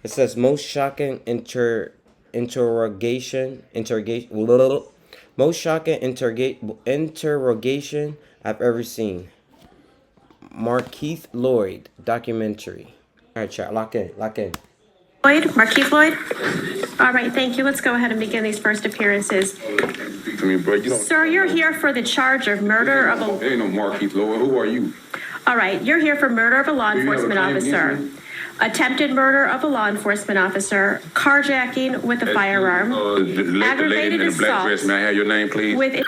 It says most shocking interrogation. Most shocking interrogation I've ever seen. Markeith Loyd documentary. All right, chat. Lock in. Lock in. Loyd, Markeith Loyd. All right, thank you. Let's go ahead and begin these first appearances. Sir, you're here for the charge of murder of a... There ain't no Markeith Loyd. Who are you? All right, you're here for murder of a law enforcement officer. Attempted murder of a law enforcement officer, carjacking with a firearm, aggravated assault. May I have your name, please? With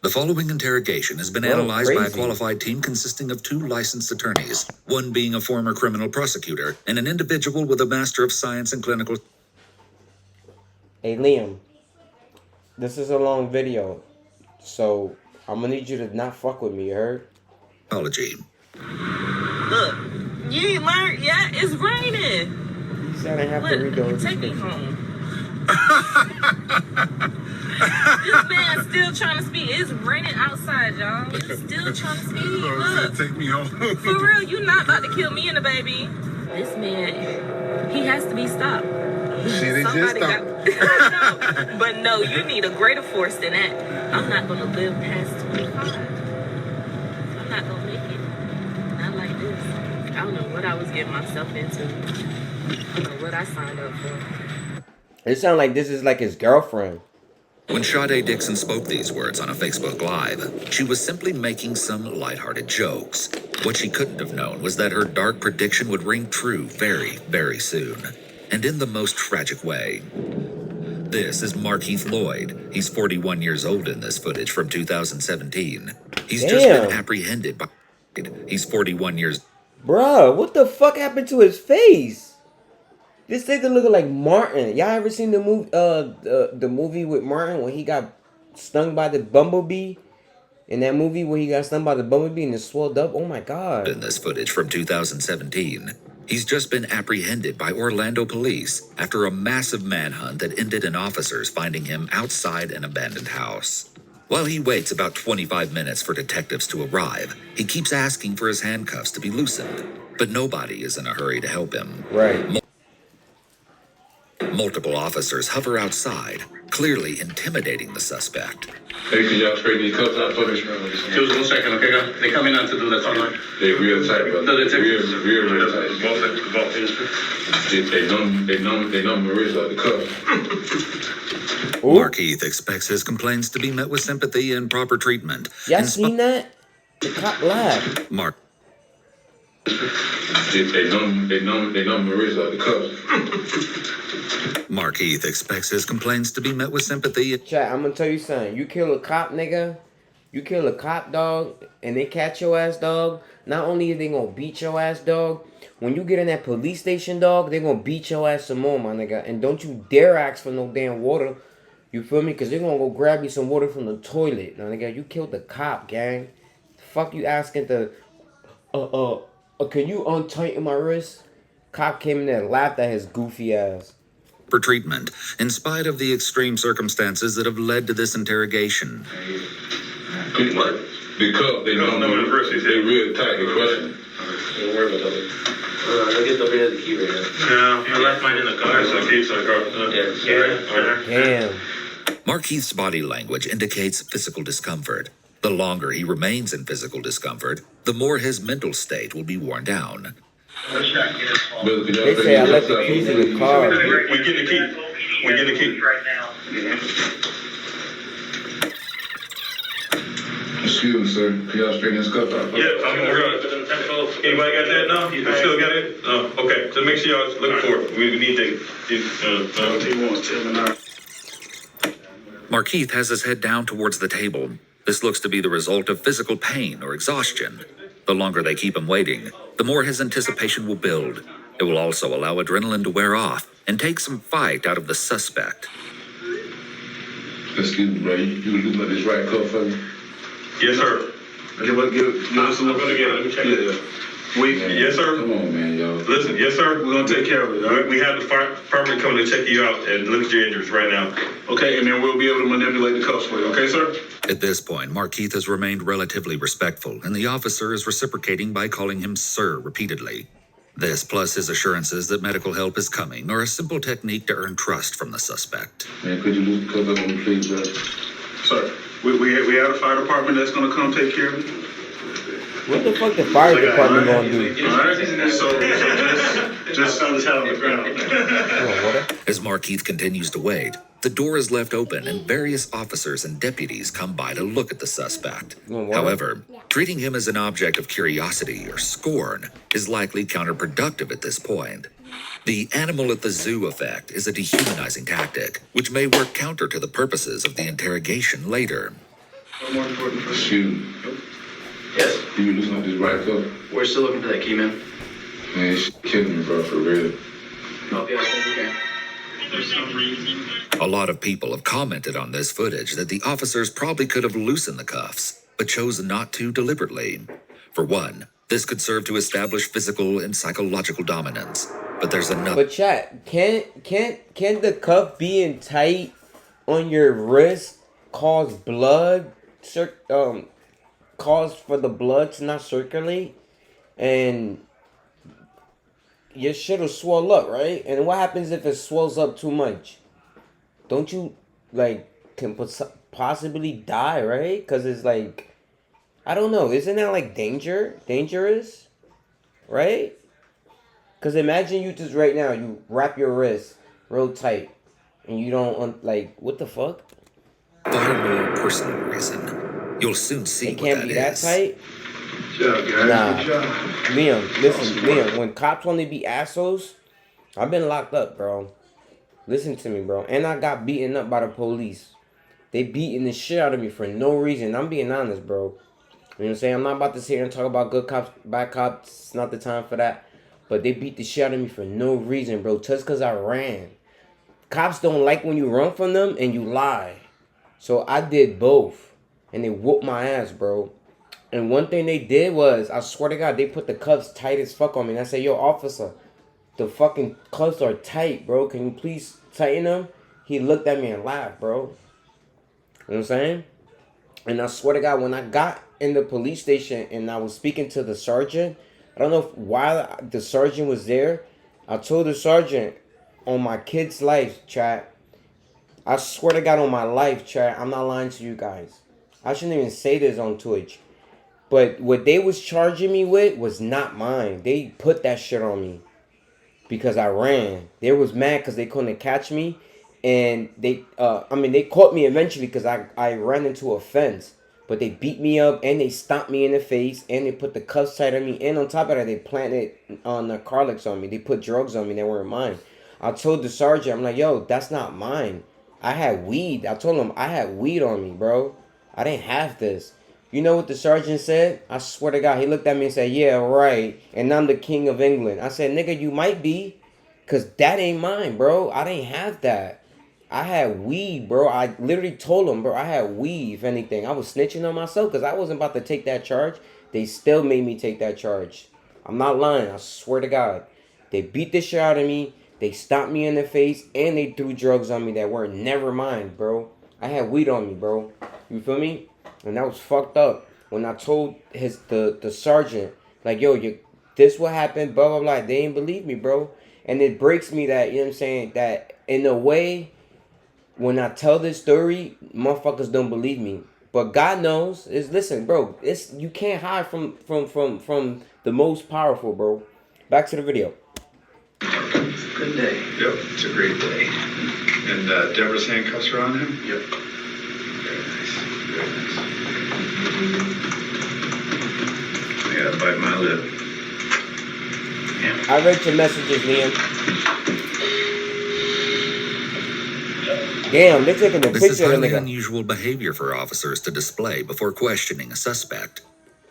The following interrogation has been analyzed by a qualified team consisting of 2 licensed attorneys, one being a former criminal prosecutor, and an individual with a Master of Science in Clinical... Hey, Liam. This is a long video, so I'm gonna need you to not fuck with me, you heard? Apology. Look, you ain't learned yet. It's raining. You said I have to read those. Take me home. This man's still trying to speak. It's raining outside, y'all. He's still trying to speak. Look, take me home. for real, you not about to kill me and the baby. This man, he has to be stopped. Shit, they just stopped. No, but no, you need a greater force than that. I'm not gonna live past 25. I'm not gonna make it. Not like this. I don't know what I was getting myself into. I don't know what I signed up for. It sounds like this is like his girlfriend. When Sade Dixon spoke these words on a Facebook Live, she was simply making some lighthearted jokes. What she couldn't have known was that her dark prediction would ring true very, very soon. And in the most tragic way. This is Markeith Loyd. He's 41 years old in this footage from 2017. He's just been apprehended by... He's 41 years... Bruh, what the fuck happened to his face? This nigga looking like Martin. Y'all ever seen the movie the movie with Martin when he got stung by the bumblebee? In that movie where he got stung by the bumblebee and it swelled up? Oh my god. In this footage from 2017. He's just been apprehended by Orlando police after a massive manhunt that ended in officers finding him outside an abandoned house. While he waits about 25 minutes for detectives to arrive, he keeps asking for his handcuffs to be loosened, but nobody is in a hurry to help him. Right. Multiple officers hover outside, clearly intimidating the suspect. Hey, can y'all straighten these cuffs out for me? Just 1 second, okay, guys? They coming out to do that tonight. They real tight, bro. No, they're real tight. Both industry. They numb the wrist like the cuff. Markeith expects his complaints to be met with sympathy and proper treatment. Y'all seen that? The cop laughed. They numb the wrist like the cuff. Markeith expects his complaints to be met with sympathy. Chat, I'm gonna tell you something. You kill a cop, nigga. You kill a cop, dog, and they catch your ass, dog. Not only are they gonna beat your ass, dog, when you get in that police station, dog, they gonna beat your ass some more, my nigga. And don't you dare ask for no damn water. You feel me? Because they're gonna go grab you some water from the toilet. Now, nigga, you killed the cop, gang. Fuck you asking to, can you untighten my wrist? Cop came in there and laughed at his goofy ass. For treatment, in spite of the extreme circumstances that have led to this interrogation. What? The cuff, they numb the wrist. They real tight, the question. Don't worry about that. I get the bed, the key right now. Yeah, I left mine in the car. So keep the car. Damn. Markeith's body language indicates physical discomfort. The longer he remains in physical discomfort, the more his mental state will be worn down. They say I left the keys in the car. We get the key. We get the key. Right now. Excuse me, sir. Can y'all straighten this cuff out? Yeah, I'm gonna. Anybody got that now? You still got it? Oh, okay. So make sure y'all look for it. We need to. Markeith has his head down towards the table. This looks to be the result of physical pain or exhaustion. The longer they keep him waiting, the more his anticipation will build. It will also allow adrenaline to wear off and take some fight out of the suspect. Excuse me, bro. You can loosen up this right cuff for me? Yes, sir. Give us a little bit again. Let me check it. Yes, sir. Come on, man, y'all. Listen, yes, sir. We're gonna take care of it. All right? We have the fireman coming to check you out and look at your injuries right now. Okay, and then we'll be able to manipulate the cuffs for you. Okay, sir? At this point, Markeith has remained relatively respectful, and the officer is reciprocating by calling him sir repeatedly. This, plus his assurances that medical help is coming, are a simple technique to earn trust from the suspect. Man, could you lose the cup on me, please, bro? Sir, we have a fire department that's gonna come take care of it. What the fuck the fire department gonna do? All right, so just found this out on the ground. As Markeith continues to wait, the door is left open and various officers and deputies come by to look at the suspect. However, treating him as an object of curiosity or scorn is likely counterproductive at this point. The animal at the zoo effect is a dehumanizing tactic, which may work counter to the purposes of the interrogation later. One more important for Shoot. Yes. You losing up this right cup? We're still looking for that key, man. Man, it's killing me, bro, for real. Help you out if you can. For some reason. A lot of people have commented on this footage that the officers probably could have loosened the cuffs, but chose not to deliberately. For one, this could serve to establish physical and psychological dominance. But there's another. But chat, can the cuff being tight on your wrist cause blood cause for the blood to not circulate, and your shit'll swell up, right? And what happens if it swells up too much? Don't you can possibly die, right? Because it's like, I don't know, isn't that like dangerous, right? Because imagine you just right now, you wrap your wrist real tight and you don't what the fuck? Far more personal reason. You'll soon see It can't be that tight. Good job, guys. Good job. Liam, listen, Liam, when cops want to be assholes, I've been locked up, bro. Listen to me, bro. And I got beaten up by the police. They beating the shit out of me for no reason. I'm being honest, bro. You know what I'm saying? I'm not about to sit here and talk about good cops, bad cops. It's not the time for that. But they beat the shit out of me for no reason, bro. Just because I ran. Cops don't like when you run from them and you lie. So I did both. And they whooped my ass, bro. And one thing they did was, I swear to God, they put the cuffs tight as fuck on me. And I said, yo, officer, the fucking cuffs are tight, bro. Can you please tighten them? He looked at me and laughed, bro. You know what I'm saying? And I swear to God, when I got in the police station and I was speaking to the sergeant, I don't know why the sergeant was there. I told the sergeant, on my kid's life, chat. I swear to God, on my life, chat. I'm not lying to you guys. I shouldn't even say this on Twitch. But what they was charging me with was not mine. They put that shit on me because I ran. They was mad because they couldn't catch me. And they caught me eventually because I ran into a fence. But they beat me up and they stomped me in the face and they put the cuffs tight on me. And on top of that, they planted narcotics on me. They put drugs on me that weren't mine. I told the sergeant, I'm like, yo, that's not mine. I had weed. I told him I had weed on me, bro. I didn't have this. You know what the sergeant said? I swear to God, he looked at me and said, yeah, right. And I'm the king of England. I said, nigga, you might be. Because that ain't mine, bro. I didn't have that. I had weed, bro. I literally told him, bro, I had weed, if anything. I was snitching on myself because I wasn't about to take that charge. They still made me take that charge. I'm not lying. I swear to God. They beat the shit out of me. They stomped me in the face. And they threw drugs on me that were never mine, bro. I had weed on me, bro. You feel me? And that was fucked up. When I told the sergeant, like, yo, this what happened, blah, blah, blah. They didn't believe me, bro. And it breaks me that, you know what I'm saying, that in a way, when I tell this story, motherfuckers don't believe me. But God knows. Listen, bro, you can't hide from the most powerful, bro. Back to the video. It's a good day. Yep, it's a great day. And Deborah's handcuffs are on him? Yep. Very nice. Very nice. I gotta bite my lip. I read your messages, Liam. Damn, they're taking a This picture is of the highly nigga. unusual behavior for officers to display before questioning a suspect.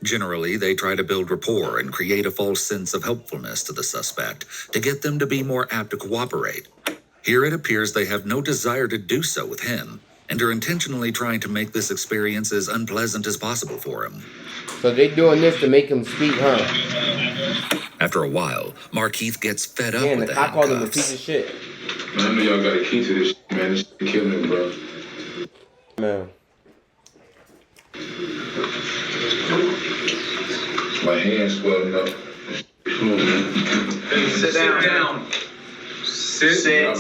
Generally, they try to build rapport and create a false sense of helpfulness to the suspect to get them to be more apt to cooperate. Here it appears they have no desire to do so with him and are intentionally trying to make this experience as unpleasant as possible for him. So they doing this to make him speak, huh? After a while, Markeith gets fed up Man, with the the cop called him a handcuffs. piece of shit. Man, I know y'all got a key to this shit, man. This shit killing me, bro. Man. My hand's swelling up. Come on, man. Sit down. Sit down.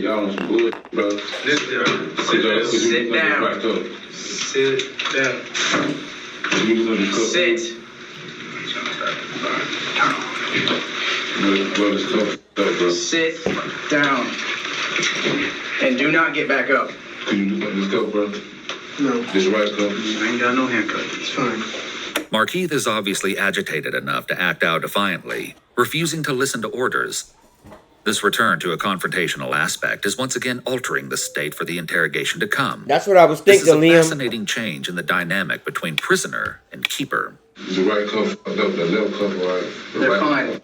Y'all on some bullshit, bro. Sit down. Sit down. Sit. Sit down. And do not get back up. Can you do this go, bro? No. This right, bro? I ain't got no handcuffs. It's fine. Markeith is obviously agitated enough to act out defiantly, refusing to listen to orders. This return to a confrontational aspect is once again altering the state for the interrogation to come. That's what I was This is thinking, a Liam. fascinating change in the dynamic between prisoner and keeper. The right cuff, the left cuff, right? They're fine.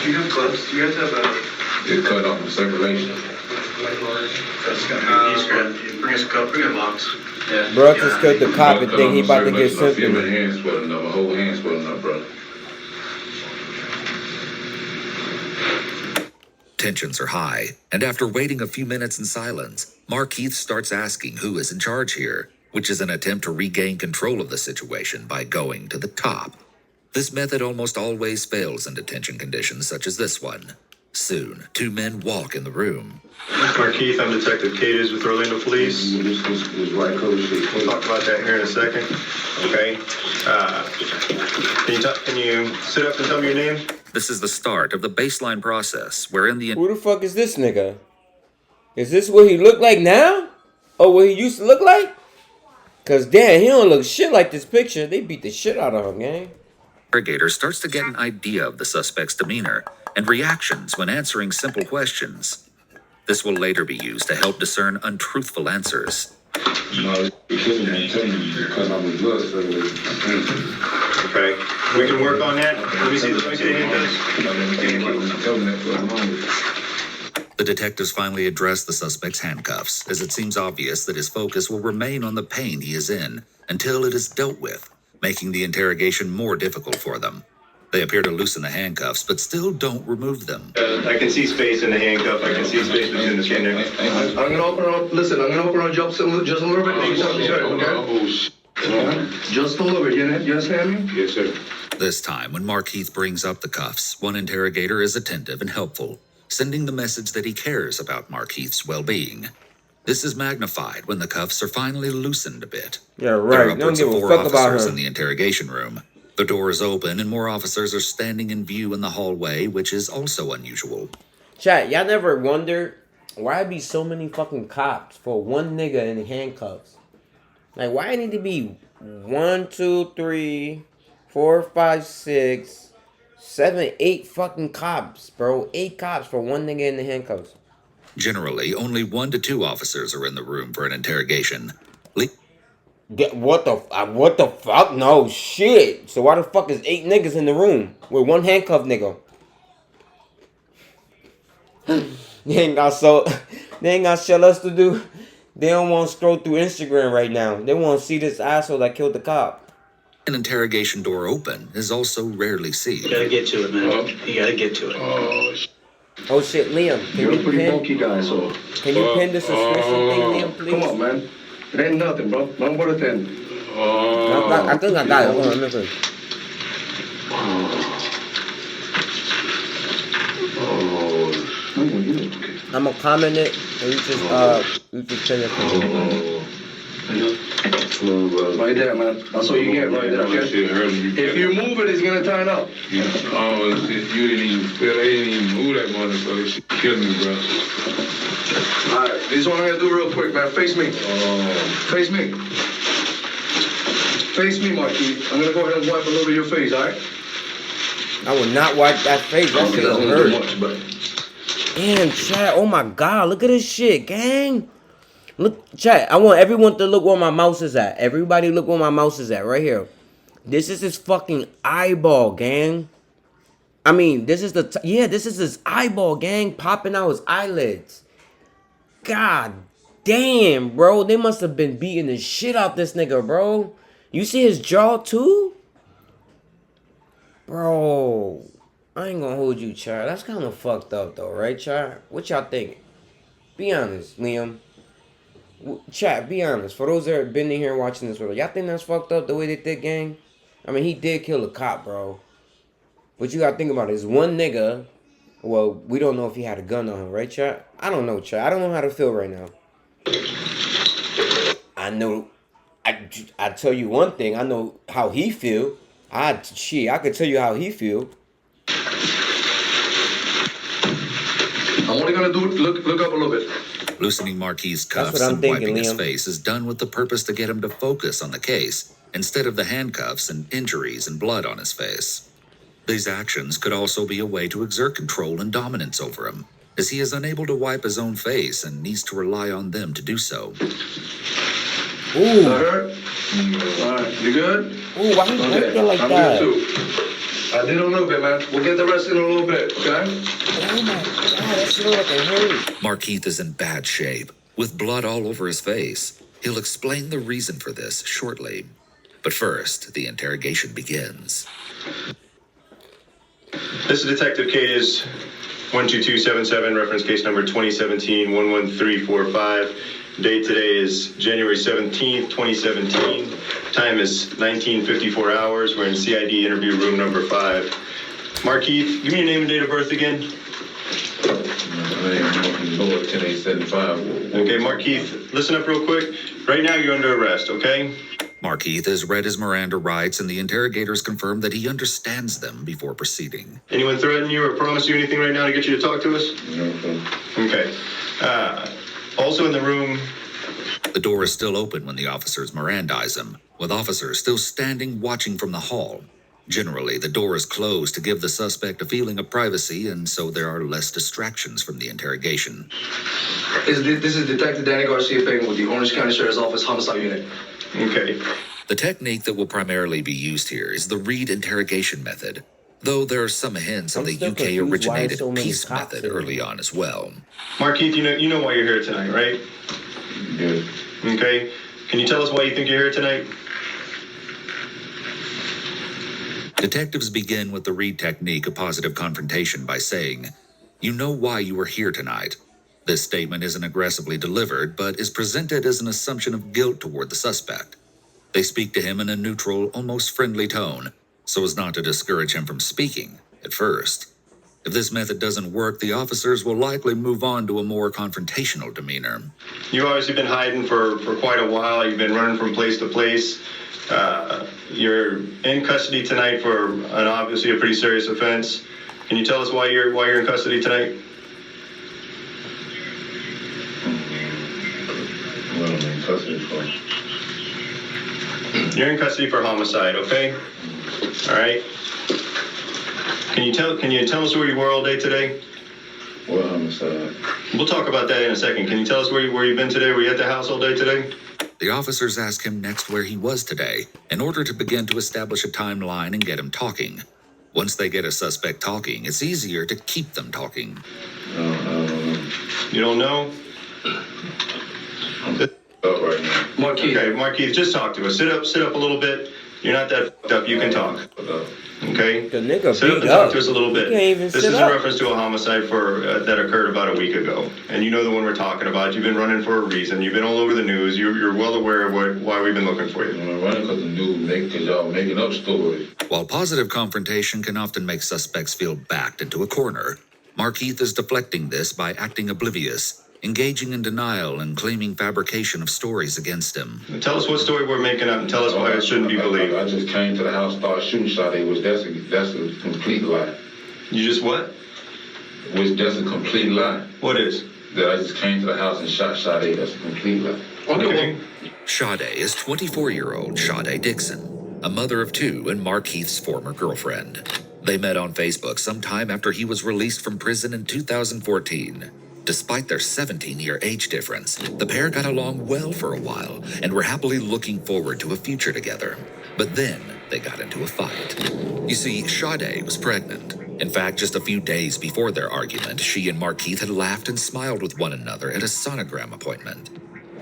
You have gloves? You guys have It's cut off in circulation. Bring us a cup. Bring a box. Yeah. Bro just killed the cop and think he about to get I feel my symptoms. hand swelling up, my whole hand swelling up, bro. Tensions are high, and after waiting a few minutes in silence, Markeith starts asking who is in charge here, which is an attempt to regain control of the situation by going to the top. This method almost always fails in detention conditions such as this one. Soon, two men walk in the room. Markeith, I'm Detective Cadis with Orlando Police. This right coat shit. We'll talk about that here in a second. Okay. Can you sit up and tell me your name? This is the start of the baseline process, wherein the Who the fuck is this nigga? Is this what he look like now? Or what he used to look like? Cause damn, he don't look shit like this picture. They beat the shit out of him, gang. interrogator starts to get an idea of the suspect's demeanor and reactions when answering simple questions. This will later be used to help discern untruthful answers. No, because I'm a blood circulation. Okay. We can work on that. Let me see the handcuffs. The detectives finally address the suspect's handcuffs, as it seems obvious that his focus will remain on the pain he is in until it is dealt with, making the interrogation more difficult for them. They appear to loosen the handcuffs, but still don't remove them. I can see space in the handcuff. I can see space between the skin there. I'm gonna open up. Listen, I'm gonna open up just a little bit. Okay? Just a little bit. You understand me? Yes, sir. This time, when Markeith brings up the cuffs, one interrogator is attentive and helpful, sending the message that he cares about Markeith's well-being. This is magnified when the cuffs are finally loosened a bit. Yeah, There right. are Don't upwards give of a 4 fuck about officers her. in the interrogation room. The door is open and more officers are standing in view in the hallway, which is also unusual. Chat, y'all never wondered why be so many fucking cops for one nigga in handcuffs? Like, why it need to be 1, 2, 3, 4, 5, 6, 7, 8 fucking cops, bro? 8 cops for one nigga in the handcuffs. Generally, only 1 to 2 officers are in the room for an interrogation. What the fuck? No shit. So why the fuck is 8 niggas in the room with one handcuffed nigga? They ain't got shit else to do. They don't want to scroll through Instagram right now. They want to see this asshole that killed the cop. An interrogation door open is also rarely seen. You gotta get to it, man. You gotta get to it. Oh shit, Liam. You're a pretty bulky guy, so. Can you pin the subscription thing, Liam, please? Come on, man. It ain't nothing, bro. Don't go to 10. I think I got it. Hold on, let me see. I'm gonna comment it and you just pin it for me. Right there, man. That's what you get right there, okay? If you move it, it's gonna turn up. You didn't even feel, they didn't even move that motherfucker. She killed me, bro. Alright, this one I'm gonna do real quick, man. Face me. Face me. Face me, Markeith. I'm gonna go ahead and wipe a little of your face, alright? I will not wipe that face. That shit That's don't not too hurt. much, but. Damn, chat. Oh my god, look at this shit, gang. Look, chat. I want everyone to look where my mouse is at. Everybody look where my mouse is at, right here. This is his fucking eyeball, gang. I mean, this is this is his eyeball, gang, popping out his eyelids. God damn, bro. They must have been beating the shit out this nigga, bro. You see his jaw, too? Bro. I ain't gonna hold you, Char. That's kind of fucked up, though, right, Char? What y'all think? Be honest, Liam. Chat, be honest. For those that have been in here watching this video, y'all think that's fucked up the way they did, gang? I mean, he did kill a cop, bro. But you gotta think about it. It's one nigga. Well, we don't know if he had a gun on him, right, chat? I don't know, chat. I don't know how to feel right now. I know. I tell you one thing. I know how he feel. I could tell you how he feel. I'm only gonna look up a little bit. Loosening Markeith's cuffs I'm and thinking, wiping his Liam. face is done with the purpose to get him to focus on the case instead of the handcuffs and injuries and blood on his face. These actions could also be a way to exert control and dominance over him, as he is unable to wipe his own face and needs to rely on them to do so. Ooh. That hurt? All right, you good? Ooh, why you Okay, feel like I'm that? good too. I did a little bit, man. We'll get the rest in a little bit, okay? Oh my god, that shit look like it hurt. Markeith is in bad shape, with blood all over his face. He'll explain the reason for this shortly. But first, the interrogation begins. This is Detective Case 12277, reference case number 2017-11345. Date today is January 17th, 2017. Time is 19:54 hours. We're in CID interview room number 5. Markeith, give me your name and date of birth again. Loyd, 10/8/75. Okay, Markeith, listen up real quick. Right now you're under arrest, okay? Markeith has read his Miranda rights, and the interrogators confirm that he understands them before proceeding. Anyone threaten you or promise you anything right now to get you to talk to us? Okay. Also in the room, The door is still open when the officers Mirandize him, with officers still standing watching from the hall. Generally, the door is closed to give the suspect a feeling of privacy, and so there are less distractions from the interrogation. This is Detective Danny Garcia Fagan with the Orange County Sheriff's Office Homicide Unit. okay. The technique that will primarily be used here is the Reed interrogation method, though there are some hints of I'm the still UK confused why originated so many peace cops method here. early on as well. Markeith, you know why you're here tonight, right? Good. Okay. Can you tell us why you think you're here tonight? Detectives begin with the Reed technique of positive confrontation by saying, "You know why you are here tonight." This statement isn't aggressively delivered, but is presented as an assumption of guilt toward the suspect. They speak to him in a neutral, almost friendly tone, so as not to discourage him from speaking at first. If this method doesn't work, the officers will likely move on to a more confrontational demeanor. You've obviously been hiding for quite a while. You've been running from place to place. You're in custody tonight for obviously a pretty serious offense. Can you tell us why you're in custody tonight? What am I in custody for? You're in custody for homicide, okay? All right. Can you tell us where you were all day today? What homicide? We'll talk about that in a second. Can you tell us where you've been today? Were you at the house all day today? The officers ask him next where he was today in order to begin to establish a timeline and get him talking. Once they get a suspect talking, it's easier to keep them talking. I don't know. You don't know? I'm up right now. Markeith. Okay, Markeith, just talk to us. Sit up a little bit. You're not that fucked up. You can talk. Okay? The nigga Sit up beat and talk up. to us a little bit. He can't even This sit is in up. reference to a homicide that occurred about a week ago. And you know the one we're talking about. You've been running for a reason. You've been all over the news. You're well aware of why we've been looking for you. I'm running because the news because y'all making up stories. While positive confrontation can often make suspects feel backed into a corner, Markeith is deflecting this by acting oblivious, engaging in denial and claiming fabrication of stories against him. Tell us what story we're making up and tell us why it shouldn't be believed. I just came to the house, started shooting Sade, which that's a complete lie. You just what? Which that's a complete lie. What is? That I just came to the house and shot Sade, that's a complete lie. Okay. Sade is 24-year-old Sade Dixon, a mother of two and Markeith's former girlfriend. They met on Facebook sometime after he was released from prison in 2014. Despite their 17-year age difference, the pair got along well for a while and were happily looking forward to a future together. But then they got into a fight. You see, Sade was pregnant. In fact, just a few days before their argument, she and Markeith had laughed and smiled with one another at a sonogram appointment.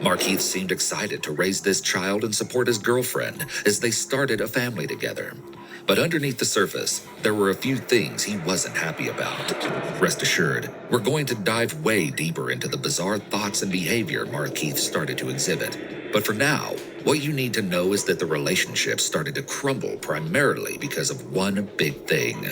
Markeith seemed excited to raise this child and support his girlfriend as they started a family together. But underneath the surface, there were a few things he wasn't happy about. Rest assured, we're going to dive way deeper into the bizarre thoughts and behavior Markeith started to exhibit. But for now, what you need to know is that the relationship started to crumble primarily because of one big thing: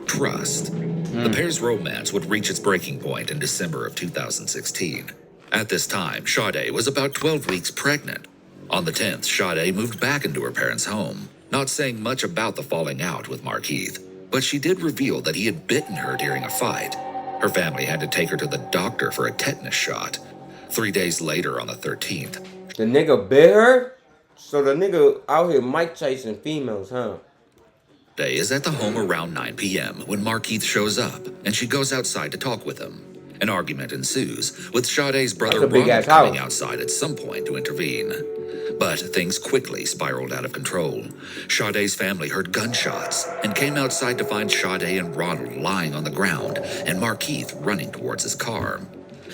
trust. The pair's romance would reach its breaking point in December of 2016. At this time, Sade was about 12 weeks pregnant. On the 10th, Sade moved back into her parents' home, not saying much about the falling out with Markeith, but she did reveal that he had bitten her during a fight. Her family had to take her to the doctor for a tetanus shot. 3 days later, on the 13th, The nigga bit her? So the nigga out here Mike chasing females, huh? Day is at the home around 9 p.m. when Markeith shows up, and she goes outside to talk with him. An argument ensues, with Sade's brother That's a big Ronald ass coming house. outside at some point to intervene. But things quickly spiraled out of control. Sade's family heard gunshots and came outside to find Sade and Ronald lying on the ground and Markeith running towards his car.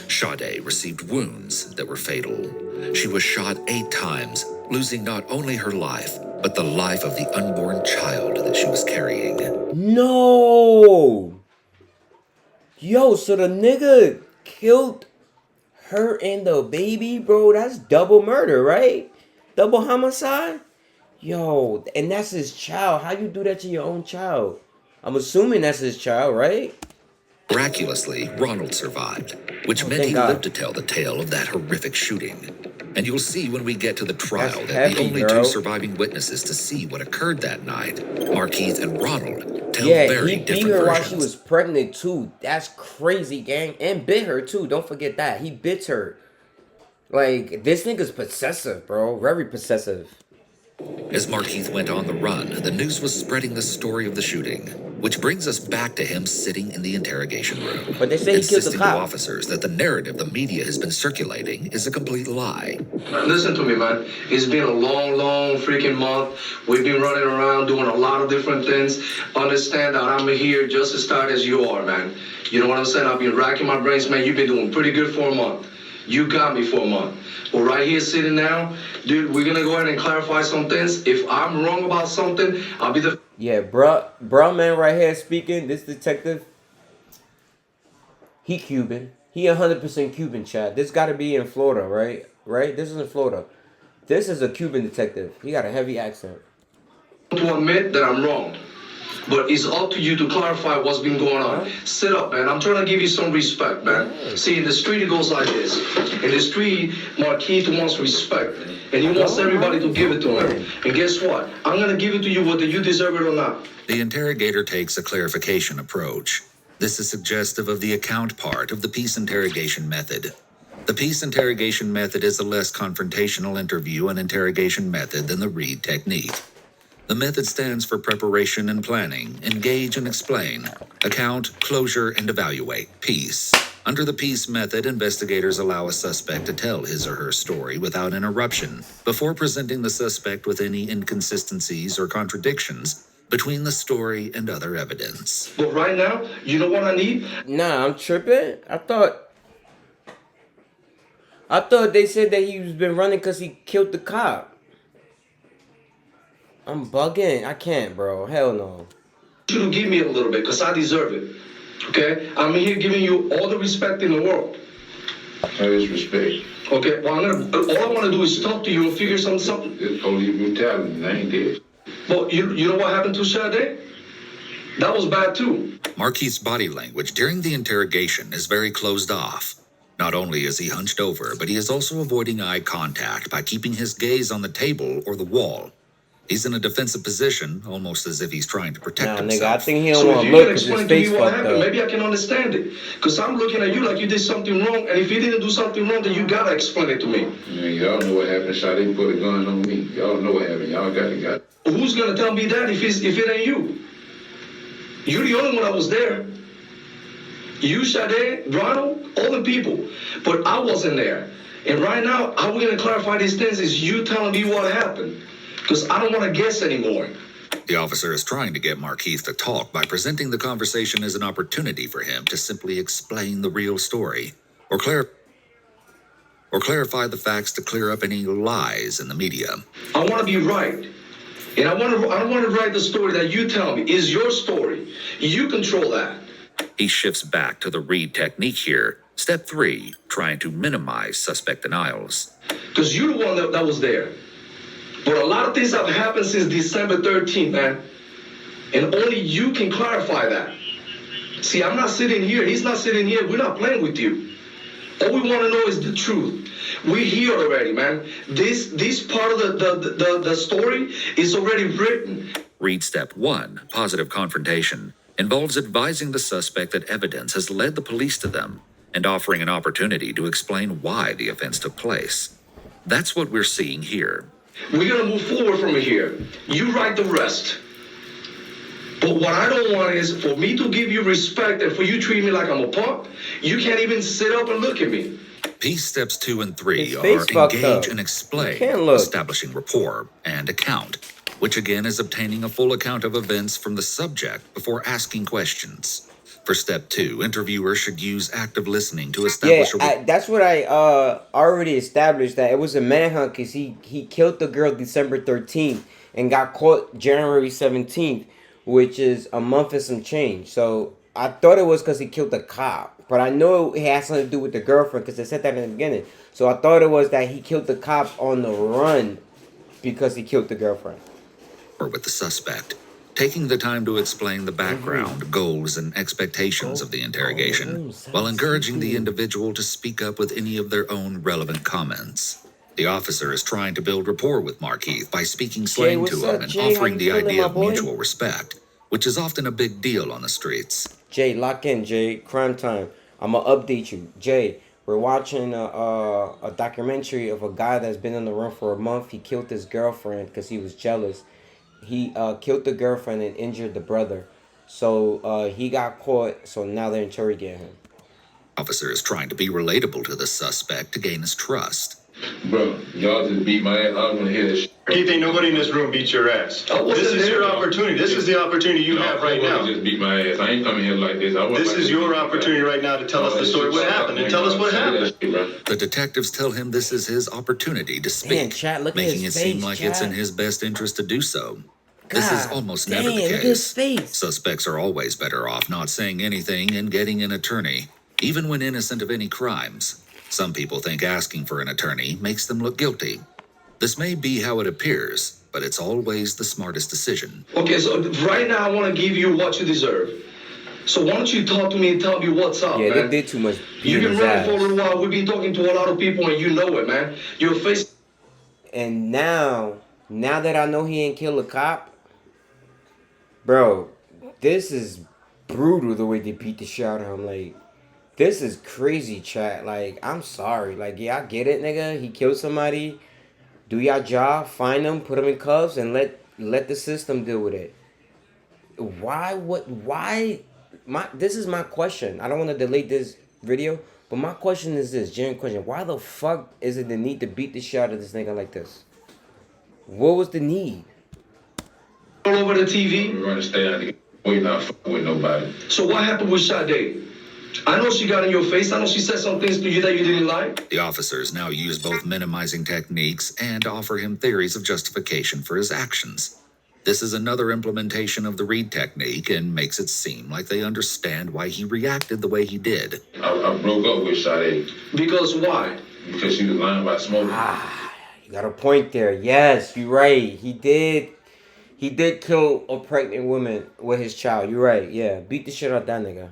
Sade received wounds that were fatal. She was shot 8 times, losing not only her life, but the life of the unborn child that she was carrying. No! Yo, so the nigga killed her and the baby, bro? That's double murder, right? Double homicide? Yo, and that's his child. How you do that to your own child? I'm assuming that's his child, right? Miraculously, Ronald survived, which meant thank he God. lived to tell the tale of that horrific shooting. And you'll see when we get to the trial That's that the heavy, only bro. 2 surviving witnesses to see what occurred that night, Markeith and Ronald, tell Yeah, very he beat different her while versions. she was pregnant too. That's crazy, gang. And bit her too. Don't forget that. He bit her. Like, this nigga's possessive, bro. Very possessive. As Markeith went on the run, the news was spreading the story of the shooting, which brings us back to him sitting in the interrogation room, But they say he killed the insisting to cop. officers that the narrative the media has been circulating is a complete lie. Listen to me, man. It's been a long freaking month. We've been running around doing a lot of different things. Understand that I'm here just as tired as you are, man. You know what I'm saying? I've been racking my brains, man. You've been doing pretty good for a month. You got me for a month. But right here sitting now, dude, we're gonna go ahead and clarify some things. If I'm wrong about something, I'll be the... Yeah, bruh man right here speaking, this detective, he Cuban. He 100% Cuban, chat. This gotta be in Florida, right? Right? This is in Florida. This is a Cuban detective. He got a heavy accent. to admit that I'm wrong. But it's up to you to clarify what's been going on. Sit up, man. I'm trying to give you some respect, man. See, in the street, it goes like this. In the street, Markeith wants respect. And he wants everybody to give it to him. And guess what? I'm going to give it to you whether you deserve it or not. The interrogator takes a clarification approach. This is suggestive of the account part of the peace interrogation method. The peace interrogation method is a less confrontational interview and interrogation method than the Reed technique. The method stands for preparation and planning, engage and explain, account, closure, and evaluate, peace. Under the peace method, investigators allow a suspect to tell his or her story without interruption before presenting the suspect with any inconsistencies or contradictions between the story and other evidence. But right now, you know what I need? Nah, I'm tripping. I thought they said that he was been running because he killed the cop. I'm bugging. I can't, bro. Hell no. You to give me a little bit, because I deserve it. Okay? I'm here giving you all the respect in the world. That is respect. Okay? Well, all I want to do is talk to you and figure something. It's police brutality, and I ain't dead. But you know what happened to Sade? That was bad too. Markeith's body language during the interrogation is very closed off. Not only is he hunched over, but he is also avoiding eye contact by keeping his gaze on the table or the wall. He's in a defensive position, almost as if he's trying to protect Nah, himself. nigga, I think he don't So want if to you look can because his explain to face me what fucked happened, up. maybe I can understand it. Because I'm looking at you like you did something wrong, and if you didn't do something wrong, then you gotta explain it to me. Man, y'all know what happened. Sade put a gun on me. Y'all know what happened. Y'all got it. Who's gonna tell me that if it ain't you? You're the only one that was there. You, Sade, Ronald, all the people. But I wasn't there. And right now, how we're gonna clarify these things is you telling me what happened. Because I don't want to guess anymore. The officer is trying to get Markeith to talk by presenting the conversation as an opportunity for him to simply explain the real story or clarify the facts to clear up any lies in the media. I want to be right. And I want to write the story that you tell me is your story. You control that. He shifts back to the Reed technique here. Step 3, trying to minimize suspect denials. Because you're the one that was there. But a lot of things have happened since December 13th, man. And only you can clarify that. See, I'm not sitting here. He's not sitting here. We're not playing with you. All we want to know is the truth. We're here already, man. This part of the story is already written. Read step 1, positive confrontation, involves advising the suspect that evidence has led the police to them and offering an opportunity to explain why the offense took place. That's what we're seeing here. We're going to move forward from here. You write the rest. But what I don't want is for me to give you respect and for you to treat me like I'm a punk. You can't even sit up and look at me. Piece steps 2 and 3 His are face fucked engage up. and explain, You can't look. establishing rapport, and account, which again is obtaining a full account of events from the subject before asking questions. For step 2, interviewers should use active listening to Yeah, establish that's what I already established, that it was a manhunt because he killed the girl December 13th and got caught January 17th, which is a month and some change. So I thought it was because he killed the cop, but I know it has something to do with the girlfriend because they said that in the beginning. So I thought it was that he killed the cop on the run because he killed the girlfriend. with the suspect, taking the time to explain the background, goals, and expectations of the interrogation, while encouraging the individual to speak up with any of their own relevant comments. The officer is trying to build rapport with Markeith by speaking slang to him and offering the idea of mutual respect, which is often a big deal on the streets. Jay, lock in, Jay. Crime time. I'm going to update you. Jay, we're watching a documentary of a guy that's been on the run for a month. He killed his girlfriend because he was jealous. He killed the girlfriend and injured the brother. So he got caught, so now they're interrogating him. Officer is trying to be relatable to the suspect to gain his trust. Bro, y'all just beat my ass. I don't want to hear this shit. Keith, ain't nobody in this room beat your ass. This is your opportunity. This is the opportunity you have right now. Just beat my ass. I ain't coming here like this. This is your opportunity right now to tell us the story. What happened? And tell us what happened. The detectives tell him this is his opportunity to speak, Man, chat, look at making his it seem face, like chat. it's in his best interest to do so. This is God almost damn, never the look at his case. face. Suspects are always better off not saying anything and getting an attorney, even when innocent of any crimes. Some people think asking for an attorney makes them look guilty. This may be how it appears, but it's always the smartest decision. Okay, so right now I want to give you what you deserve. So why don't you talk to me and tell me what's up, Yeah, man? they did too much. You've been his running ass. for a little while. We've been talking to a lot of people, and you know it, man. Your face. And now that I know he ain't killed a cop, bro, this is brutal the way they beat the shit out of him. Like, this is crazy, chat. Like, I'm sorry. Like, yeah, I get it, nigga. He killed somebody. Do your job. Find him. Put him in cuffs. And let the system deal with it. Why? This is my question. I don't want to delay this video. But my question is this. Genuine question. Why the fuck is it the need to beat the shit out of this nigga like this? What was the need? All over the TV. We're going to stay out here. We're not fucking with nobody. So what happened with Sade? I know she got in your face. I know she said some things to you that you didn't like. The officers now use both minimizing techniques and offer him theories of justification for his actions. This is another implementation of the Reed technique and makes it seem like they understand why he reacted the way he did. I broke up with Sade. Because why? Because she was lying about smoking. You got a point there. Yes, you're right. He did kill a pregnant woman with his child. You're right. Yeah, beat the shit out that nigga.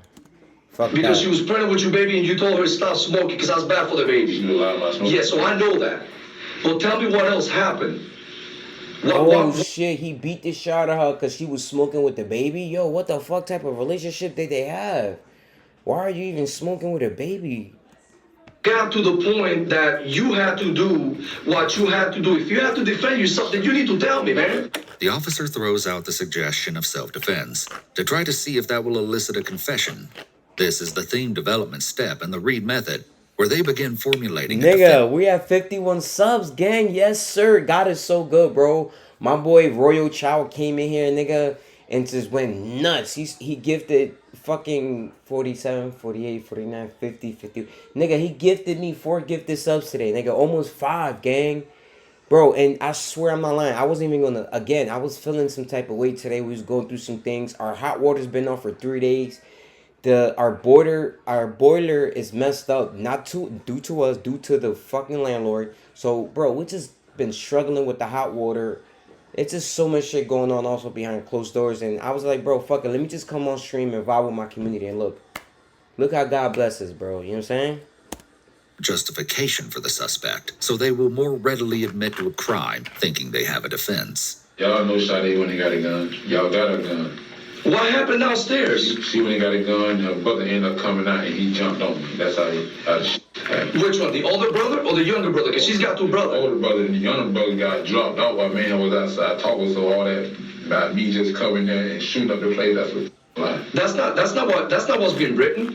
Fuck Because that. she was pregnant with your baby and you told her to stop smoking because that's bad for the baby. She was lying about smoking. Yeah, so I know that. But tell me what else happened. Oh shit, he beat the shit out of her because she was smoking with the baby? Yo, what the fuck type of relationship did they have? Why are you even smoking with a baby? Got to the point that you had to do what you had to do. If you have to defend yourself, then you need to tell me, man. The officer throws out the suggestion of self-defense to try to see if that will elicit a confession. This is the theme development step in the Reed method, where they begin formulating a Nigga, we have 51 subs, gang. Yes, sir. God is so good, bro. My boy Royal Child came in here, nigga, and just went nuts. He gifted fucking 47, 48, 49, 50, 50. Nigga, he gifted me 4 gifted subs today. Nigga, almost 5, gang. Bro, and I swear I'm not lying. I wasn't even gonna, again, I was feeling some type of way today. We was going through some things. Our hot water's been on for 3 days. Our boiler is messed up, due to us, due to the fucking landlord. So, bro, we just been struggling with the hot water. It's just so much shit going on also behind closed doors. And I was like, bro, fuck it. Let me just come on stream and vibe with my community. And look how God blesses, bro. You know what I'm saying? Justification for the suspect, so they will more readily admit to a crime, thinking they have a defense. Y'all know Sade when he got a gun. Y'all got a gun. What happened downstairs? See when he got a gun, her brother ended up coming out and he jumped on me. That's how the shit happened. Which one, the older brother or the younger brother? Because she's got two The brothers. older brother and the younger brother got dropped out while man was outside talking, so all that about me just coming there and shooting up the place, that's what lie. That's not what's been written.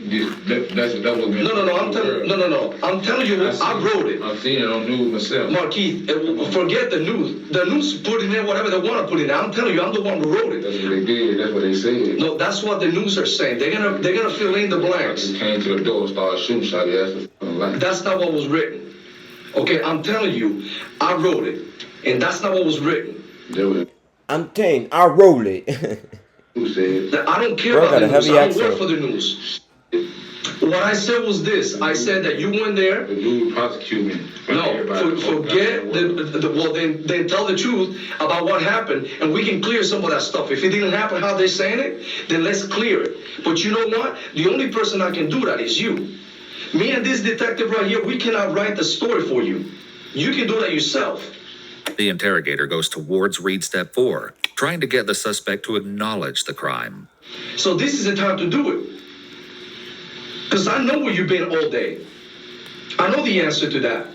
That was No. I'm telling you, I wrote it. I've seen it on news myself. Markeith, forget the news. The news put in there whatever they want to put in there. I'm telling you, I'm the one who wrote it. That's what they did. That's what they said. No, that's what the news are saying. They're gonna fill in the I blanks. just came to the door and started shooting shot. That's a fucking lie. That's not what was written. Okay, I'm telling you, I wrote it, and that's not what was written. I'm telling you, I roll it. Who said? I don't care Bro, about the got a news. heavy I don't accent. work for the news. What I said was this. I said that you went there. The news prosecute me. No, forget well, then tell the truth about what happened, and we can clear some of that stuff. If it didn't happen how they're saying it, then let's clear it. But you know what? The only person that can do that is you. Me and this detective right here, we cannot write the story for you. You can do that yourself. The interrogator goes towards read step 4, trying to get the suspect to acknowledge the crime. So this is the time to do it. Because I know where you've been all day. I know the answer to that.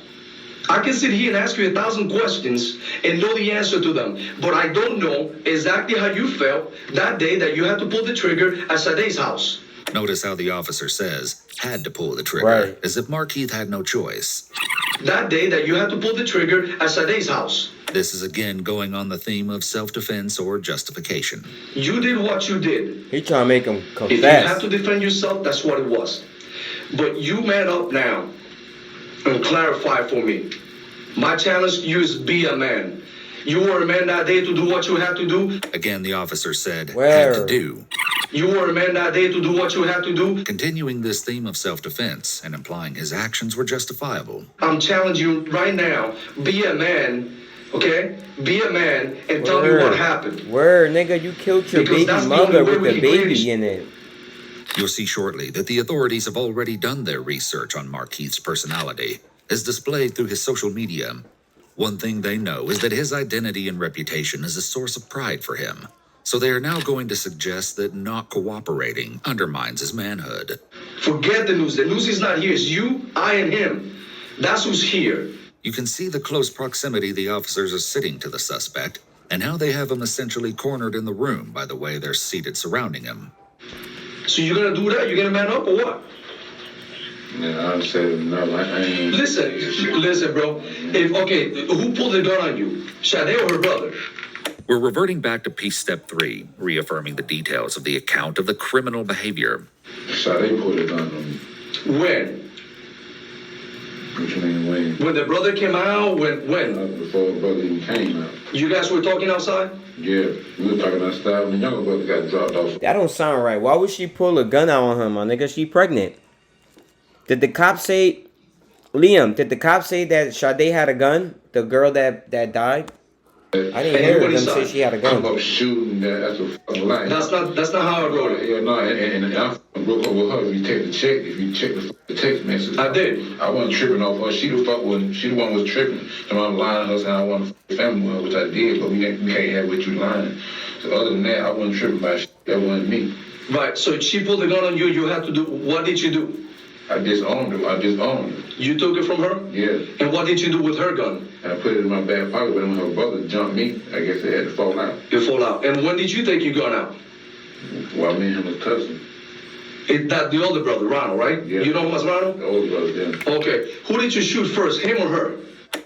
I can sit here and ask you 1,000 questions and know the answer to them. But I don't know exactly how you felt that day that you had to pull the trigger at Sade's house. Notice how the officer says, had to pull the trigger, Right. as if Markeith had no choice. That day that you had to pull the trigger at Sade's house. This is again going on the theme of self-defense or justification. You did what you did. He trying to make him If you have confess. to defend yourself, that's what it was. But you man up now and clarify for me. My challenge to you is be a man. You were a man that day to do what you had to do. Again, the officer said, Where? had to do. You were a man that day to do what you had to do. Continuing this theme of self-defense and implying his actions were justifiable. I'm challenging you right now. Be a man, okay? Be a man and tell me what happened. Word, nigga, you killed your Because baby that's the mother only way with we the can baby clear in it. You'll see shortly that the authorities have already done their research on Markeith's personality, as displayed through his social media. One thing they know is that his identity and reputation is a source of pride for him. So they are now going to suggest that not cooperating undermines his manhood. Forget the news. The news is not here. It's you, I, and him. That's who's here. You can see the close proximity the officers are sitting to the suspect, and how they have him essentially cornered in the room by the way they're seated surrounding him. So you're gonna do that? You're gonna man up or what? Yeah, I said no. I ain't. Listen, bro. Who pulled the gun on you? Sade or her brother? We're reverting back to piece step 3, reaffirming the details of the account of the criminal behavior. Sade put a gun on me. When? What you mean when? When the brother came out? When? Before the brother even came out. You guys were talking outside? Yeah, we were talking outside when the younger brother got dropped off. That don't sound right. Why would she pull a gun out on him, my nigga? She pregnant. Did the cop say, Liam, did the cop say that Sade had a gun? The girl that died? I didn't hear them say she had a gun. I'm shooting that's a fucking lie. That's not how I wrote it. Yeah, no, and I broke up with her. If you take the check, if you check the text message. I did. I wasn't tripping off her. She the one was tripping. So I'm lying her saying I want a family with her, which I did, but we can't have what you lying. So other than that, I wasn't tripping about shit. That wasn't me. Right, so she pulled the gun on you, you had to do, what did you do? I disowned her. You took it from her? Yeah. And what did you do with her gun? I put it in my back pocket, but when her brother jumped me, I guess it had to fall out. You fall out. And when did you take your gun out? Well, me and him was cousin. That the older brother, Ronald, right? Yeah. You know him as Ronald? The older brother, yeah. Okay. Who did you shoot first, him or her?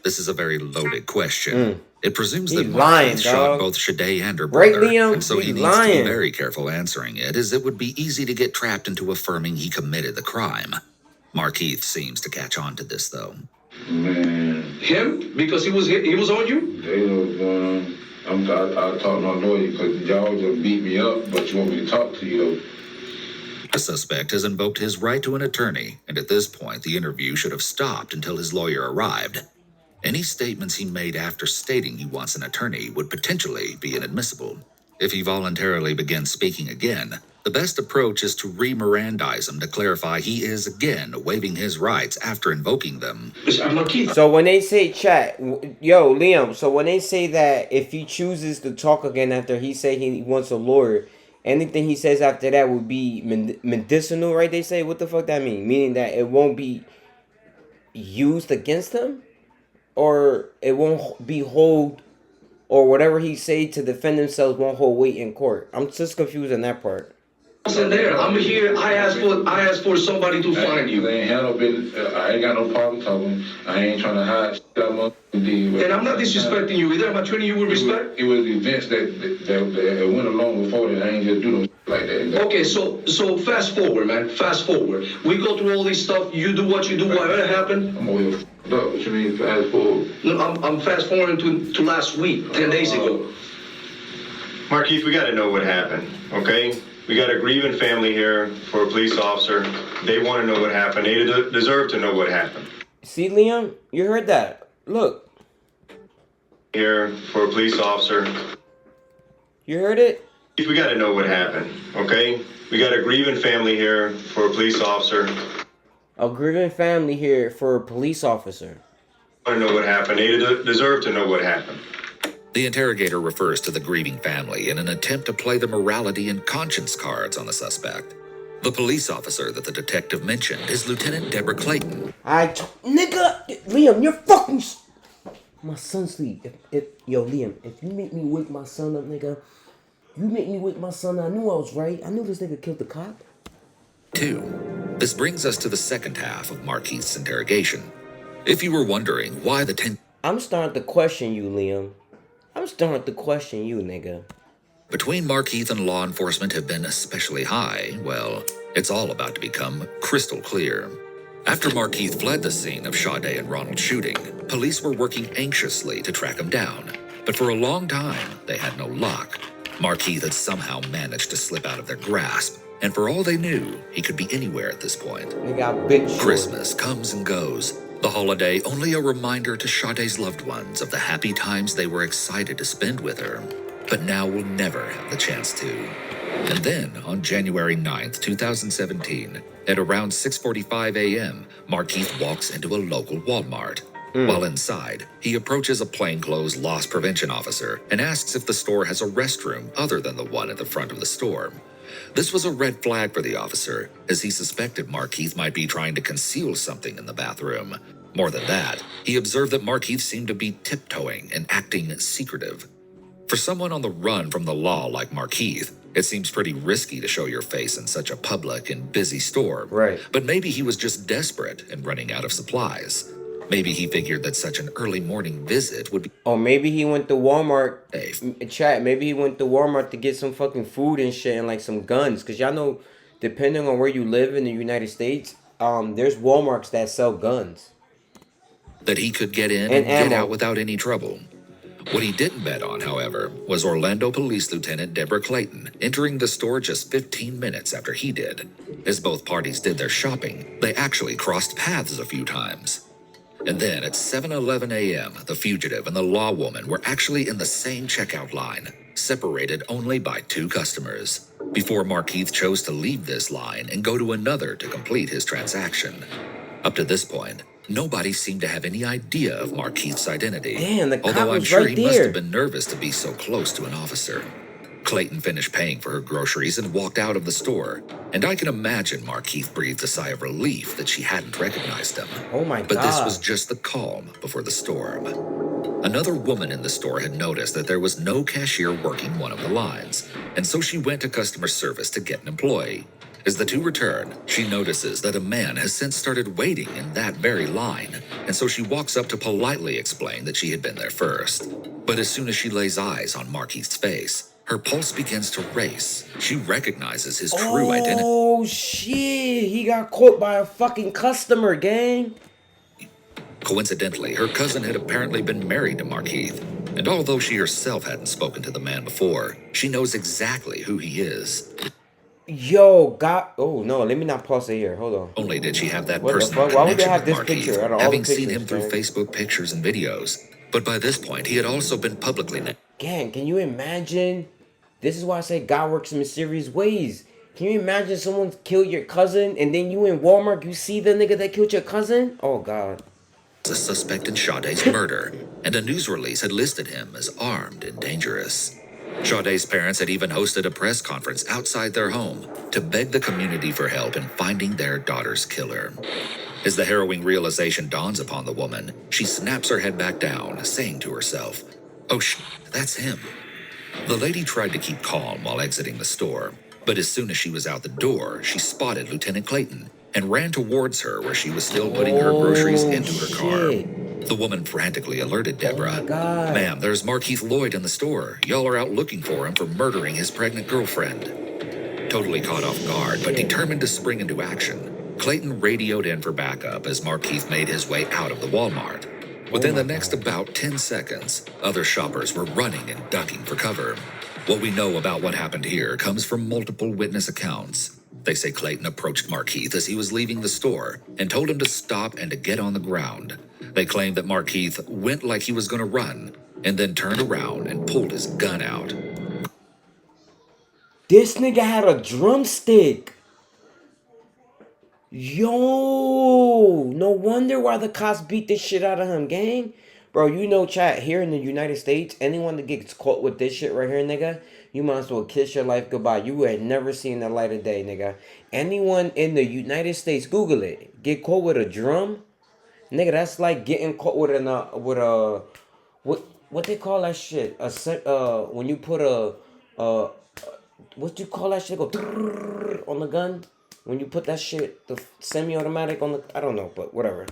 This is a very loaded question. It presumes that He's lying, Markeith shot dog. both Sade and her Right, brother, Liam? and so he He's needs to be lying. very careful answering it, as it would be easy to get trapped into affirming he committed the crime. Markeith seems to catch on to this, though. Man. Him? Because he was on you? They know what's going on. I talk to my lawyer because y'all just beat me up, but you want me to talk to you, though. The suspect has invoked his right to an attorney, and at this point, the interview should have stopped until his lawyer arrived. Any statements he made after stating he wants an attorney would potentially be inadmissible. If he voluntarily begins speaking again, the best approach is to re-Mirandize him to clarify he is again waiving his rights after invoking them. So when they say chat, yo, Liam, so when they say that if he chooses to talk again after he say he wants a lawyer, anything he says after that would be medicinal, right? They say, what the fuck that mean? Meaning that it won't be used against him? Or it won't be hold, or whatever he say to defend himself won't hold weight in court. I'm just confused on that part. There, I'm here. I asked for somebody to find you. They ain't had no business. I ain't got no problem talking. I ain't trying to hide shit I'm gonna do. And I'm not disrespecting you either. I'm treating you with respect. It was events that went along before that. I ain't just do no shit like that. Okay, so fast forward, man. Fast forward. We go through all this stuff. You do what you do. Whatever happened. I'm over here f***ed up. What you mean fast forward? No, I'm fast forwarding to last week, 10 days ago. Markeith, we got to know what happened, okay? We got a grieving family here for a police officer. They want to know what happened. They deserve to know what happened. See, Liam? You heard that. Look. Here for a police officer. You heard it? We got to know what happened, okay? We got a grieving family here for a police officer. A grieving family here for a police officer. Want to know what happened. They deserve to know what happened. The interrogator refers to the grieving family in an attempt to play the morality and conscience cards on the suspect. The police officer that the detective mentioned is Lieutenant Deborah Clayton. Nigga, Liam, you're fucking. My son's sleep. Yo, Liam, if you make me wake my son up, nigga, you make me wake my son up. I knew I was right. I knew this nigga killed the cop. 2. This brings us to the second half of Markeith's interrogation. If you were wondering why the I'm starting to question you, Liam. I'm starting to question you, nigga. Between Markeith and law enforcement have been especially high, well, it's all about to become crystal clear. After Markeith fled the scene of Sade and Ronald's shooting, police were working anxiously to track him down. But for a long time, they had no luck. Markeith had somehow managed to slip out of their grasp, and for all they knew, he could be anywhere at this point. They got big short. Christmas comes and goes. The holiday only a reminder to Sade's loved ones of the happy times they were excited to spend with her, but now will never have the chance to. And then, on January 9th, 2017, at around 6:45 a.m., Markeith walks into a local Walmart. While inside, he approaches a plainclothes loss prevention officer and asks if the store has a restroom other than the one at the front of the store. This was a red flag for the officer, as he suspected Markeith might be trying to conceal something in the bathroom. More than that, he observed that Markeith seemed to be tiptoeing and acting secretive. For someone on the run from the law like Markeith, it seems pretty risky to show your face in such a public and busy store. Right. But maybe he was just desperate and running out of supplies. Maybe he figured that such an early morning visit would be... Or maybe he went to Walmart. safe. Chat, maybe he went to Walmart to get some fucking food and shit and like some guns. Because y'all know, depending on where you live in the United States, there's Walmarts that sell guns. That he could get in And and get ammo. out without any trouble. What he didn't bet on, however, was Orlando Police Lieutenant Deborah Clayton entering the store just 15 minutes after he did. As both parties did their shopping, they actually crossed paths a few times. And then at 7:11 a.m., the fugitive and the law woman were actually in the same checkout line, separated only by 2 customers, before Markeith chose to leave this line and go to another to complete his transaction. Up to this point, nobody seemed to have any idea of Markeith's identity. Damn, the cop although I'm was sure right he must there. have been nervous to be so close to an officer. Clayton finished paying for her groceries and walked out of the store, and I can imagine Markeith breathed a sigh of relief that she hadn't recognized him. Oh my But this God. was just the calm before the storm. Another woman in the store had noticed that there was no cashier working one of the lines, and so she went to customer service to get an employee. As the two return, she notices that a man has since started waiting in that very line, and so she walks up to politely explain that she had been there first. But as soon as she lays eyes on Markeith's face, her pulse begins to race. She recognizes his true identity. Oh shit, he got caught by a fucking customer, gang. Coincidentally, her cousin had apparently been married to Markeith, and although she herself hadn't spoken to the man before, she knows exactly who he is. Yo, God. Oh, no. Let me not pause it here. Hold on. Only did she have that What the personal fuck? Why would they connection have with this picture Markeith, out of all the having seen him pictures, through gang? Facebook pictures and videos. But by this point, he had also been publicly Gang, can you imagine? This is why I say God works in mysterious ways. Can you imagine someone killed your cousin and then you in Walmart, you see the nigga that killed your cousin? Oh, God. a suspect in Sade's murder, and a news release had listed him as armed and dangerous. Sade's parents had even hosted a press conference outside their home to beg the community for help in finding their daughter's killer. As the harrowing realization dawns upon the woman, she snaps her head back down, saying to herself, "Oh that's him." The lady tried to keep calm while exiting the store, but as soon as she was out the door, she spotted Lieutenant Clayton and ran towards her where she was still putting her groceries into her car. The woman frantically alerted Deborah. God. "Ma'am, there's Markeith Loyd in the store. Y'all are out looking for him for murdering his pregnant girlfriend." Totally caught off guard, but determined to spring into action, Clayton radioed in for backup as Markeith made his way out of the Walmart. Within the next about 10 seconds, other shoppers were running and ducking for cover. What we know about what happened here comes from multiple witness accounts. They say Clayton approached Markeith as he was leaving the store and told him to stop and to get on the ground. They claim that Markeith went like he was going to run and then turned around and pulled his gun out. This nigga had a drumstick. Yo, no wonder why the cops beat this shit out of him, gang. Bro, you know, chat, here in the United States, anyone that gets caught with this shit right here, nigga, you might as well kiss your life goodbye. You ain't never seen the light of day, nigga. Anyone in the United States, Google it, get caught with a drum, nigga, that's like getting caught with a what they call that shit? When you put what do you call that shit? Go on the gun. When you put that shit, the semi-automatic on the, I don't know, but whatever.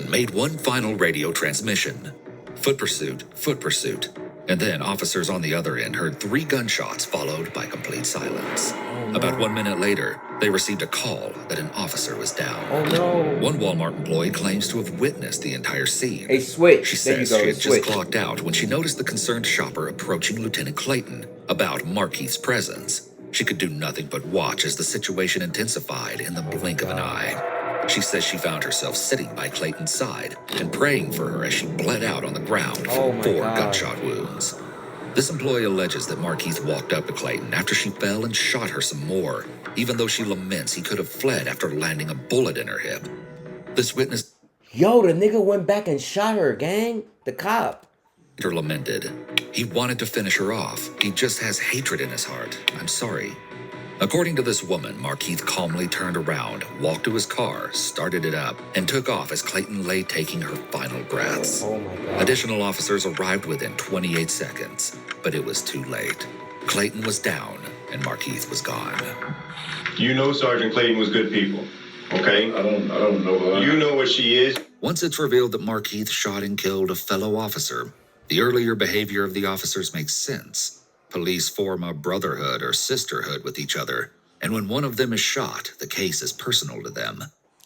Made one final radio transmission. Foot pursuit, and then officers on the other end heard 3 gunshots followed by complete silence. About 1 minute later, they received a call that an officer was down. Oh no. One Walmart employee claims to have witnessed the entire scene. A switch. She There you says go, she a had just switch. clocked out when she noticed the concerned shopper approaching Lieutenant Clayton about Markeith's presence. She could do nothing but watch as the situation intensified in the blink of an eye. She says she found herself sitting by Clayton's side and praying for her as she bled out on the ground from 4 gunshot wounds. This employee alleges that Markeith walked up to Clayton after she fell and shot her some more, even though she laments he could have fled after landing a bullet in her hip. This witness... Yo, the nigga went back and shot her, gang. The cop. Lamented. He wanted to finish her off. He just has hatred in his heart. I'm sorry. According to this woman, Markeith calmly turned around, walked to his car, started it up, and took off as Clayton lay taking her final breaths. Oh my God. Additional officers arrived within 28 seconds, but it was too late. Clayton was down, and Markeith was gone. You know Sergeant Clayton was good people, okay? I don't know her. You know what she is. Once it's revealed that Markeith shot and killed a fellow officer, the earlier behavior of the officers makes sense. Police form a brotherhood or sisterhood with each other, and when one of them is shot, the case is personal to them.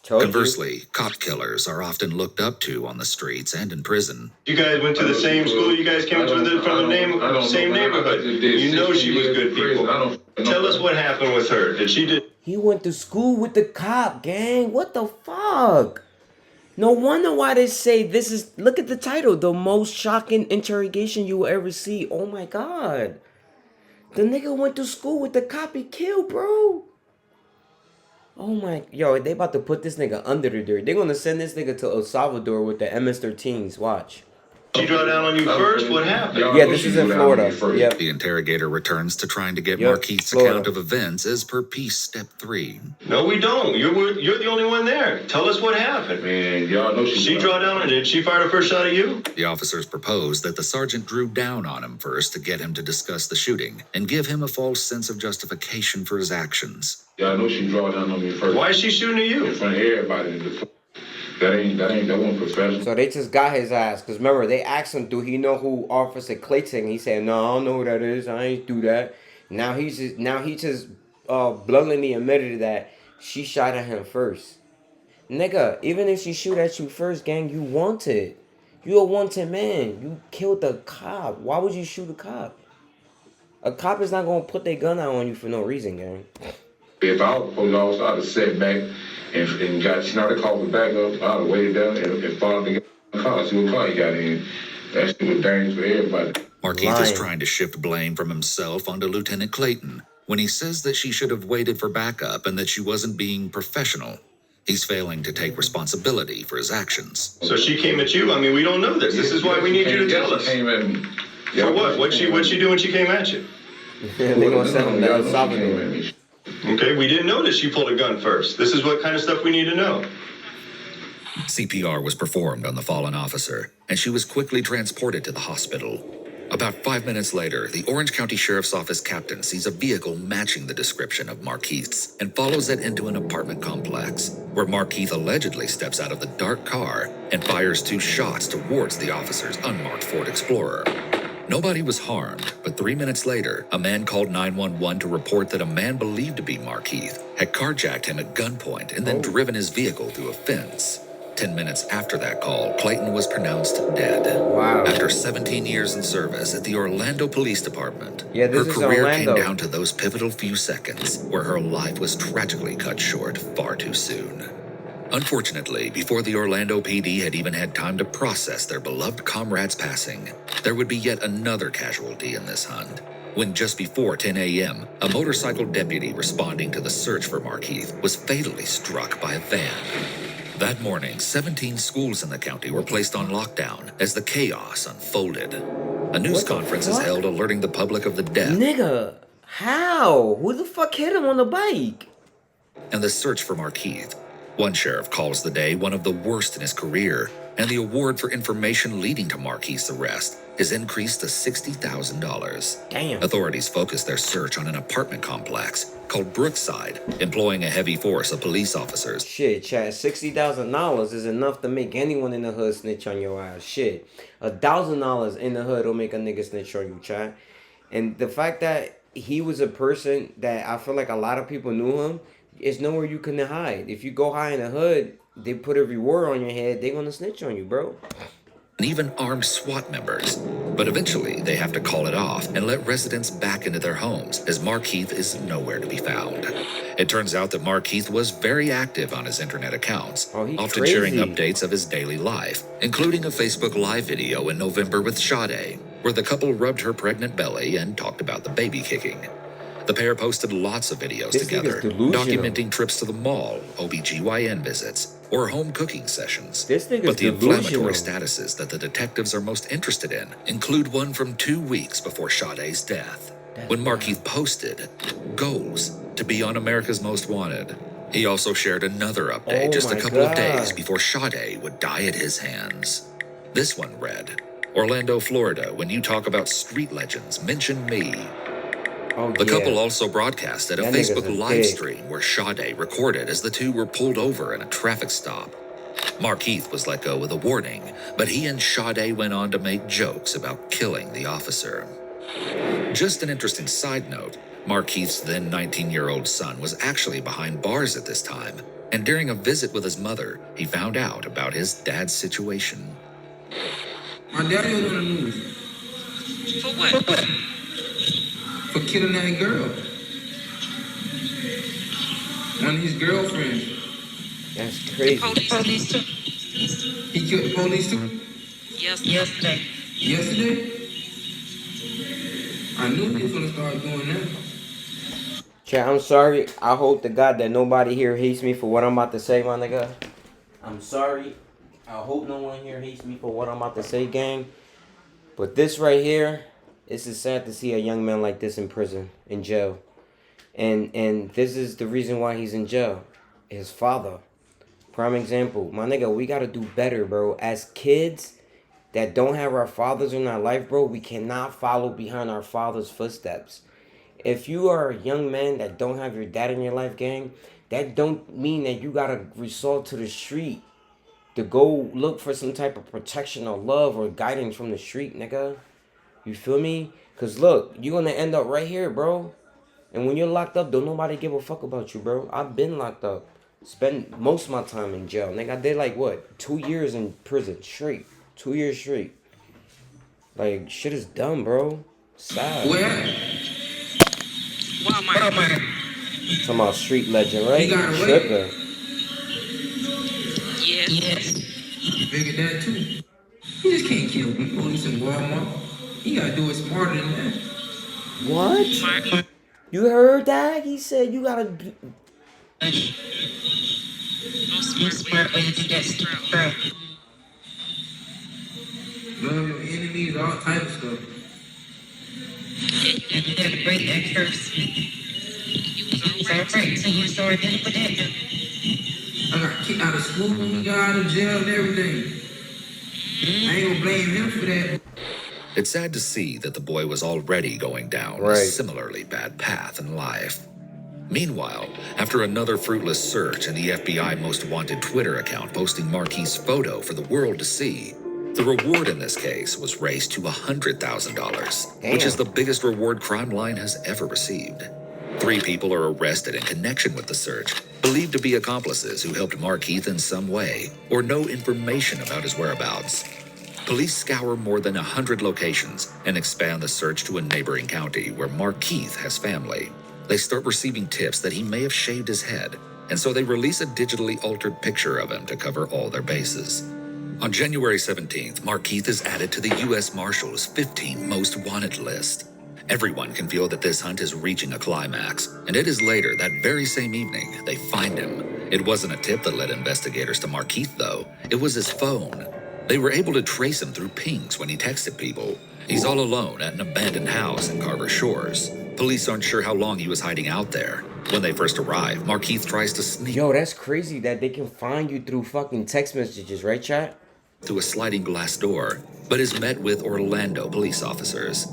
Conversely, cop killers are often looked up to on the streets and in prison. You guys went to the same school. You guys came from the same neighborhood. You know she was good people. Tell us what happened with her. He went to school with the cop, gang. What the fuck? No wonder why they say this is, look at the title, the most shocking interrogation you will ever see. Oh my God. The nigga went to school with the cop he killed, bro. Oh my, yo, they about to put this nigga under the dirt. They're gonna send this nigga to El Salvador with the MS-13s, watch. She draw down on you first? What happened? Yeah, this is in Florida. Yep. The interrogator returns to trying to get Yep, Markeith's Florida. account of events as per piece step 3. No, we don't. You're the only one there. Tell us what happened. Man, y'all know She draw down and did she fire the first shot at you? The officers proposed that the sergeant drew down on him first to get him to discuss the shooting and give him a false sense of justification for his actions. Y'all know she draw down on me first. Why is she shooting at you? In front of everybody. That one professional. So they just got his ass. Because remember, they asked him, do he know who Officer Clayton? He said, no, I don't know who that is. I ain't do that. Now he just bluntly admitted that she shot at him first. Nigga, even if she shoot at you first, gang, you wanted. You a wanted man. You killed the cop. Why would you shoot a cop? A cop is not going to put their gun out on you for no reason, gang. If I was supposed to also, I'd have sat back and got, she started calling back up, I'd have waited down and followed the car, see what car he got in. That shit was dangerous for everybody. Markeith is trying to shift blame from himself onto Lieutenant Clayton when he says that she should have waited for backup and that she wasn't being professional. He's failing to take responsibility for his actions. So she came at you? I mean, we don't know this. This is why we need you to tell us. For what? What'd she do when she came at you? They're gonna send him to El Salvador. Okay, we didn't know that she pulled a gun first. This is what kind of stuff we need to know. CPR was performed on the fallen officer, and she was quickly transported to the hospital. About 5 minutes later, the Orange County Sheriff's Office captain sees a vehicle matching the description of Markeith's and follows it into an apartment complex, where Markeith allegedly steps out of the dark car and fires 2 shots towards the officer's unmarked Ford Explorer. Nobody was harmed, but 3 minutes later, a man called 911 to report that a man believed to be Markeith had carjacked him at gunpoint and then driven his vehicle through a fence. 10 minutes after that call, Clayton was pronounced dead. Wow. After 17 years in service at the Orlando Police Department, Yeah, her this is career Orlando. came down to those pivotal few seconds where her life was tragically cut short far too soon. Unfortunately, before the Orlando PD had even had time to process their beloved comrade's passing, there would be yet another casualty in this hunt. When just before 10 a.m., a motorcycle deputy responding to the search for Markeith was fatally struck by a van. That morning, 17 schools in the county were placed on lockdown as the chaos unfolded. A news conference is held alerting the public of the death. Nigga, how? Who the fuck hit him on the bike? And the search for Markeith. One sheriff calls the day one of the worst in his career, and the award for information leading to Markeith's arrest is increased to $60,000. Damn. Authorities focus their search on an apartment complex called Brookside, employing a heavy force of police officers. Shit, Chad, $60,000 is enough to make anyone in the hood snitch on your ass. Shit, $1,000 in the hood will make a nigga snitch on you, Chad. And the fact that he was a person that I feel like a lot of people knew him, it's nowhere you can hide. If you go high in the hood, they put a reward on your head, they gonna snitch on you, bro. And even armed SWAT members. But eventually, they have to call it off and let residents back into their homes, as Markeith is nowhere to be found. It turns out that Markeith was very active on his internet accounts, often sharing updates of his daily life, including a Facebook Live video in November with Sade, where the couple rubbed her pregnant belly and talked about the baby kicking. The pair posted lots of videos together, documenting trips to the mall, OBGYN visits, or home cooking sessions. But the inflammatory statuses that the detectives are most interested in include one from 2 weeks before Sade's death, when Markeith posted, "Goals to be on America's Most Wanted." He also shared another update just a couple of days before Sade would die at his hands. This one read, "Orlando, Florida, when you talk about street legends, mention me." The couple also broadcasted a Facebook live stream where Sade recorded as the two were pulled over in a traffic stop. Markeith was let go with a warning, but he and Sade went on to make jokes about killing the officer. Just an interesting side note, Markeith's then 19-year-old son was actually behind bars at this time, and during a visit with his mother, he found out about his dad's situation. My daddy was on the news. For what? For killing that girl. One of his girlfriends. That's crazy. Police too? He killed the police too? Yesterday. Yesterday? I knew he was gonna start doing that. Chat, I'm sorry. I hope to God that nobody here hates me for what I'm about to say, my nigga. I'm sorry. I hope no one here hates me for what I'm about to say, gang. But this right here, this is sad to see a young man like this in prison, in jail. And this is the reason why he's in jail. His father. Prime example. My nigga, we gotta do better, bro. As kids that don't have our fathers in our life, bro, we cannot follow behind our father's footsteps. If you are a young man that don't have your dad in your life, gang, that don't mean that you gotta resort to the street to go look for some type of protection or love or guidance from the street, nigga. You feel me? Because look, you're going to end up right here, bro. And when you're locked up, don't nobody give a fuck about you, bro. I've been locked up. Spent most of my time in jail. Nigga, I did like, what, 2 years in prison straight. 2 years straight. Like, shit is dumb, bro. Sad. Where? Walmart. Talking about street legend, right? He got away. Tripper. Yes. Figured that too. He just can't kill the police in Walmart. He gotta do it smarter than that. What? Smart. You heard that? He said you gotta. No smart way to get through. Love your enemies, all type of stuff. Yeah, you gotta break that curse. So you started with that. I got kicked out of school when we got out of jail and everything. I ain't gonna blame him for that. It's sad to see that the boy was already going down a similarly bad path in life. Meanwhile, after another fruitless search and the FBI Most Wanted Twitter account posting Markeith's photo for the world to see, the reward in this case was raised to $100,000, which is the biggest reward Crime Line has ever received. 3 people are arrested in connection with the search, believed to be accomplices who helped Markeith in some way or know information about his whereabouts. Police scour more than 100 locations and expand the search to a neighboring county where Markeith has family. They start receiving tips that he may have shaved his head, and so they release a digitally altered picture of him to cover all their bases. On January 17th, Markeith is added to the U.S. Marshals' 15 Most Wanted list. Everyone can feel that this hunt is reaching a climax, and it is later that very same evening they find him. It wasn't a tip that led investigators to Markeith, though. It was his phone. They were able to trace him through pings when he texted people. He's all alone at an abandoned house in Carver Shores. Police aren't sure how long he was hiding out there. When they first arrive, Markeith tries to sneak. Yo, that's crazy that they can find you through fucking text messages, right, chat? Through a sliding glass door, but is met with Orlando police officers.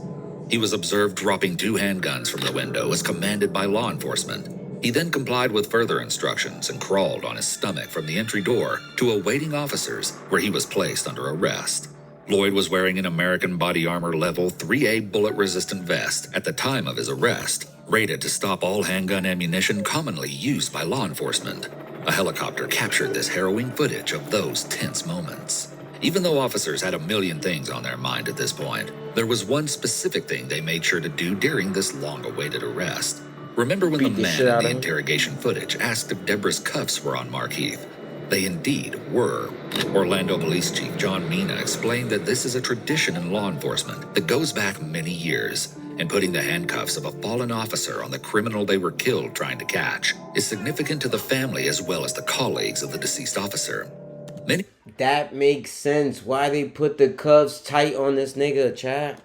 He was observed dropping 2 handguns from the window as commanded by law enforcement. He then complied with further instructions and crawled on his stomach from the entry door to awaiting officers, where he was placed under arrest. Loyd was wearing an American Body Armor Level 3A bullet-resistant vest at the time of his arrest, rated to stop all handgun ammunition commonly used by law enforcement. A helicopter captured this harrowing footage of those tense moments. Even though officers had a million things on their mind at this point, there was one specific thing they made sure to do during this long-awaited arrest. Remember when the man in the interrogation footage asked if Deborah's cuffs were on Markeith? They indeed were. Orlando Police Chief John Mina explained that this is a tradition in law enforcement that goes back many years, and putting the handcuffs of a fallen officer on the criminal they were killed trying to catch is significant to the family as well as the colleagues of the deceased officer. That makes sense. Why they put the cuffs tight on this nigga, chat?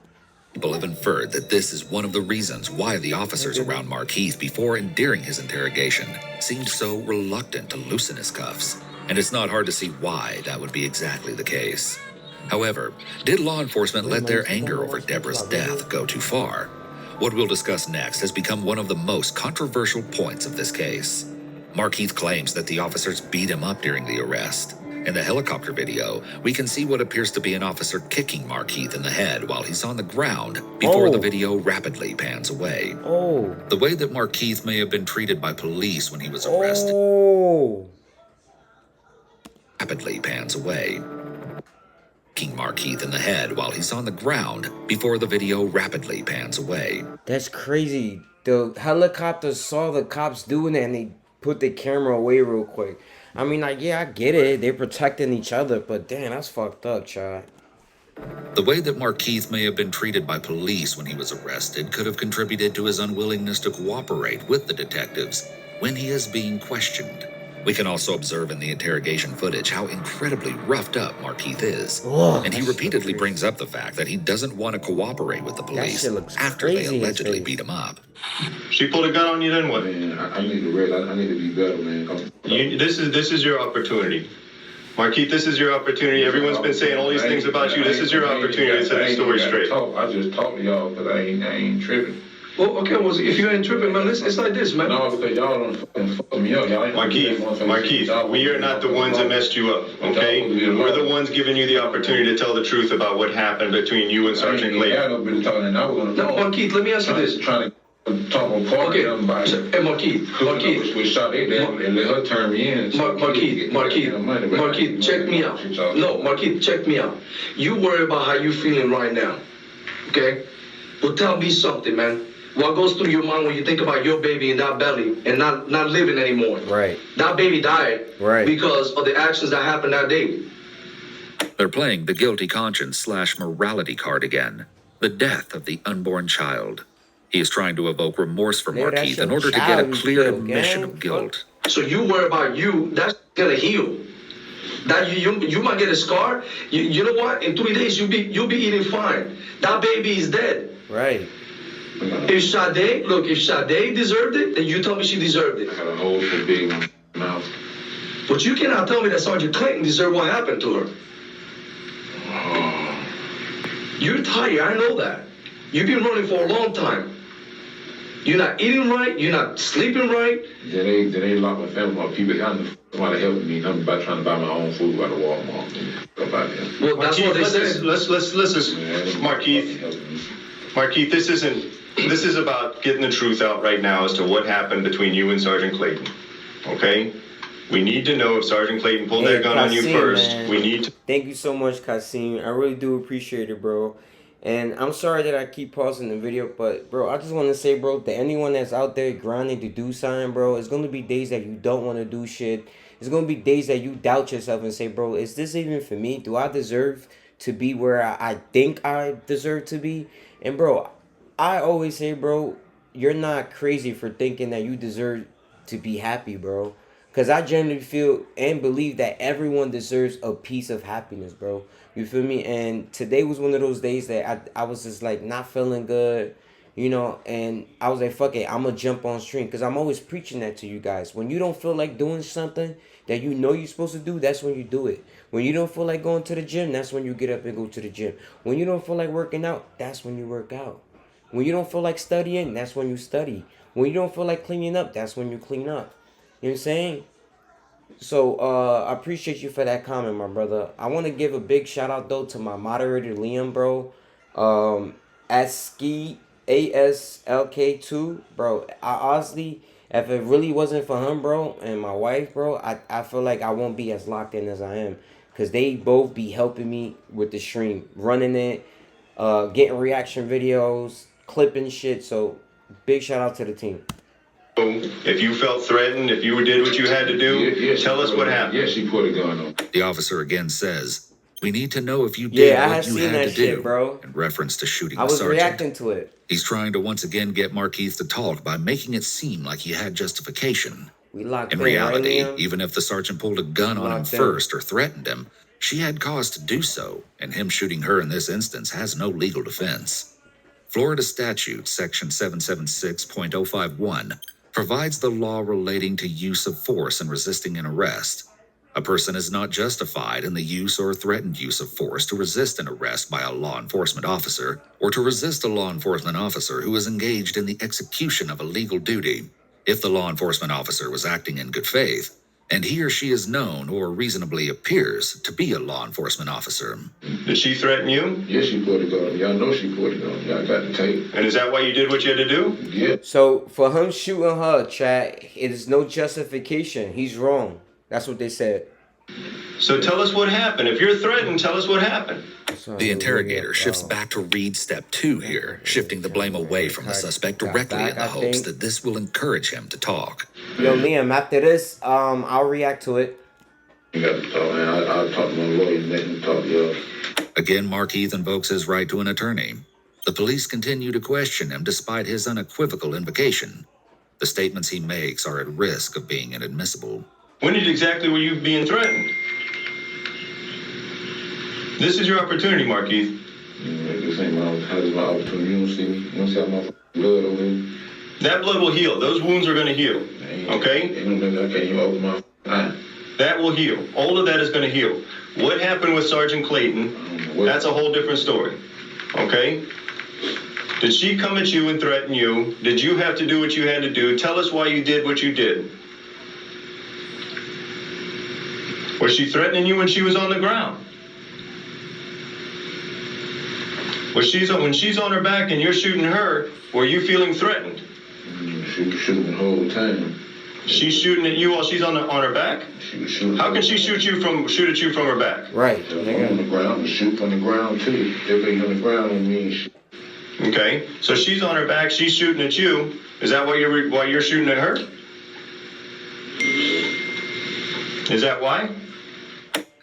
People have inferred that this is one of the reasons why the officers around Markeith before and during his interrogation seemed so reluctant to loosen his cuffs. And it's not hard to see why that would be exactly the case. However, did law enforcement let their anger over Deborah's death go too far? What we'll discuss next has become one of the most controversial points of this case. Markeith claims that the officers beat him up during the arrest. In the helicopter video, we can see what appears to be an officer kicking Markeith in the head while he's on the ground before the video rapidly pans away. The way that Markeith may have been treated by police when he was arrested rapidly pans away. Kicking Markeith in the head while he's on the ground before the video rapidly pans away. That's crazy. The helicopter saw the cops doing it and they put the camera away real quick. I mean, like, yeah, I get it. They're protecting each other, but damn, that's fucked up, child. The way that Markeith may have been treated by police when he was arrested could have contributed to his unwillingness to cooperate with the detectives when he is being questioned. We can also observe in the interrogation footage how incredibly roughed up Markeith is. And he repeatedly brings up the fact that he doesn't want to cooperate with the police after they allegedly beat him up. She pulled a gun on you, then what? Man, I need to realize I need to be better, man. This is your opportunity. Markeith, this is your opportunity. Everyone's been saying all these things about you. This is your opportunity to set the story straight. I just talked to y'all because I ain't tripping. Well, okay, well, if you ain't tripping, man, it's like this, man. No, because y'all don't fucking fuck me up. Y'all ain't Markeith, we are not the ones that messed you up, okay? We're the ones giving you the opportunity to tell the truth about what happened between you and Sergeant Clayton. No, Markeith, let me ask you this. Trying to talk apart okay. somebody. Hey, Markeith. We shot it down and let her turn me in. Markeith, check me out. No, Markeith, check me out. You worry about how you feeling right now, okay? Well, tell me something, man. What goes through your mind when you think about your baby in that belly and not living anymore? Right. That baby died because of the actions that happened that day. They're playing the guilty conscience / morality card again. The death of the unborn child. He is trying to evoke remorse for Markeith in order to get a clear admission of guilt. So you worry about you, that's gonna heal. That you might get a scar. You know what? In 3 days you'll be eating fine. That baby is dead. Right. If Sade deserved it, then you tell me she deserved it. I got a hole so big in my mouth. But you cannot tell me that Sergeant Clayton deserved what happened to her. Oh. You're tired, I know that. You've been running for a long time. You're not eating right, you're not sleeping right. They lock my family, my people down. Somebody helping me. I'm about trying to buy my own food out of Walmart. Well, that's what they said. Let's listen, Markeith, this is about getting the truth out right now as to what happened between you and Sergeant Clayton. Okay? We need to know if Sergeant Clayton pulled that gun on you first. Man. We need to. Thank you so much, Kasim. I really do appreciate it, bro. And I'm sorry that I keep pausing the video, but, bro, I just want to say, bro, to anyone that's out there grinding to do something, bro, it's going to be days that you don't want to do shit. It's going to be days that you doubt yourself and say, bro, is this even for me? Do I deserve to be where I think I deserve to be? And, bro, I always say, bro, you're not crazy for thinking that you deserve to be happy, bro. Because I genuinely feel and believe that everyone deserves a piece of happiness, bro. You feel me? And today was one of those days that I was just, like, not feeling good, you know. And I was like, fuck it, I'm going to jump on stream. Because I'm always preaching that to you guys. When you don't feel like doing something that you know you're supposed to do, that's when you do it. When you don't feel like going to the gym, that's when you get up and go to the gym. When you don't feel like working out, that's when you work out. When you don't feel like studying, that's when you study. When you don't feel like cleaning up, that's when you clean up. You know what I'm saying? So, I appreciate you for that comment, my brother. I want to give a big shout out, though, to my moderator, Liam, bro. ASLK2, bro. I honestly, if it really wasn't for him, bro, and my wife, bro, I feel like I won't be as locked in as I am. Because they both be helping me with the stream, running it, getting reaction videos, clipping shit. So, big shout out to the team. If you felt threatened, if you did what you had to do, tell us what happened. Yeah, she put a gun on. The officer again says, we need to know if you did what you had to do, bro. In reference to shooting the sergeant. I was reacting to it. He's trying to once again get Markeith to talk by making it seem like he had justification. We locked in reality, even if the sergeant pulled a gun on him first or threatened him, she had cause to do so, and him shooting her in this instance has no legal defense. Florida statute section 776.051 provides the law relating to use of force in resisting an arrest. A person is not justified in the use or threatened use of force to resist an arrest by a law enforcement officer or to resist a law enforcement officer who is engaged in the execution of a legal duty if the law enforcement officer was acting in good faith and he or she is known or reasonably appears to be a law enforcement officer. Did she threaten you? Yes, she put a gun on. Y'all know she put a gun on. Y'all got the tape. And is that why you did what you had to do? Yeah. So, for him shooting her, chat, it is no justification. He's wrong. That's what they said. So tell us what happened. If you're threatened, tell us what happened. The interrogator shifts back to read step 2 here, shifting the blame away from the suspect directly in the hopes that this will encourage him to talk. Yo, Liam, after this, I'll react to it. You got to talk, man. I'll talk to my lawyer and let him talk to you. Again, Markeith invokes his right to an attorney. The police continue to question him despite his unequivocal invocation. The statements he makes are at risk of being inadmissible. When exactly were you being threatened? This is your opportunity, Markeith. This ain't my opportunity. You don't see me. You don't see my blood over here. That blood will heal. Those wounds are going to heal. Okay? I can't even open my eye. That will heal. All of that is going to heal. What happened with Sergeant Clayton, that's a whole different story. Okay? Did she come at you and threaten you? Did you have to do what you had to do? Tell us why you did what you did. Was she threatening you when she was on the ground? When she's on her back and you're shooting her, were you feeling threatened? She was shooting the whole time. She's shooting at you while she's on her back? She was shooting. How can she shoot at you from her back? Right. On the ground, shoot from the ground too. If they on the ground, it means Okay, so she's on her back, she's shooting at you. Is that why you're shooting at her? Is that why?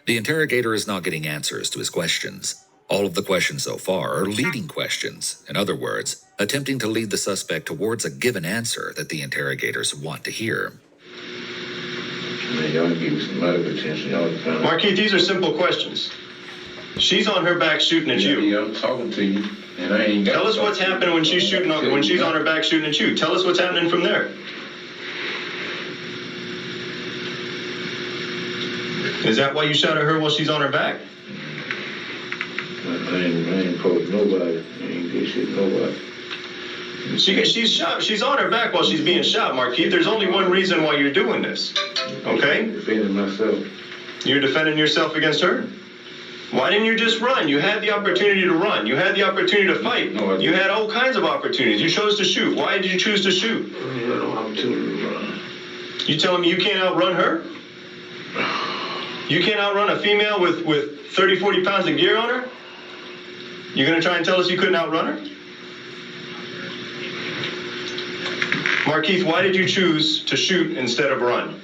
The interrogator is not getting answers to his questions. All of the questions so far are leading questions. In other words, attempting to lead the suspect towards a given answer that the interrogators want to hear. Man, y'all give me some medical attention. Markeith, these are simple questions. She's on her back shooting at you. Yeah, I'm talking to you, and I ain't got. Tell us what's happening when she's on her back shooting at you. Tell us what's happening from there. Is that why you shot at her while she's on her back? I ain't post nobody. I ain't get shit nobody. She's shot. She's on her back while she's being shot, Markeith. There's only one reason why you're doing this. Okay? I'm defending myself. You're defending yourself against her? Why didn't you just run? You had the opportunity to run. You had the opportunity to fight. No, you had all kinds of opportunities. You chose to shoot. Why did you choose to shoot? I had no opportunity to run. You telling me you can't outrun her? You can't outrun a female with 30, 40 pounds of gear on her? You're going to try and tell us you couldn't outrun her? Markeith, why did you choose to shoot instead of run?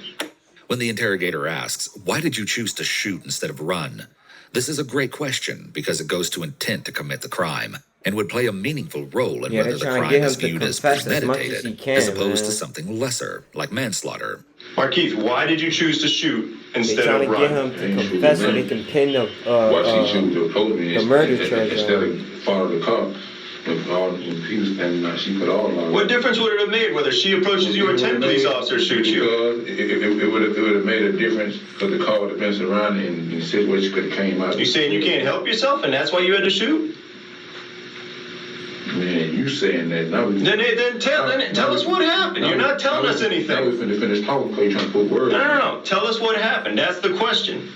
When the interrogator asks, why did you choose to shoot instead of run? This is a great question because it goes to intent to commit the crime and would play a meaningful role in whether the crime is viewed as premeditated as opposed to something lesser, like manslaughter. Markeith, why did you choose to shoot instead of run? They're trying to get him to confess so they can pin the murder charge instead of follow the car. When he was standing out, she put all on. What difference would it have made whether she approaches you or 10 police officers shoot you? It would have made a difference because the car would have been surrounded and the situation could have came out. You saying you can't help yourself and that's why you had to shoot? Man, you saying that now? Then tell us what happened. You're not telling us anything. Now we're finna finish talking because you're trying to put words. No. Tell us what happened. That's the question.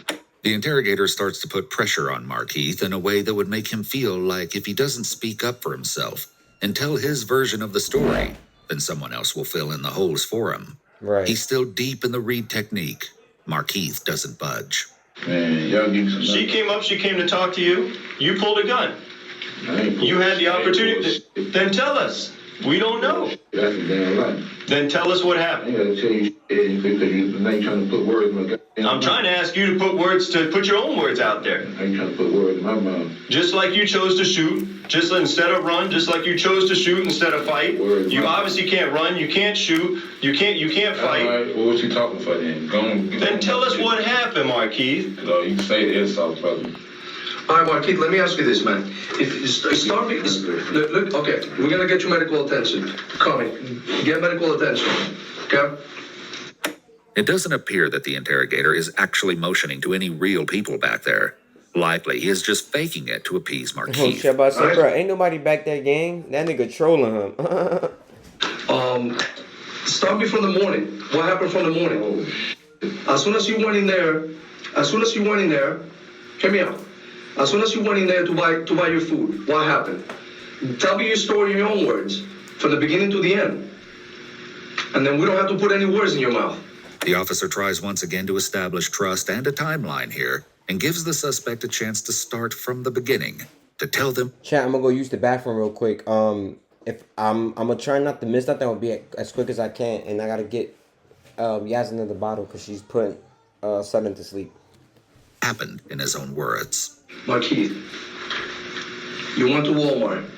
The interrogator starts to put pressure on Markeith in a way that would make him feel like if he doesn't speak up for himself and tell his version of the story, then someone else will fill in the holes for him. Right. He's still deep in the read technique. Markeith doesn't budge. Man, y'all give me some. She came up, she came to talk to you. You pulled a gun. You had the opportunity. Then tell us. We don't know. That's a damn lie. Then tell us what I happened. ain't gotta tell you because now you're trying to put words in my goddamn I'm trying to ask you to put your own words out there. I ain't trying to put words in my mouth. Just like you chose to shoot, just instead of run, just like you chose to shoot instead of fight. You obviously can't run, you can't shoot, you can't fight. All right, well, what you talking for then? Then tell us what happened, Markeith. You can say the insult, brother. All right, Markeith, let me ask you this, man. Look, okay, we're gonna get you medical attention. Coming, get medical attention, okay? It doesn't appear that the interrogator is actually motioning to any real people back there. Likely, he is just faking it to appease Oh, Markeith. shit, about to say, bro, ain't nobody back there, gang. That nigga trolling him. Start me from the morning. What happened from the morning? As soon as you went in there, hear me out. As soon as you went in there to buy your food, what happened? Tell me your story in your own words, from the beginning to the end. And then we don't have to put any words in your mouth. The officer tries once again to establish trust and a timeline here and gives the suspect a chance to start from the beginning, to tell them. Chat, I'm gonna go use the bathroom real quick. If I'm gonna try not to miss nothing, I'll be as quick as I can, and I gotta get Yas another bottle because she's putting Sudden to sleep. Happened in his own words. Markeith, you went to Walmart.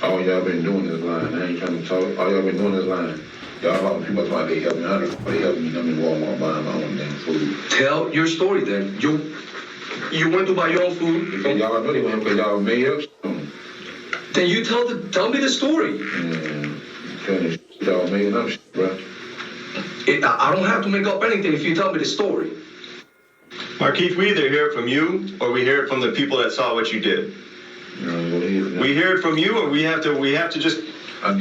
All y'all been doing is lying. I ain't trying to talk. All y'all been doing is lying. Y'all lot of people like they help me. They help me. I'm in Walmart buying my own damn food. Tell your story then. You went to buy your own food. Because y'all know they went because y'all made up something. Then you tell me the story. Y'all made up shit, bro. I don't have to make up anything if you tell me the story. Markeith, we either hear it from you or we hear it from the people that saw what you did. We hear it from you, or we have to just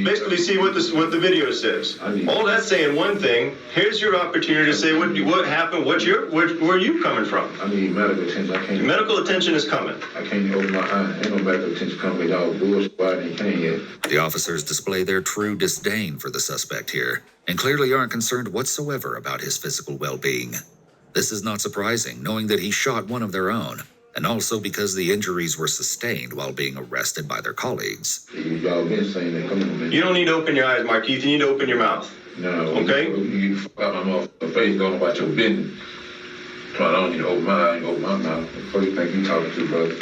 basically see what the video says. All that's saying one thing. Here's your opportunity to say what happened, where you coming from. I need medical attention. I can't. Medical attention is coming. I can't open my eye. Ain't no medical attention coming. Y'all bullshit. Why they can't yet? The officers display their true disdain for the suspect here and clearly aren't concerned whatsoever about his physical well-being. This is not surprising, knowing that he shot one of their own. and also because the injuries were sustained while being arrested by their colleagues. Y'all been saying that. Come on, man. You don't need to open your eyes, Markeith. You need to open your mouth. No. Okay? You fuck out my motherfucking face going about your business. I don't need to open my eye and open my mouth. What do you think you talking to, brother?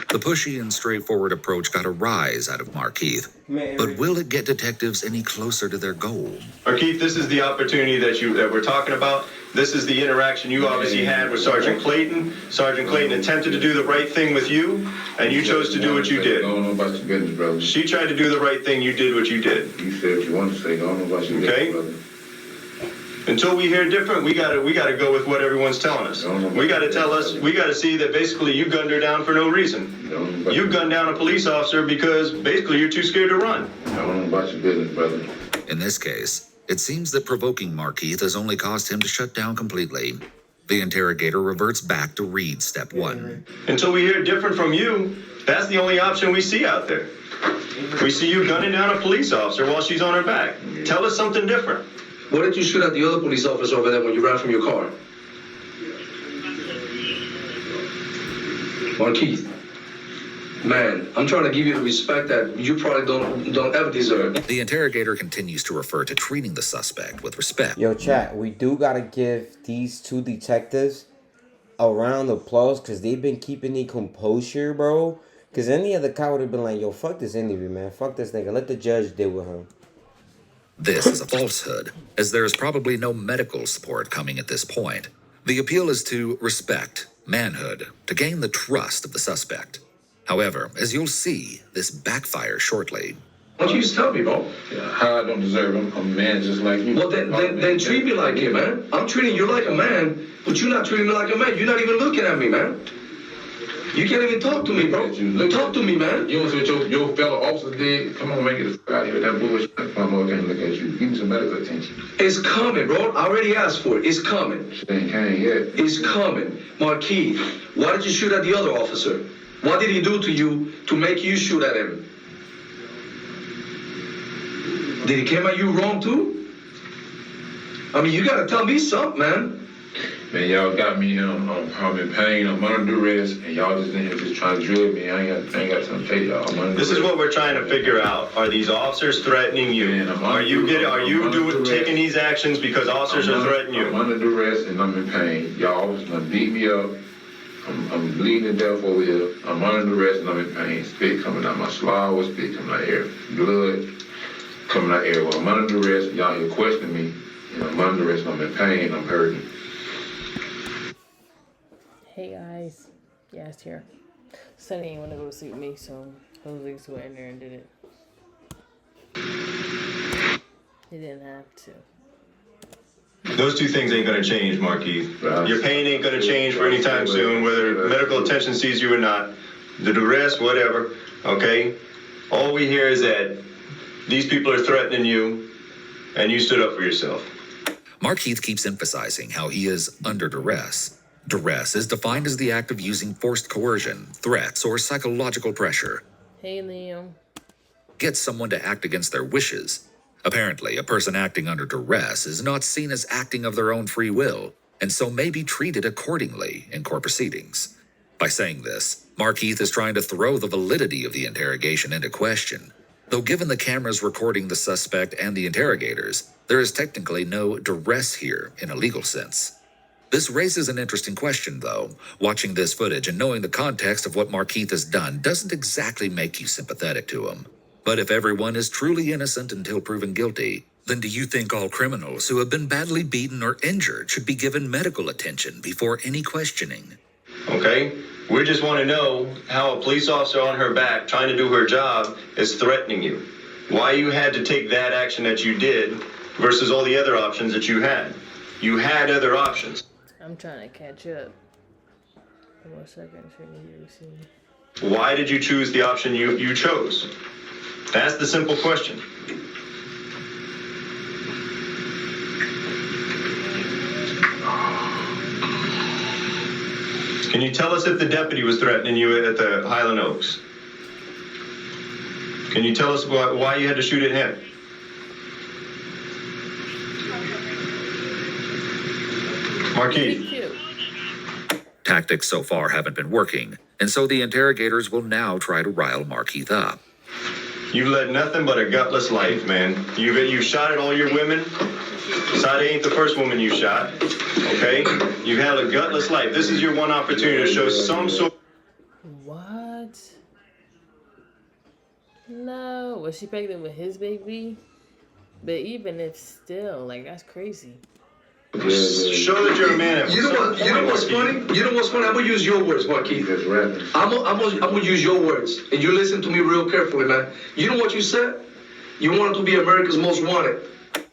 The pushy and straightforward approach got a rise out of Markeith. But will it get detectives any closer to their goal? Markeith, this is the opportunity that we're talking about. This is the interaction you obviously had with Sergeant Clayton. Sergeant Clayton attempted to do the right thing with you, and you chose to do what you did. Don't know about your business, brother. She tried to do the right thing, you did what you did. You said what you want to say. Don't know about your business, brother. Until we hear different, we gotta go with what everyone's telling us. We gotta see that basically you gunned her down for no reason. You gunned down a police officer because basically you're too scared to run. Don't know about your business, brother. In this case, it seems that provoking Markeith has only caused him to shut down completely. The interrogator reverts back to read step 1. Until we hear different from you, that's the only option we see out there. We see you gunning down a police officer while she's on her back. Tell us something different. What did you shoot at the other police officer over there when you ran from your car? Markeith, man, I'm trying to give you the respect that you probably don't ever deserve. The interrogator continues to refer to treating the suspect with respect. Yo, chat, we do gotta give these 2 detectives a round of applause because they've been keeping their composure, bro. Because any other cop would have been like, yo, fuck this interview, man. Fuck this nigga. Let the judge deal with him. This is a falsehood, as there is probably no medical support coming at this point. The appeal is to respect, manhood, to gain the trust of the suspect. However, as you'll see, this backfires shortly. Why don't you just tell me, bro? Yeah, how I don't deserve him. I'm a man just like you. Well, then treat me like it, man. I'm treating you like a man, but you're not treating me like a man. You're not even looking at me, man. You can't even talk to me, bro. Talk to me, man. You don't see what your fellow officers did? Come on, man, get the fuck out of here. That bullshit. My mother can't look at you. Give me some medical attention. It's coming, bro. I already asked for it. It's coming. She ain't came yet. It's coming. Markeith, why did you shoot at the other officer? What did he do to you to make you shoot at him? Did he come at you wrong, too? I mean, you gotta tell me something, man. Man, y'all got me I'm in pain, I'm under duress, and y'all just in here just trying to drill me. I ain't got something to tell y'all. I'm under This duress. is what we're trying to figure out. Are these officers threatening you? Man, Are you taking these actions because officers are threatening you? I'm under duress and I'm in pain. Y'all gonna beat me up. I'm bleeding to death over here. I'm under duress and I'm in pain. Spit coming out my swallow, spit coming out air, blood coming out air. Well, I'm under duress. Y'all here questioning me. I'm under duress and I'm in pain. I'm hurting. Hey guys, Yas here. Sonny didn't want to go to sleep with me, so Joseliz went in there and did it. He didn't have to. Those 2 things ain't gonna change, Markeith. Your pain ain't gonna change for any time soon, whether medical attention sees you or not. The duress, whatever, okay? All we hear is that these people are threatening you, and you stood up for yourself. Markeith keeps emphasizing how he is under duress. Duress is defined as the act of using forced coercion, threats, or psychological pressure. Hey Liam. Get someone to act against their wishes. Apparently, a person acting under duress is not seen as acting of their own free will, and so may be treated accordingly in court proceedings. By saying this, Markeith is trying to throw the validity of the interrogation into question. Though given the cameras recording the suspect and the interrogators, there is technically no duress here in a legal sense. This raises an interesting question, though. Watching this footage and knowing the context of what Markeith has done doesn't exactly make you sympathetic to him. But if everyone is truly innocent until proven guilty, then do you think all criminals who have been badly beaten or injured should be given medical attention before any questioning? Okay? We just want to know how a police officer on her back trying to do her job is threatening you. Why you had to take that action that you did versus all the other options that you had. You had other options. I'm trying to catch up. 1 second, so you see. Why did you choose the option you chose? That's the simple question. Can you tell us if the deputy was threatening you at the Highland Oaks? Can you tell us why you had to shoot at him? Markeith. Tactics so far haven't been working, and so the interrogators will now try to rile Markeith up. You've led nothing but a gutless life, man. You've shot at all your women. Sade ain't the first woman you shot, okay? You've had a gutless life. This is your one opportunity to show some sort. What? No. Was she pregnant with his baby? But even if still, like, that's crazy. Show that you're a man. You know what's funny? You know what's funny? I'm gonna use your words, Markeith. I'm gonna use your words, and you listen to me real carefully, man. You know what you said? You wanted to be America's most wanted.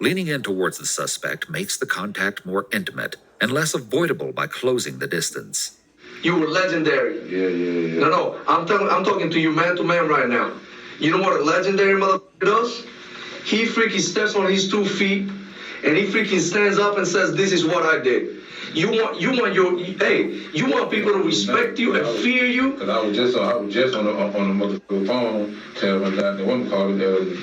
Leaning in towards the suspect makes the contact more intimate and less avoidable by closing the distance. You were legendary. Yeah. No, I'm talking to you man to man right now. You know what a legendary motherfucker does? He freaking steps on his 2 feet and he freaking stands up and says, "This is what I did." You want people to respect you and fear you. Cause I was just on the motherfucking phone telling them the one called that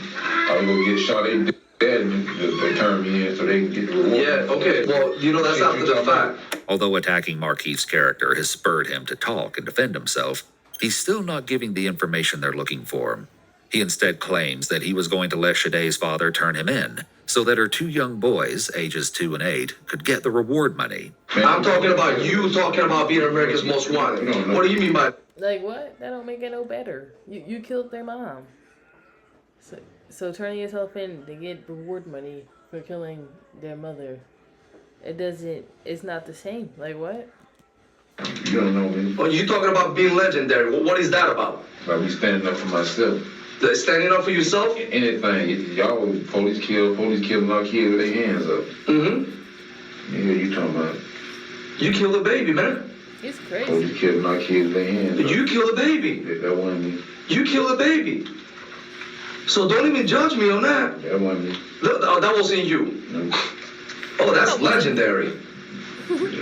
I was gonna get shot. They dead and they turned me in so they can get the reward. Yeah, okay. Well, you know that's after the fact. Although attacking Markeith's character has spurred him to talk and defend himself, he's still not giving the information they're looking for. He instead claims that he was going to let Saday's father turn him in so that her 2 young boys, ages 2 and 8, could get the reward money. I'm talking about you talking about being America's most wanted. No. What do you mean by Like, what? That don't make it no better. You killed their mom. So turning yourself in to get reward money for killing their mother, it's not the same. Like, what? You don't know me. Well, you talking about being legendary. Well, what is that about? Like me standing up for myself. Standing up for yourself? Anything. Y'all police kill my kids with their hands up. Mm-hmm. Yeah, you talking about? You killed a baby, man. It's crazy. Police killed my kids with their hands up. You killed a baby. That wasn't me. You killed a baby. So don't even judge me on that. That wasn't me. That wasn't you. No. Oh, that's legendary.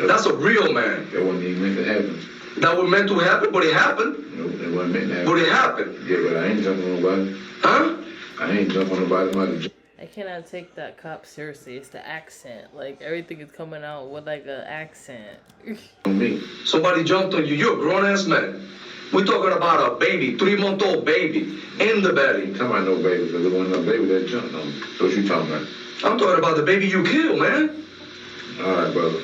That's a real man. That wasn't even meant to happen. That was meant to happen, but it happened. No, it wasn't meant to happen. But it happened. Yeah, but I ain't jumping on nobody. Huh? I ain't jumping on nobody. I cannot take that cop seriously. It's the accent. Like, everything is coming out with, like, an accent. Me. Somebody jumped on you. You're a grown-ass man. We're talking about a baby, 3-month-old baby, in the belly. Talking about no baby, because there wasn't no baby that jumped on me. So what you talking about? I'm talking about the baby you killed, man. All right, brother.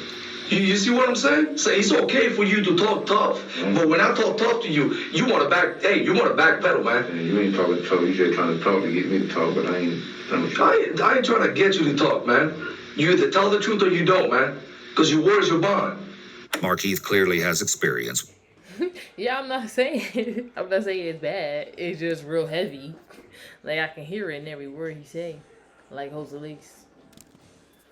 You see what I'm saying? Say it's okay for you to talk tough, but when I talk tough to you, you want to backpedal, man. Yeah, you ain't talking tough. You just trying to talk to get me to talk, but I ain't trying to get you to talk, man. You either tell the truth or you don't, man, because your word is your bond. Markeith clearly has experience. Yeah, I'm not saying it's bad. It's just real heavy. Like, I can hear it in every word he say. Like Joseliz.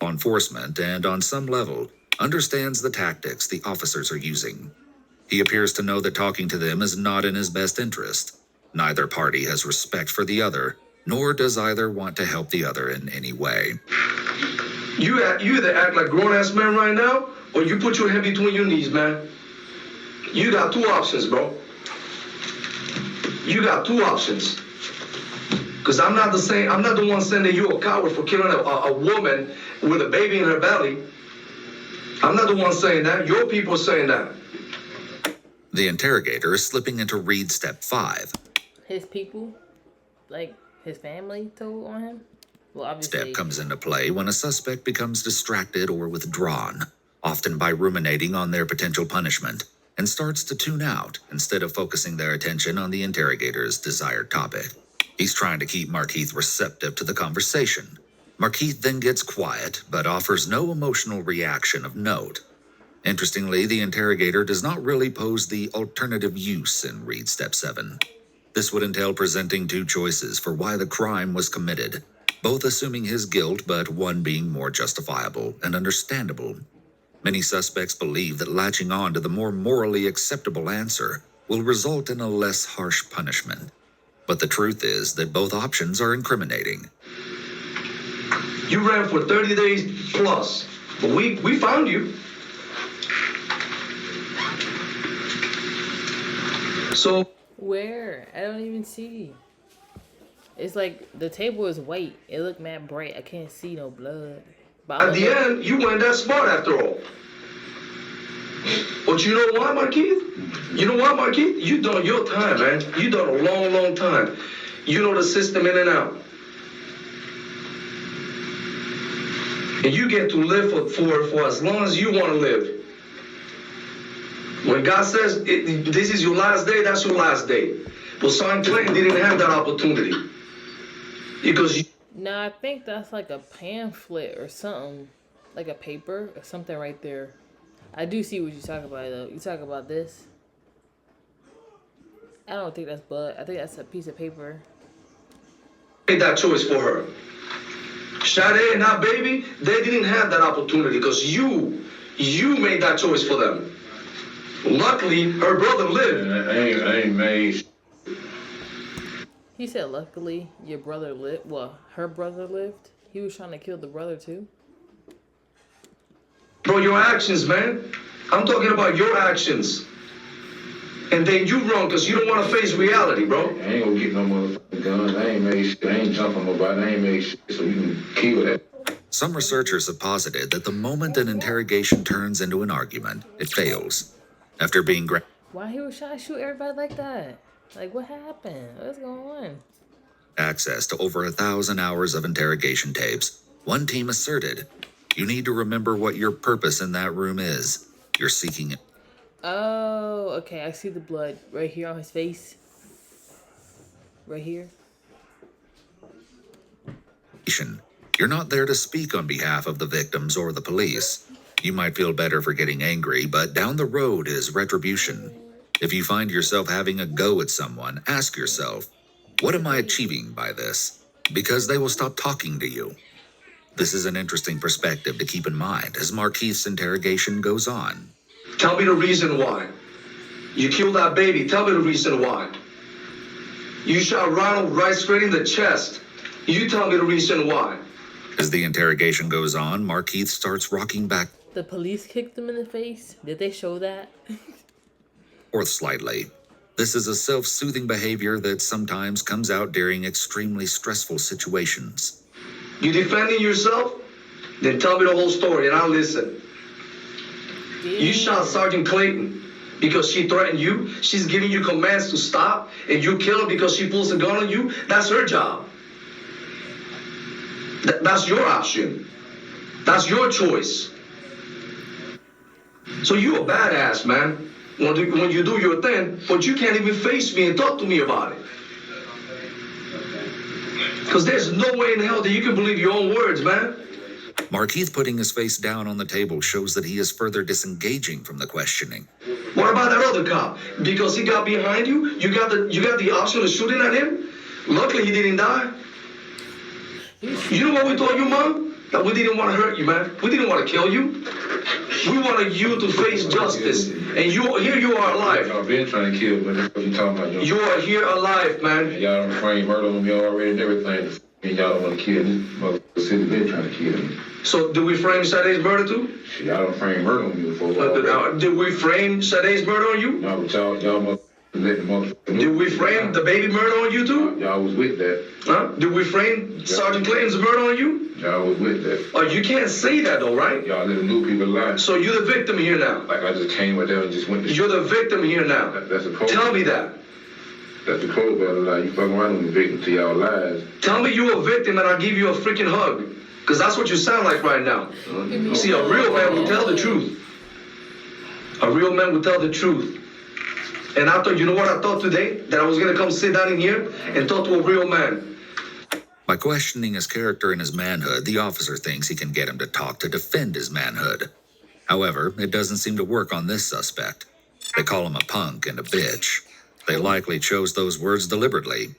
Law enforcement, and on some level, understands the tactics the officers are using. He appears to know that talking to them is not in his best interest. Neither party has respect for the other, nor does either want to help the other in any way. You either act like grown-ass man right now, or you put your head between your knees, man. You got 2 options, bro. You got 2 options. Because I'm not the one sending you a coward for killing a woman with a baby in her belly. I'm not the one saying that. Your people are saying that. The interrogator is slipping into read step 5. His people? Like, his family told on him? Well, obviously. Step comes into play when a suspect becomes distracted or withdrawn, often by ruminating on their potential punishment, and starts to tune out instead of focusing their attention on the interrogator's desired topic. He's trying to keep Markeith receptive to the conversation. Markeith then gets quiet, but offers no emotional reaction of note. Interestingly, the interrogator does not really pose the alternative use in read step 7. This would entail presenting 2 choices for why the crime was committed, both assuming his guilt, but one being more justifiable and understandable. Many suspects believe that latching on to the more morally acceptable answer will result in a less harsh punishment. But the truth is that both options are incriminating. You ran for 30 days plus, but we found you. So where? I don't even see. It's like the table is white. It looked mad bright. I can't see no blood. But at the end, you weren't that smart after all. But you know what, Markeith? You know what, Markeith? You done your time, man. You done a long, long time. You know the system in and out. And you get to live for as long as you want to live. When God says this is your last day, that's your last day. But Sergeant Clayton didn't have that opportunity. Because No, I think that's like a pamphlet or something. Like a paper or something right there. I do see what you're talking about, though. You talking about this? I don't think that's blood. I think that's a piece of paper. made that choice for her. Sade and that baby, they didn't have that opportunity because you made that choice for them. Luckily, her brother lived. I ain't made. He said, luckily, your brother lived. Well, her brother lived. He was trying to kill the brother, too. Bro, your actions, man. I'm talking about your actions. And then you wrong because you don't want to face reality, bro. I ain't gonna get no motherfucking guns. I ain't made shit. I ain't jumping nobody. I ain't made shit so you can kill that. Some researchers have posited that the moment an interrogation turns into an argument, it fails. After being Why he was trying to shoot everybody like that? Like, what happened? What's going on? access to over 1,000 hours of interrogation tapes, one team asserted, you need to remember what your purpose in that room is. You're seeking it. Oh, okay. I see the blood right here on his face. Right here. You're not there to speak on behalf of the victims or the police. You might feel better for getting angry, but down the road is retribution. If you find yourself having a go at someone, ask yourself, what am I achieving by this? Because they will stop talking to you. This is an interesting perspective to keep in mind as Markeith's interrogation goes on. Tell me the reason why. You killed that baby. Tell me the reason why. You shot Ronald right straight in the chest. You tell me the reason why. As the interrogation goes on, Markeith starts rocking back The police kicked him in the face. Did they show that? forth slightly. This is a self-soothing behavior that sometimes comes out during extremely stressful situations. You defending yourself? Then tell me the whole story and I'll listen. You shot Sergeant Clayton because she threatened you. She's giving you commands to stop and you kill her because she pulls a gun on you. That's her job. That's your option. That's your choice. So you a badass, man. When you do your thing, but you can't even face me and talk to me about it. Because there's no way in hell that you can believe your own words, man. Markeith putting his face down on the table shows that he is further disengaging from the questioning. What about that other cop? Because he got behind you, you got the option of shooting at him? Luckily he didn't die. You know what we told you, Mom? That we didn't want to hurt you, man. We didn't want to kill you. We wanted you to face justice. And here you are alive. I've been trying to kill, but that's what you talking about. You are here alive, man. Y'all done framed murder on me already and everything. And y'all don't want to kill me. Motherfucker city been trying to kill me. So did we frame Sade's murder too? Y'all done framed murder on me before. Did we frame Sade's murder on you? No, but y'all must let the motherfucker know. Did we frame the baby murder on you too? Y'all was with that. Huh? Did we frame Sergeant Clayton's murder on you? Y'all was with that. Oh, you can't say that though, right? Y'all let new people lie. So you're the victim here now. Like I just came with them and just went to. You're the victim here now. That's a cold. Tell me that. That's the cold battle lie. You fucking around with the victim to y'all lies. Tell me you're a victim and I'll give you a freaking hug. Because that's what you sound like right now. See, a real man will tell the truth. A real man will tell the truth. And I thought, you know what I thought today? That I was going to come sit down in here and talk to a real man. By questioning his character and his manhood, the officer thinks he can get him to talk to defend his manhood. However, it doesn't seem to work on this suspect. They call him a punk and a bitch. They likely chose those words deliberately.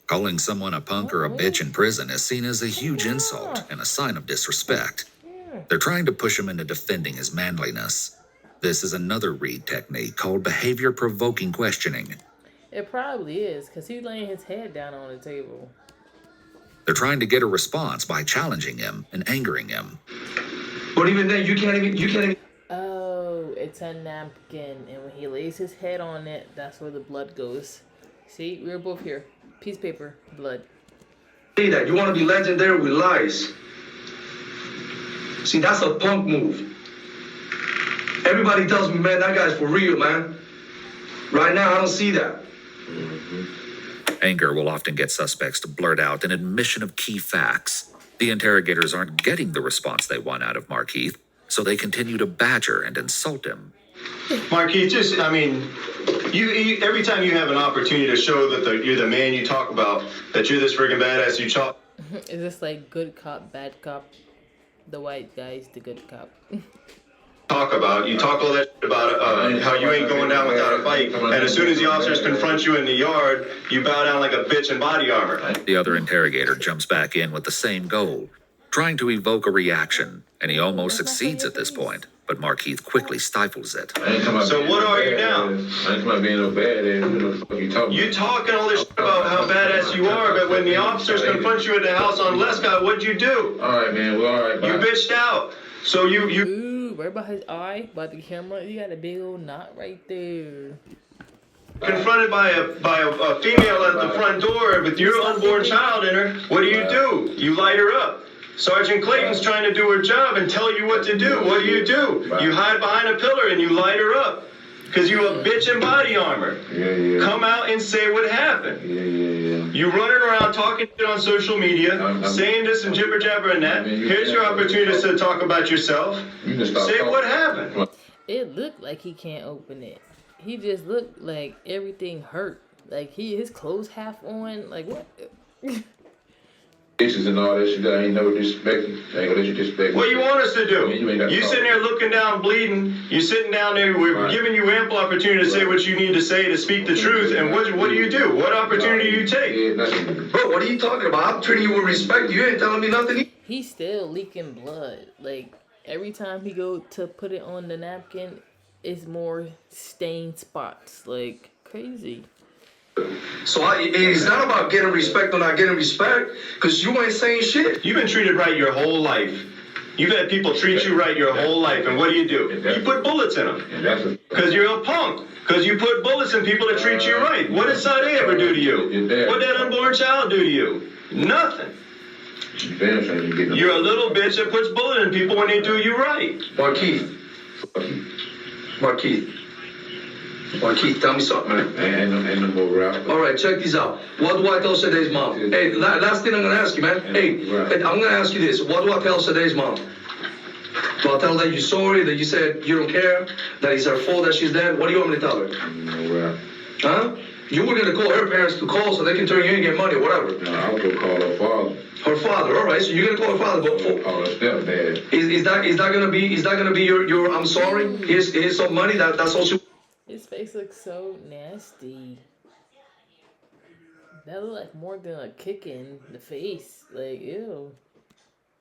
Calling someone a punk or a bitch in prison is seen as a huge insult and a sign of disrespect. They're trying to push him into defending his manliness. This is another Reed technique called behavior-provoking questioning. It probably is, because he's laying his head down on the table. They're trying to get a response by challenging him and angering him. But even then, you can't even... Oh, it's a napkin, and when he lays his head on it, that's where the blood goes. See, we're both here. Piece of paper, blood. Say that. You want to be legendary with lies. See, that's a punk move. Everybody tells me, man, that guy's for real, man. Right now, I don't see that. Anger will often get suspects to blurt out an admission of key facts. The interrogators aren't getting the response they want out of Markeith, so they continue to badger and insult him. Markeith, you every time you have an opportunity to show that you're the man you talk about, that you're this friggin' badass, you talk. Is this like good cop, bad cop? The white guy's the good cop. You talk all that shit about how you ain't going down without a fight, and as soon as the officers confront you in the yard, you bow down like a bitch in body armor. The other interrogator jumps back in with the same goal, trying to evoke a reaction, and he almost succeeds at this point, but Markeith quickly stifles it. So what are you now? I ain't talking about being no badass. What the fuck you talking You talking all this shit about how badass you are, but when the officers confront you at the house on Lescott, what'd you do? All right, man. Well, all right, bye. You bitched out. So you Ooh, right by his eye, by the camera, you got a big old knot right there. confronted by a female at the front door with your unborn child in her. What do? You light her up. Sergeant Clayton's trying to do her job and tell you what to do. What do? You hide behind a pillar and you light her up. Because you a bitch in body armor. Yeah. Come out and say what happened. Yeah. You running around talking shit on social media, saying this and jibber jabber and that. Here's your opportunity to talk about yourself. Say what happened. It looked like he can't open it. He just looked like everything hurt. Like his clothes half on. Like what? Dishes and all that shit. I ain't never disrespecting. I ain't gonna let you disrespect. What you want us to do? You sitting there looking down, bleeding. You sitting down there. We're giving you ample opportunity to say what you need to say, to speak the truth. And what do you do? What opportunity do you take? Bro, what are you talking about? I'm treating you with respect. You ain't telling me nothing. He's still leaking blood. Like every time he go to put it on the napkin, it's more stained spots. Like crazy. So it's not about getting respect or not getting respect, because you ain't saying shit. You've been treated right your whole life. You've had people treat you right your whole life, and what do? You put bullets in them. Because you're a punk. Because you put bullets in people that treat you right. What did Sade ever do to you? What did that unborn child do to you? Nothing. You're a little bitch that puts bullets in people when they do you right. Markeith, tell me something, man. Ain't no more rap. All right, check these out. What do I tell Sade's mom? Hey, last thing I'm going to ask you, man. Hey, I'm going to ask you this. What do I tell Sade's mom? Do I tell her that you're sorry, that you said you don't care, that it's her fault that she's dead? What do you want me to tell her? No rap. Huh? You were going to call her parents to call so they can turn you in and get money or whatever. No, I was going to call her father. Her father, all right. So you're going to call her father. But call her stepdad. Is that going to be your I'm sorry? Here's some money. That's all she... His face looks so nasty. That looked like more than a kick in the face. Like, ew.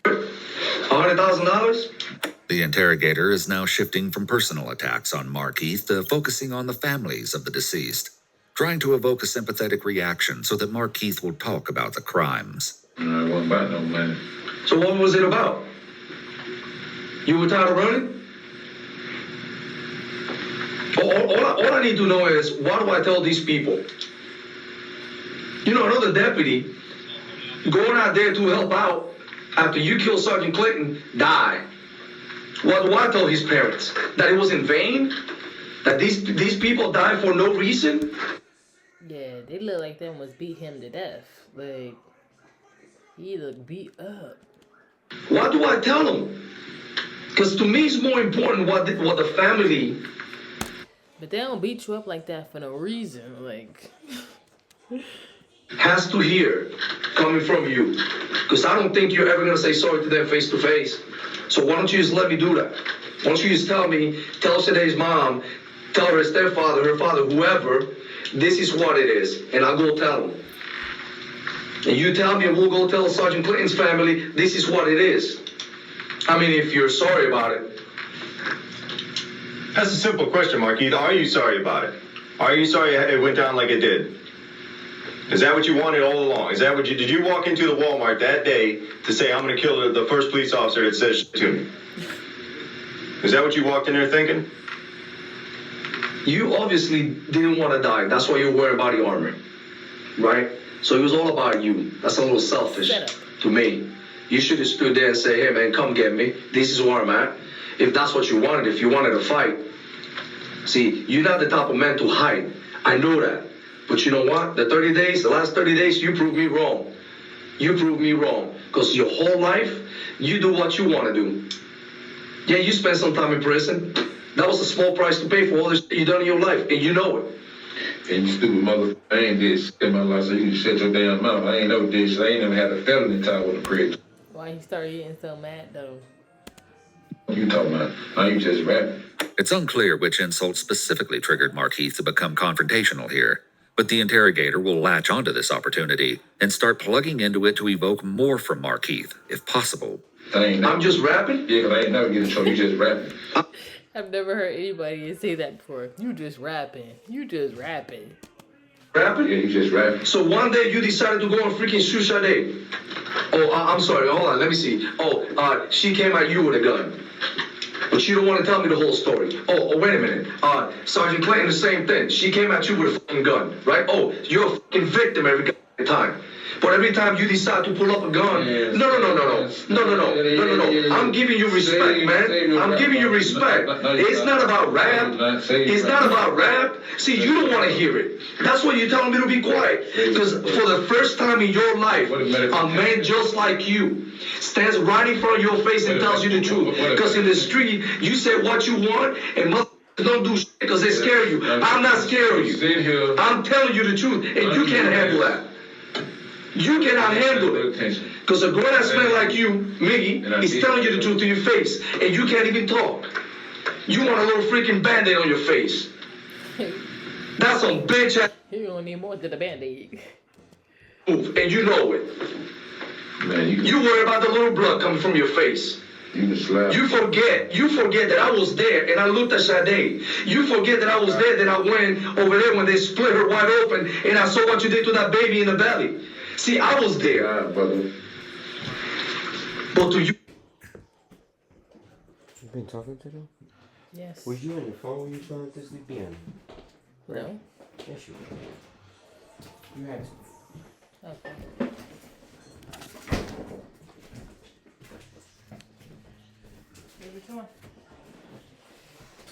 $100,000? The interrogator is now shifting from personal attacks on Markeith to focusing on the families of the deceased, trying to evoke a sympathetic reaction so that Markeith will talk about the crimes. No, it wasn't about no money. So what was it about? You were tired of running? All I need to know is, what do I tell these people? You know, another deputy going out there to help out after you kill Sergeant Clayton die. What do I tell his parents? That it was in vain? That these people died for no reason? Yeah, they look like them was beat him to death. Like, he looked beat up. What do I tell them? Because to me, it's more important what the family... But they don't beat you up like that for no reason. Like... has to hear coming from you. Because I don't think you're ever going to say sorry to them face to face. So why don't you just let me do that? Why don't you just tell Sade's mom, tell her stepfather, her father, whoever, this is what it is. And I'll go tell them. And you tell me, and we'll go tell Sergeant Clinton's family, this is what it is. I mean, if you're sorry about it. That's a simple question, Markeith. Are you sorry about it? Are you sorry it went down like it did? Is that what you wanted all along? Is that what did you walk into the Walmart that day to say, I'm going to kill the first police officer that says shit to me? Is that what you walked in there thinking? You obviously didn't want to die. That's why you're wearing body armor, right? So it was all about you. That's a little selfish to me. You should have stood there and say, hey, man, come get me. This is where I'm at. if that's what you wanted, if you wanted to fight. See, you're not the type of man to hide. I know that. But you know what? The last 30 days, you proved me wrong. You proved me wrong. Because your whole life, you do what you want to do. Yeah, you spent some time in prison. That was a small price to pay for all this you done in your life, and you know it. And you stupid motherfucker, I ain't did shit in my life, so you can shut your damn mouth. I ain't never did shit. I ain't never had a felony time with a prison. Why he started getting so mad though? What you talking about? I ain't just rapping. It's unclear which insult specifically triggered Markeith to become confrontational here, but the interrogator will latch onto this opportunity and start plugging into it to evoke more from Markeith, if possible. I'm just rapping? Yeah, because I ain't never get in trouble. You just rapping. I've never heard anybody say that before. You just rapping. You just rapping. Rapping? Yeah, you just rapping. So one day you decided to go on freaking Shusha Day. Oh, I'm sorry. Hold on. Let me see. Oh, she came at you with a gun. But you don't want to tell me the whole story. Oh, wait a minute. Sergeant Clayton, the same thing. She came at you with a fucking gun, right? Oh, you're a fucking victim every time. But every time you decide to pull up a gun, no. I'm giving you respect, man. I'm giving you respect. It's not about rap. It's not about rap. See, you don't want to hear it. That's why you're telling me to be quiet. Because for the first time in your life, a man just like you stands right in front of your face and tells you the truth. Because in the street, you say what you want and don't do shit because they scare you. I'm not scared of you. I'm telling you the truth, and you can't handle that. You cannot handle it. Because a grown-ass man like you, Miggy, is telling you the truth to your face, and you can't even talk. You want a little freaking Band-Aid on your face. That's some bitch ass. You don't need more than a Band-Aid. Move, and you know it. Man, you worry about the little blood coming from your face. You forget that I was there and I looked at Sade. You forget that I was there, that I went over there when they split her wide open and I saw what you did to that baby in the belly. See, I was there. Brother. But to you... You been talking to them? Yes. Was you on your phone when you trying to sleep in? No. Yes, you were. You had to. Okay.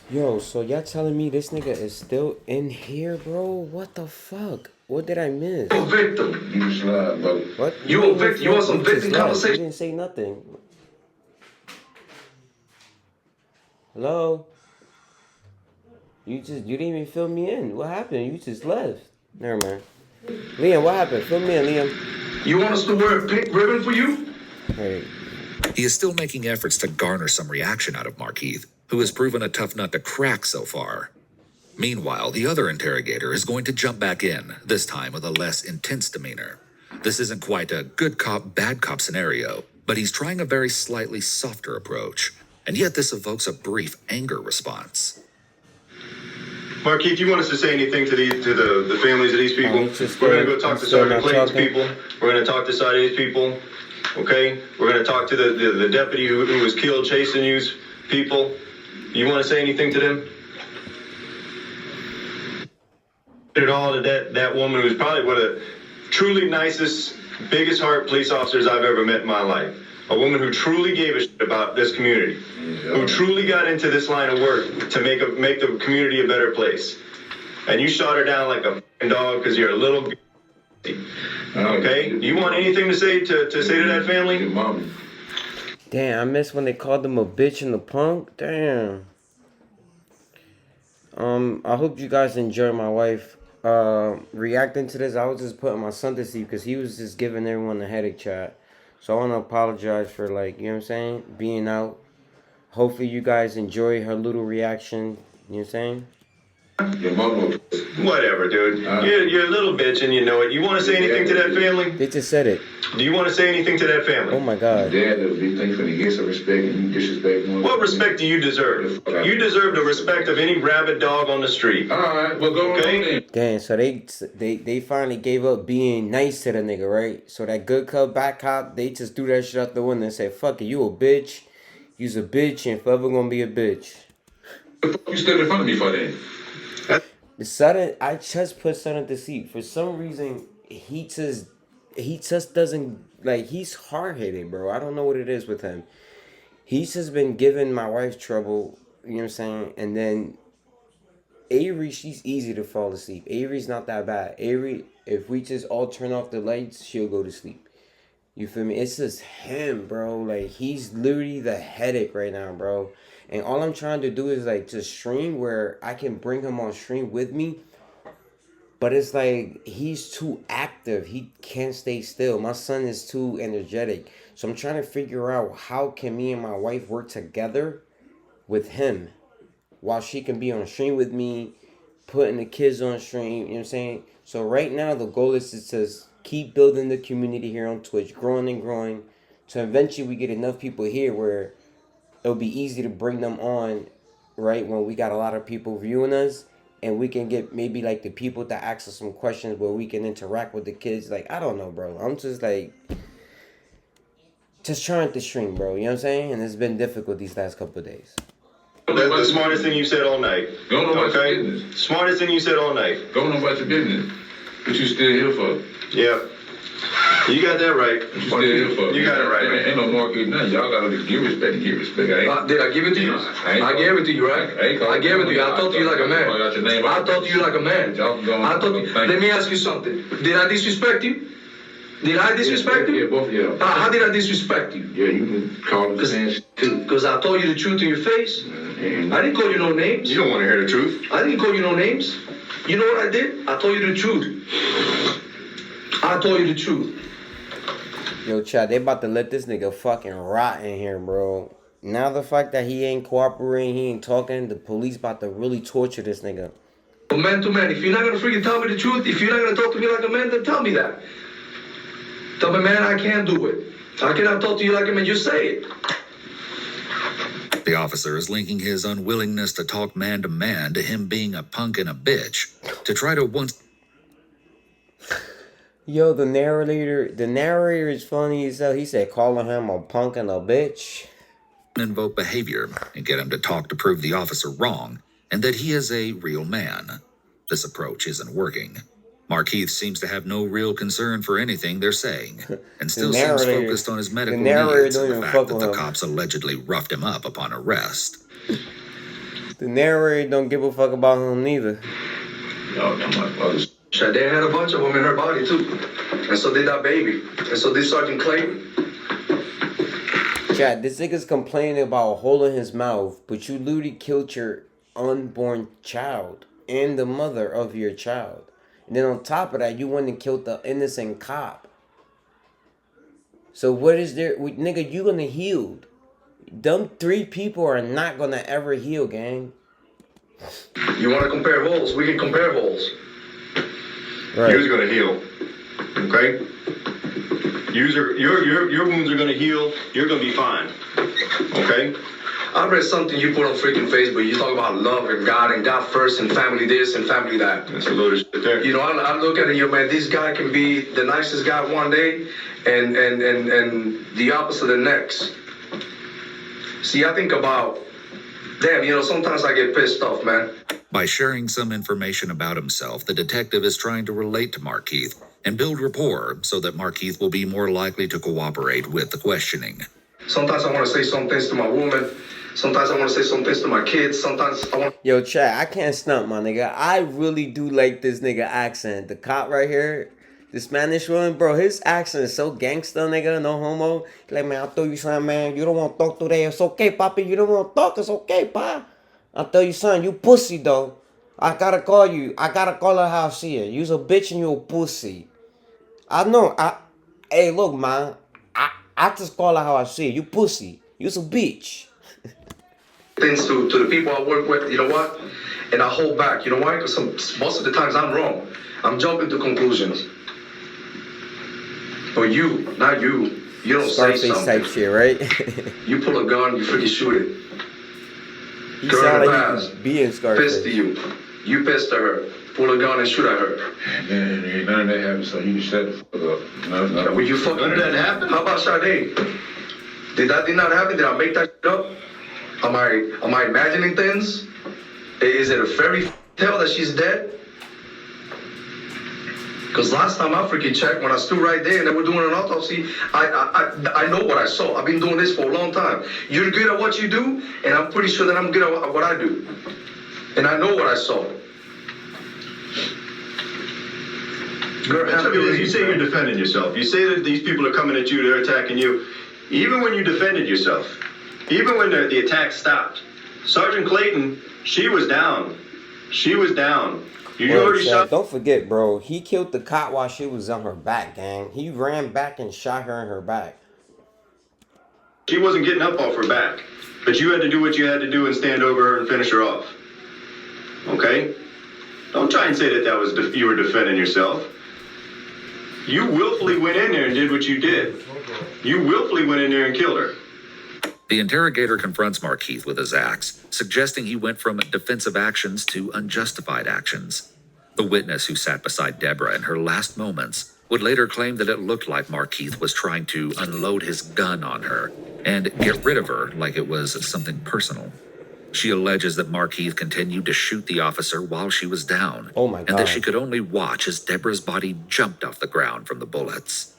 Yo, so y'all telling me this nigga is still in here, bro? What the fuck? What did I miss? You a victim. You slide, brother. What? You a victim. You want some victim conversation? You didn't say nothing. Hello? You didn't even fill me in. What happened? You just left. Never mind. Liam, what happened? Fill me in, Liam. You want us to wear a pink ribbon for you? Hey. He is still making efforts to garner some reaction out of Markeith, who has proven a tough nut to crack so far. Meanwhile, the other interrogator is going to jump back in, this time with a less intense demeanor. This isn't quite a good cop, bad cop scenario, but he's trying a very slightly softer approach, and yet this evokes a brief anger response. Markeith, you want us to say anything to the families of these people? We're going to go talk to Sergeant Clayton's people. We're going to talk to Sade's people. Okay? We're going to talk to the deputy who was killed chasing you's people. You want to say anything to them? It all to that woman who's probably one of the truly nicest, biggest heart police officers I've ever met in my life. A woman who truly gave a shit about this community, who truly got into this line of work to make the community a better place. And you shot her down like a f***ing dog because you're a little. Okay? You want anything to say to that family? Damn, I miss when they called them a bitch and a punk. Damn. I hope you guys enjoy my wife reacting to this. I was just putting my son to sleep because he was just giving everyone a headache chat. So I want to apologize for, like, you know what I'm saying, being out. Hopefully you guys enjoy her little reaction. You know what I'm saying? Your mama. Whatever, dude. You're a little bitch and you know it. You want to say anything to that family? They just said it. Do you want to say anything to that family? Oh my God. Dad, that'll be thankful to get some respect and you disrespect one. What respect do you deserve? You deserve the respect of any rabid dog on the street. All right, well, go on. Damn, so they finally gave up being nice to the nigga, right? So that good cop, bad cop, they just threw that shit out the window and said, fuck it, you a bitch. You's a bitch and forever gonna be a bitch. What the fuck you stood in front of me for then? The sudden, I just put son to sleep. For some reason, he just doesn't, like, he's hard-headed, bro. I don't know what it is with him. He's just been giving my wife trouble, you know what I'm saying? And then Avery, she's easy to fall asleep. Avery's not that bad. Avery, if we just all turn off the lights, she'll go to sleep. You feel me? It's just him, bro. Like, he's literally the headache right now, bro. And all I'm trying to do is, like, to stream where I can bring him on stream with me. But it's like, he's too active. He can't stay still. My son is too energetic. So I'm trying to figure out how can me and my wife work together with him while she can be on stream with me, putting the kids on stream, you know what I'm saying? So right now, the goal is to just keep building the community here on Twitch, growing and growing. So eventually we get enough people here where it'll be easy to bring them on, right, when we got a lot of people viewing us. And we can get maybe like the people to ask us some questions where we can interact with the kids. Like, I don't know, bro. I'm just like, just trying to stream, bro. You know what I'm saying? And it's been difficult these last couple of days. That's the smartest thing you said all night. Go on about your business. Smartest thing you said all night. Go on about your business. What you still here for? Yeah. You got that right. What you still here for? You got it right. Ain't no Markeith nothing. Y'all gotta just give respect and give respect. Did I give it to you? I gave it to you, right? I gave it to you. I talked to you like a man. I talked to you like a man. I told you. Let me ask you something. Did I disrespect you? Did I disrespect you? Yeah, both of y'all. How did I disrespect you? Yeah, you can call them fans too. Because I told you the truth in your face. I didn't call you no names. You don't want to hear the truth. I didn't call you no names. You know what I did? I told you the truth. I told you the truth. Yo, Chad, they about to let this nigga fucking rot in here, bro. Now the fact that he ain't cooperating, he ain't talking, the police about to really torture this nigga. Man to man, if you're not gonna freaking tell me the truth, if you're not gonna talk to me like a man, then tell me that. Tell me, man, I can't do it. I cannot talk to you like a man, just say it. The officer is linking his unwillingness to talk man to man to him being a punk and a bitch to try to once... Yo, the narrator is funny as hell. He said calling him a punk and a bitch. ...invoke behavior and get him to talk to prove the officer wrong and that he is a real man. This approach isn't working. Markeith seems to have no real concern for anything they're saying and still seems focused on his medical needs and the fact that the cops allegedly roughed him up upon arrest. The narrator don't give a fuck about him neither. Y'all got my brothers. Sade had a bunch of them in her body too. And so did that baby. And so did Sergeant Clayton. Chad, this nigga's complaining about a hole in his mouth, but you literally killed your unborn child and the mother of your child. And then on top of that, you went and killed the innocent cop. So what is there? Nigga, you gonna heal. Them 3 people are not gonna ever heal, gang. You want to compare holes? We can compare holes. Right. Yours are gonna heal. Okay? Your wounds are gonna heal. You're gonna be fine. Okay? I read something you put on freaking Facebook. You talk about love and God first and family this and family that. That's a load of shit there. You know, I look at it, yo, man, this guy can be the nicest guy one day and the opposite the next. See, I think about, damn, you know, sometimes I get pissed off, man. By sharing some information about himself, the detective is trying to relate to Markeith and build rapport so that Markeith will be more likely to cooperate with the questioning. Sometimes I want to say some things to my woman. Sometimes I want to say some things to my kids. Sometimes I want... Yo, Chad, I can't stump, my nigga. I really do like this nigga accent. The cop right here, the Spanish one, bro, his accent is so gangsta, nigga. No homo. Like, man, I'll tell you something, man. You don't want to talk today. It's okay, papi. You don't want to talk. It's okay, pa. I'll tell you something. You pussy, though. I gotta call you. I gotta call her how I see it. You's a bitch and you a pussy. I know. Hey, look, man. I just call her how I see it. You pussy. You's a bitch. Things to the people I work with, you know what? And I hold back, you know why? Because most of the times I'm wrong. I'm jumping to conclusions. But you, not you, you don't Scarface say something. type shit, right? You pull a gun, you freaking shoot it. He sound like he being Scarface. Pissed to you. You pissed to her. Pull a gun and shoot at her. Man, ain't none of that happened, so you can shut the fuck up. No. Will you fucking let that happen? How about Sade? Did not happen? Did I make that shit up? Am I imagining things? Is it a fairy tale that she's dead? Because last time I freaking checked, when I stood right there and they were doing an autopsy, I know what I saw. I've been doing this for a long time. You're good at what you do, and I'm pretty sure that I'm good at what I do. And I know what I saw. You say you're defending yourself. You say that these people are coming at you, they're attacking you. Even when you defended yourself, even when the attack stopped, Sergeant Clayton, she was down. She was down. You already shot. Don't forget, bro. He killed the cop while she was on her back, gang. He ran back and shot her in her back. She wasn't getting up off her back, but you had to do what you had to do and stand over her and finish her off. Okay? Don't try and say that was you were defending yourself. You willfully went in there and did what you did. You willfully went in there and killed her. The interrogator confronts Markeith with his axe, suggesting he went from defensive actions to unjustified actions. The witness who sat beside Deborah in her last moments would later claim that it looked like Markeith was trying to unload his gun on her and get rid of her like it was something personal. She alleges that Markeith continued to shoot the officer while she was down, and that she could only watch as Deborah's body jumped off the ground from the bullets.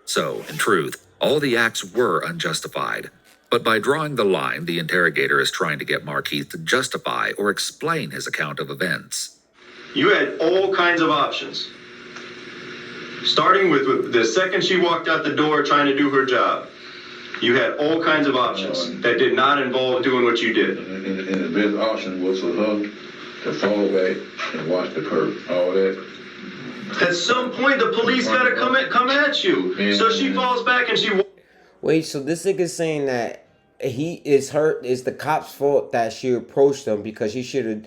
So, in truth, all the acts were unjustified. But by drawing the line, the interrogator is trying to get Markeith to justify or explain his account of events. You had all kinds of options. Starting with the second she walked out the door trying to do her job. You had all kinds of options that did not involve doing what you did. And the best option was for her to fall back and watch the curve. All that. At some point, the police got to come at you. So she falls back and she... Wait, so this nigga's saying that it's the cop's fault that she approached him because she should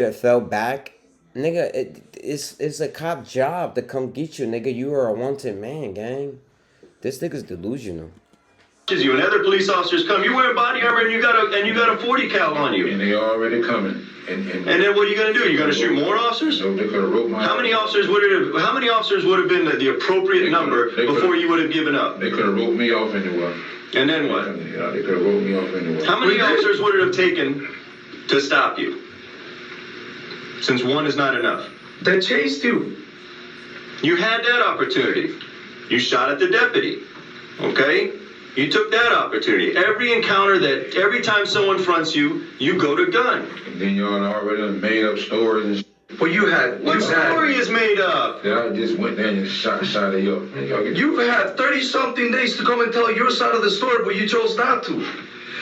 have fell back? Nigga, it's a cop job to come get you, nigga. You are a wanted man, gang. This nigga's delusional. You and other police officers come. You wearing body armor and you got a 40 cal on you. And they already coming. And then what are you gonna do? You gonna shoot more officers? No, they could have wrote my. How many officers would have been the appropriate number before you would have given up? They could have wrote me off anyway. And then what? Yeah, they could have wrote me off anyway. How many officers would it have taken to stop you? Since one is not enough. They chased you. You had that opportunity. You shot at the deputy. Okay? You took that opportunity. Every time someone fronts you, you go to gun. And then y'all already made up stories and Well, What story is made up? that I just went there and shot it up. You've had 30-something days to come and tell your side of the story, but you chose not to.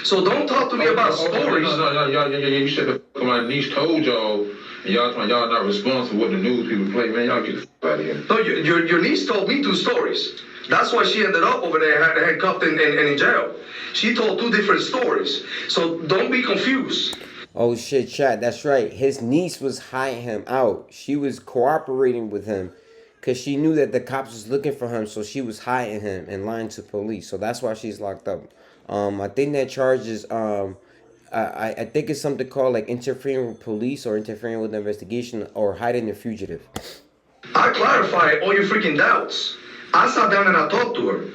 So don't talk to me about stories. No, you said the my niece told y'all, and y'all not responsible for what the news people play. Man, y'all get the fuck out of here. No, your niece told me 2 stories. That's why she ended up over there handcuffed and in jail. She told 2 different stories. So don't be confused. Oh shit, chat, that's right. His niece was hiding him out. She was cooperating with him because she knew that the cops was looking for him, so she was hiding him and lying to police. So that's why she's locked up. I think that charge is I think it's something called like interfering with police or interfering with the investigation or hiding a fugitive. I clarified all your freaking doubts. I sat down and I talked to her.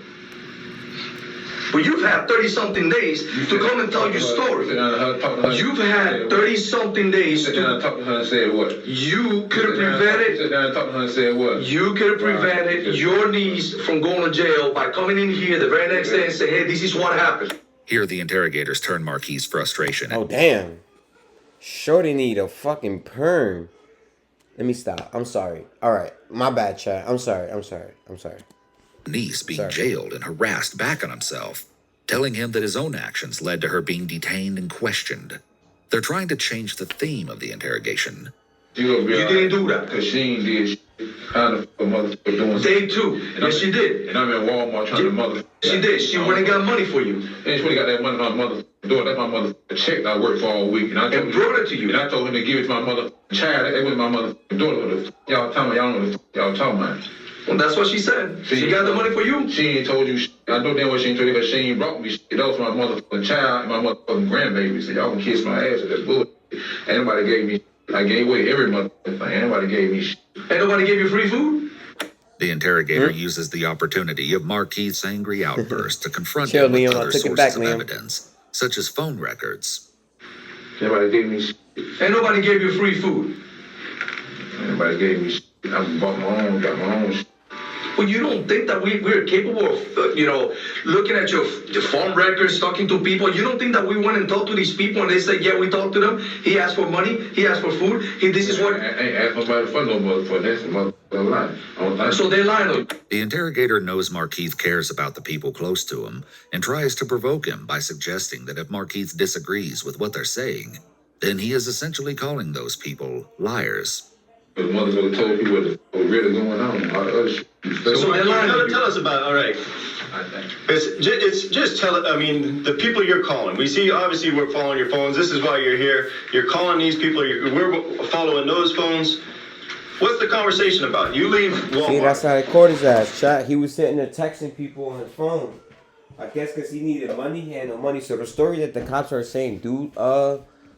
But you've had 30-something days to come and tell your story. You've had 30-something days to talk to her and say what? You could have prevented. Sit down and talk to her and say what? You could have prevented your niece from going to jail by coming in here the very next day and say, "Hey, this is what happened." Here, the interrogators turn Markeith's frustration. Oh damn! Shorty need a fucking perm. Let me stop. I'm sorry. All right, my bad, chat. I'm sorry. Niece being jailed and harassed back on himself, telling him that his own actions led to her being detained and questioned. They're trying to change the theme of the interrogation. You didn't do that. Because she ain't did shit. How the fuck motherfucker doing Day 2. Yes, she did. And I'm in Walmart trying to motherfucker. She did. She went and got money for you. And she went and got that money from my motherfucker door. That's my motherfucker check that I worked for all week. And I told brought it to you. And I told him to give it to my motherfucker child. That was my motherfucker daughter. Y'all tell me y'all know what y'all talking about. Well, that's what she said. She got the money for you. She ain't told you shit. I know damn well she ain't told you, but she ain't brought me shit. That was my motherfucking child and my motherfucking grandbaby. So y'all can kiss my ass with that bullshit. Ain't nobody gave me shit. I gave away every motherfucking thing. Ain't nobody gave me shit. Ain't nobody gave you free food? The interrogator uses the opportunity of Markeith's angry outburst to confront Chill, him with Liam, other I took it sources back, of Liam. evidence, such as phone records. Ain't nobody gave me shit. Ain't nobody gave you free food. Anybody gave me shit. I bought my own, got my own shit. Well, you don't think that we're capable of, looking at your phone records, talking to people? You don't think that we went and talked to these people and they said, yeah, we talked to them. He asked for money. He asked for food. This is what. I ain't asked nobody for no motherfucker. That's a motherfucker lie. So they lied on you. The interrogator knows Markeith cares about the people close to him and tries to provoke him by suggesting that if Markeith disagrees with what they're saying, then he is essentially calling those people liars. The motherfucker told you what was really going on. All the other shit. So tell us about, all right. It's just I mean, the people you're calling. We see, obviously, we're following your phones. This is why you're here. You're calling these people. We're following those phones. What's the conversation about? You leave Walmart. See, that's how they caught his ass, chat. He was sitting there texting people on his phone. I guess because he needed money, he had no money. So the story that the cops are saying, dude,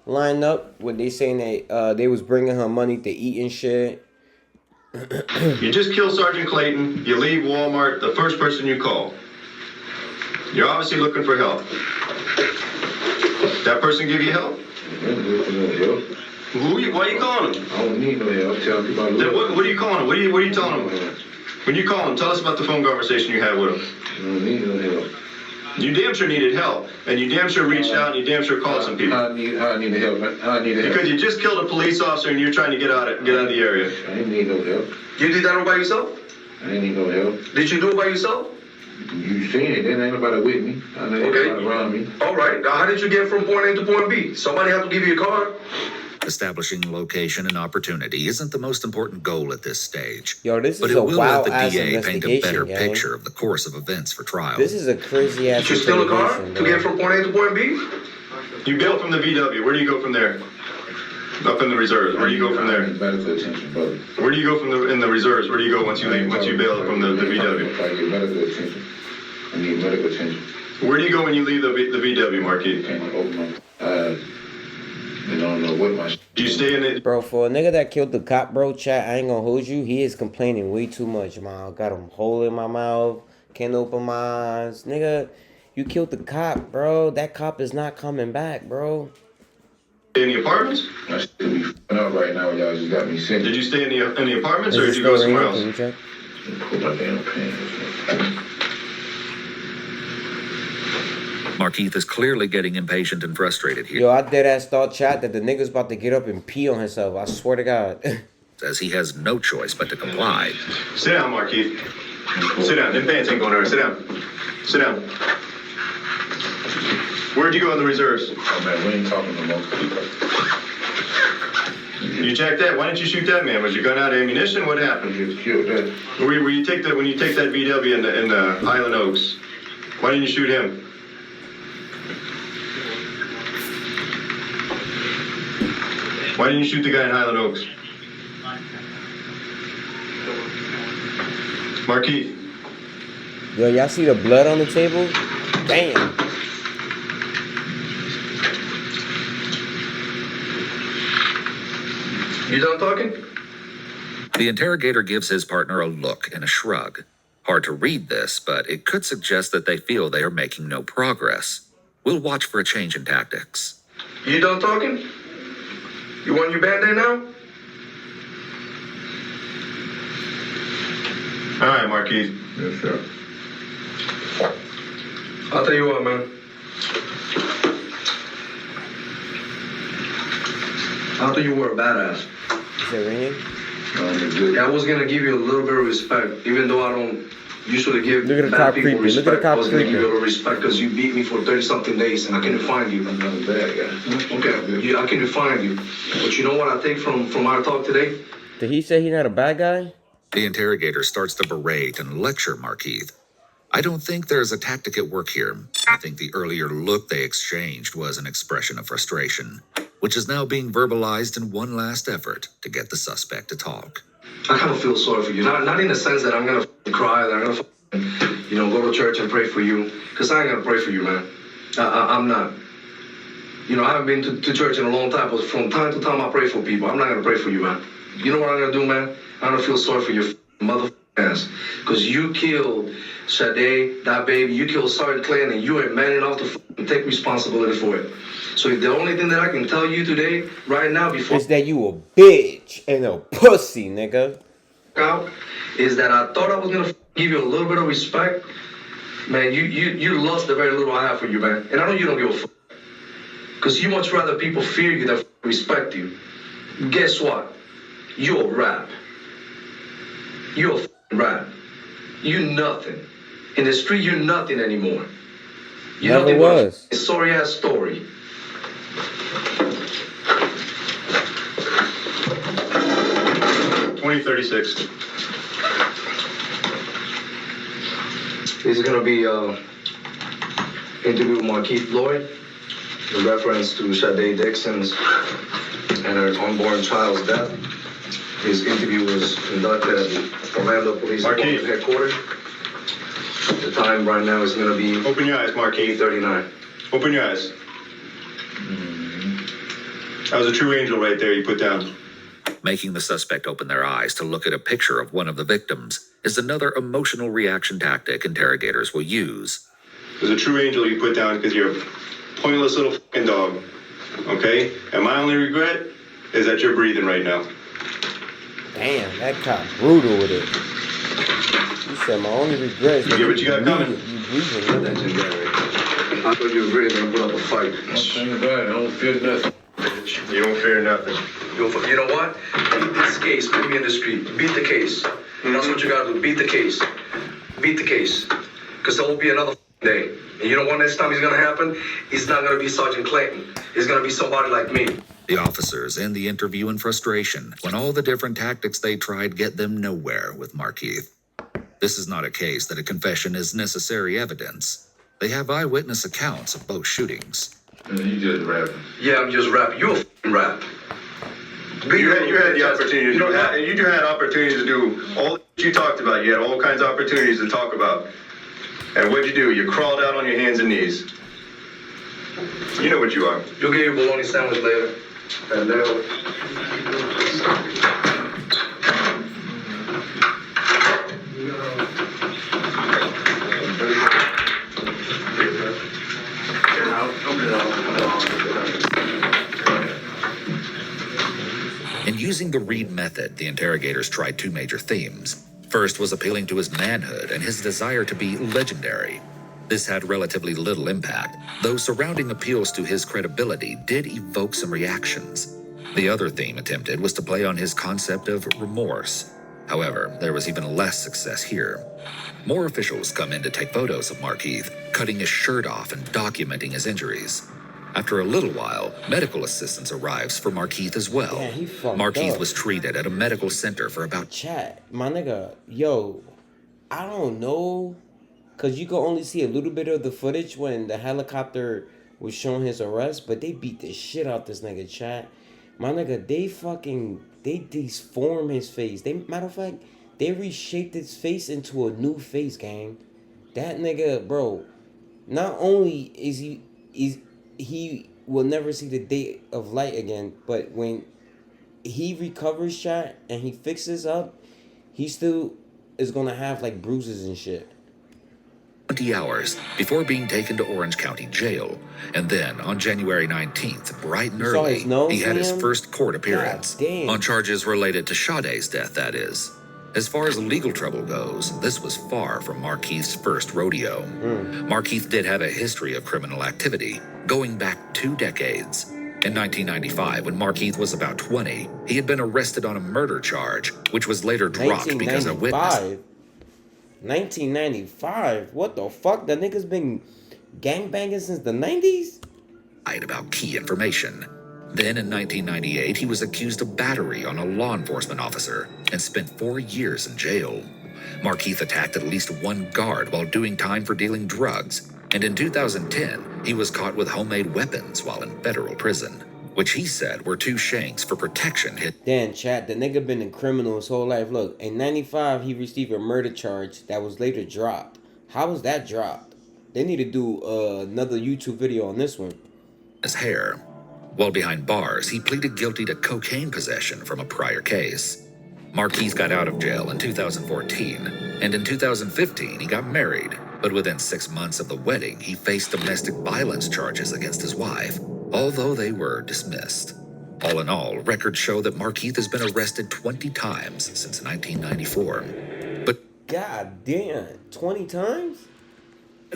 lined up when they saying that they was bringing her money to eat and shit. You just killed Sergeant Clayton. You leave Walmart. The first person you call. You're obviously looking for help. That person give you help? Why are you calling him? I don't need no help. Tell people I love what are you calling him? What are you telling him? When you call him, tell us about the phone conversation you had with him. I don't need no help. You damn sure needed help, and you damn sure reached out, and you damn sure called some people. I need the help. I need the help. Because you just killed a police officer, and you're trying to get out of the area. I ain't need no help. You did that all by yourself? I ain't need no help. Did you do it by yourself? You seen it. There ain't nobody with me. I know nobody around me. All right. Now, how did you get from point A to point B? Somebody had to give you a card? Establishing location and opportunity isn't the most important goal at this stage. Yo, this but is it a will wild let the ass DA paint a better investigation, picture of the course of events for trial. This is a crazy ass. Did you steal a car to get from point A to point B? You bailed from the VW. Where do you go from there? Up in the reserves. Where do you go from there? Medical attention, brother. Where do you go from in the reserves? Where do you go once you leave? Once you bail from the VW? If I get medical attention, I need medical attention. Where do you go when you leave the VW, Markeith? Can't open my eyes. I don't know what my. Do you stay in it? Bro, for a nigga that killed the cop, bro, chat, I ain't gonna hold you. He is complaining way too much, man. Got him hole in my mouth. Can't open my eyes. Nigga, you killed the cop, bro. That cop is not coming back, bro. In the apartments? I still be f***ing up right now. Y'all just got me sick. Did you stay in the apartments or did you go somewhere else? Pull my damn pants. Markeith is clearly getting impatient and frustrated here. Yo, I dead ass thought, chat, that the nigga's about to get up and pee on himself. I swear to God. As he has no choice but to comply. Sit down, Markeith. Sit down. Them pants ain't going nowhere. Sit down. Sit down. Where'd you go in the reserves? Oh, man, we ain't talking no more. You checked that? Why didn't you shoot that man? Was your gun out of ammunition? What happened? You just killed that. When you take that VW in the Highland Oaks, why didn't you shoot him? Why didn't you shoot the guy in Highland Oaks? Markeith. Yo, y'all see the blood on the table? Damn. You done talking? The interrogator gives his partner a look and a shrug. Hard to read this, but it could suggest that they feel they are making no progress. We'll watch for a change in tactics. You done talking? You want your band-aid now? All right, Markeith. Yes, sir. I'll tell you what, man. I thought you were a badass. Is it ringing? I was gonna give you a little bit of respect, even though I don't usually give Look at the bad cop people creeping. respect. Look at the cop I was gonna give you a creeping. little respect because you beat me for 30-something days and I couldn't find you. I'm not a bad guy. Okay, I couldn't find you. But you know what I take from our talk today? Did he say he not a bad guy? The interrogator starts to berate and lecture Markeith. I don't think there's a tactic at work here. I think the earlier look they exchanged was an expression of frustration, which is now being verbalized in one last effort to get the suspect to talk. I kind of feel sorry for you. Not in the sense that I'm gonna cry, that I'm gonna go to church and pray for you. Because I ain't gonna pray for you, man. I'm not. I haven't been to church in a long time, but from time to time I pray for people. I'm not gonna pray for you, man. You know what I'm gonna do, man? I'm gonna feel sorry for your mother ass. Because you killed Sade, that baby, you killed Sergeant Clayton, and you ain't man enough to take responsibility for it. So the only thing that I can tell you today, right now, before is that you a bitch and a pussy, nigga. Out, is that I thought I was gonna give you a little bit of respect. Man, you lost the very little I have for you, man. And I know you don't give a fuck. Because you much rather people fear you than respect you. Guess what? You're a rap. You're a rap. You nothing. In the street, you're nothing anymore. You Never nothing was. but a sorry-ass story. $20.36. This is gonna be interview with Markeith Loyd in reference to Sade Dixon's and her unborn child's death. His interview was conducted at the Orlando Police Department headquarters. The time right now is gonna be Open your eyes, Markeith. 8:39. Open your eyes. That was a true angel right there you put down. Making the suspect open their eyes to look at a picture of one of the victims is another emotional reaction tactic interrogators will use. It was a true angel you put down because you're a pointless little fucking dog. Okay? And my only regret is that you're breathing right now. Damn, that cop brutal with it. He said my only regret is You get what you got coming. You breathing, That's nigga. it, Gary. I thought you were ready to put up a fight. Ain't bad. I don't feel nothing. You don't fear nothing. You know what? Beat this case. Put me in the street. Beat the case. That's what you gotta do. Beat the case. Beat the case. Because there won't be another day. And you know what next time it's gonna happen? It's not gonna be Sergeant Clayton. It's gonna be somebody like me. The officers end the interview in frustration when all the different tactics they tried get them nowhere with Markeith. This is not a case that a confession is necessary evidence. They have eyewitness accounts of both shootings. You just rapping. Yeah, I'm just rapping. You a f***ing rap. You had the opportunity. You had opportunities to do all that you talked about. You had all kinds of opportunities to talk about. And what'd you do? You crawled out on your hands and knees. You know what you are. You'll get your bologna sandwich later. And In using the Reed method, the interrogators tried two major themes. First was appealing to his manhood and his desire to be legendary. This had relatively little impact, though surrounding appeals to his credibility did evoke some reactions. The other theme attempted was to play on his concept of remorse. However, there was even less success here. More officials come in to take photos of Markeith, cutting his shirt off and documenting his injuries. After a little while, medical assistance arrives for Markeith as well. Yeah, he fucked Markeith up. was treated at a medical center for about... Chat, my nigga, yo, I don't know, cause you could only see a little bit of the footage when the helicopter was showing his arrest, but they beat the shit out this nigga, chat. My nigga, they deform his face. Matter of fact, they reshaped his face into a new face, gang. That nigga, bro, not only is he will never see the day of light again, but when he recovers, chat, and he fixes up, he still is gonna have like bruises and shit. 20 hours before being taken to Orange County Jail. And then on January 19th, bright and You saw early, his nose, he had his Liam? first court appearance. God damn. On charges related to Sade's death, that is. As far as legal trouble goes, this was far from Markeith's first rodeo. Markeith did have a history of criminal activity, going back 2 decades. In 1995, when Markeith was about 20, he had been arrested on a murder charge, which was later dropped because a witness... 1995? What the fuck? That nigga's been gangbanging since the 90s? Lied about key information. Then in 1998, he was accused of battery on a law enforcement officer and spent 4 years in jail. Markeith attacked at least one guard while doing time for dealing drugs, and in 2010, he was caught with homemade weapons while in federal prison, which he said were 2 shanks for protection. Damn, chat, the nigga been a criminal his whole life. Look, in 95, he received a murder charge that was later dropped. How was that dropped? They need to do another YouTube video on this one. His hair. While behind bars, he pleaded guilty to cocaine possession from a prior case. Markeith got out of jail in 2014, and in 2015 he got married. But within 6 months of the wedding, he faced domestic violence charges against his wife, although they were dismissed. All in all, records show that Markeith has been arrested 20 times since 1994. But God damn, 20 times?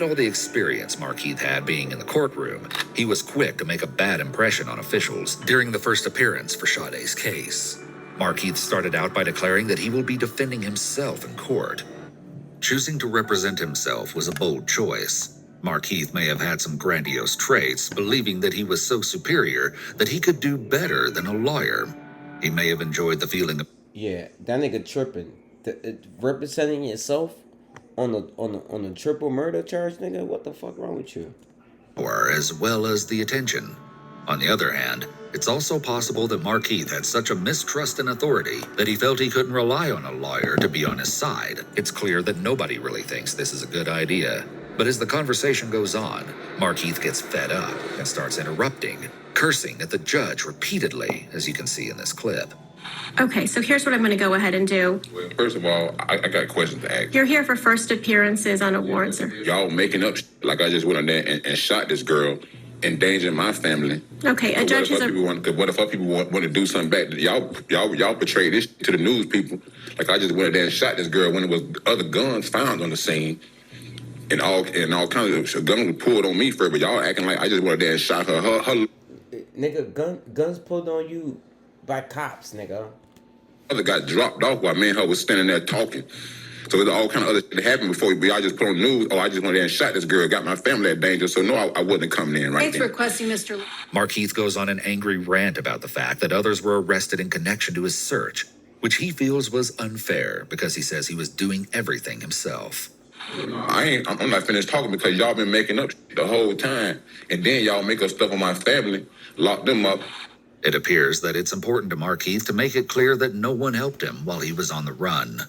all the experience Markeith had being in the courtroom, he was quick to make a bad impression on officials during the first appearance for Sade's case. Markeith started out by declaring that he will be defending himself in court. Choosing to represent himself was a bold choice. Markeith may have had some grandiose traits, believing that he was so superior that he could do better than a lawyer. He may have enjoyed the feeling of Yeah, that nigga tripping. Representing yourself on the triple murder charge, nigga. What the fuck wrong with you? power as well as the attention. On the other hand, it's also possible that Markeith had such a mistrust in authority that he felt he couldn't rely on a lawyer to be on his side. It's clear that nobody really thinks this is a good idea. But as the conversation goes on, Markeith gets fed up and starts interrupting, cursing at the judge repeatedly, as you can see in this clip. Okay, so here's what I'm going to go ahead and do. Well, first of all, I got questions to ask. You're here for first appearances on awards. Y'all making up like I just went on there and shot this girl, endangering my family. Okay, a judge is What if other people want to do something back? Y'all portray this to the news people like I just went there and shot this girl when there was other guns found on the scene. And all kinds of guns were pulled on me first, but y'all acting like I just went there and shot her. Nigga, guns pulled on you by cops, nigga. Other got dropped off while me and her was standing there talking. So there's all kind of other shit that happened before y'all just put on the news. Oh, I just went there and shot this girl, got my family at danger. So no, I wasn't coming in right Thanks then. for requesting, Mr. Markeith goes on an angry rant about the fact that others were arrested in connection to his search, which he feels was unfair because he says he was doing everything himself. I'm not finished talking because y'all been making up the whole time. And then y'all make up stuff on my family, lock them up. It appears that it's important to Markeith to make it clear that no one helped him while he was on the run.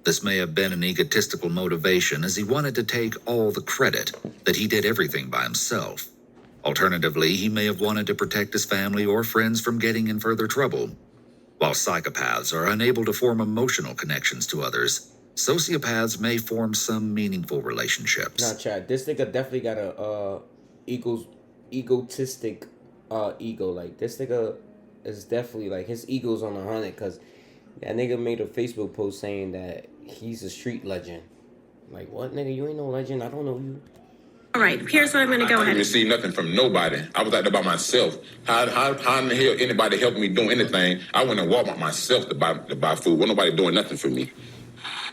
This may have been an egotistical motivation as he wanted to take all the credit, that he did everything by himself. Alternatively, he may have wanted to protect his family or friends from getting in further trouble. While psychopaths are unable to form emotional connections to others, sociopaths may form some meaningful relationships. Nah, Chad, this nigga definitely got a egotistic ego. Like, this nigga is definitely, like, his ego's on 100, because that nigga made a Facebook post saying that he's a street legend. Like, what, nigga? You ain't no legend. I don't know you. All right, here's what I'm going to go I ahead. didn't receive nothing from nobody. I was out there by myself. How in the hell anybody helped me doing anything? I went and Walmart myself to buy food. Wasn't nobody doing nothing for me.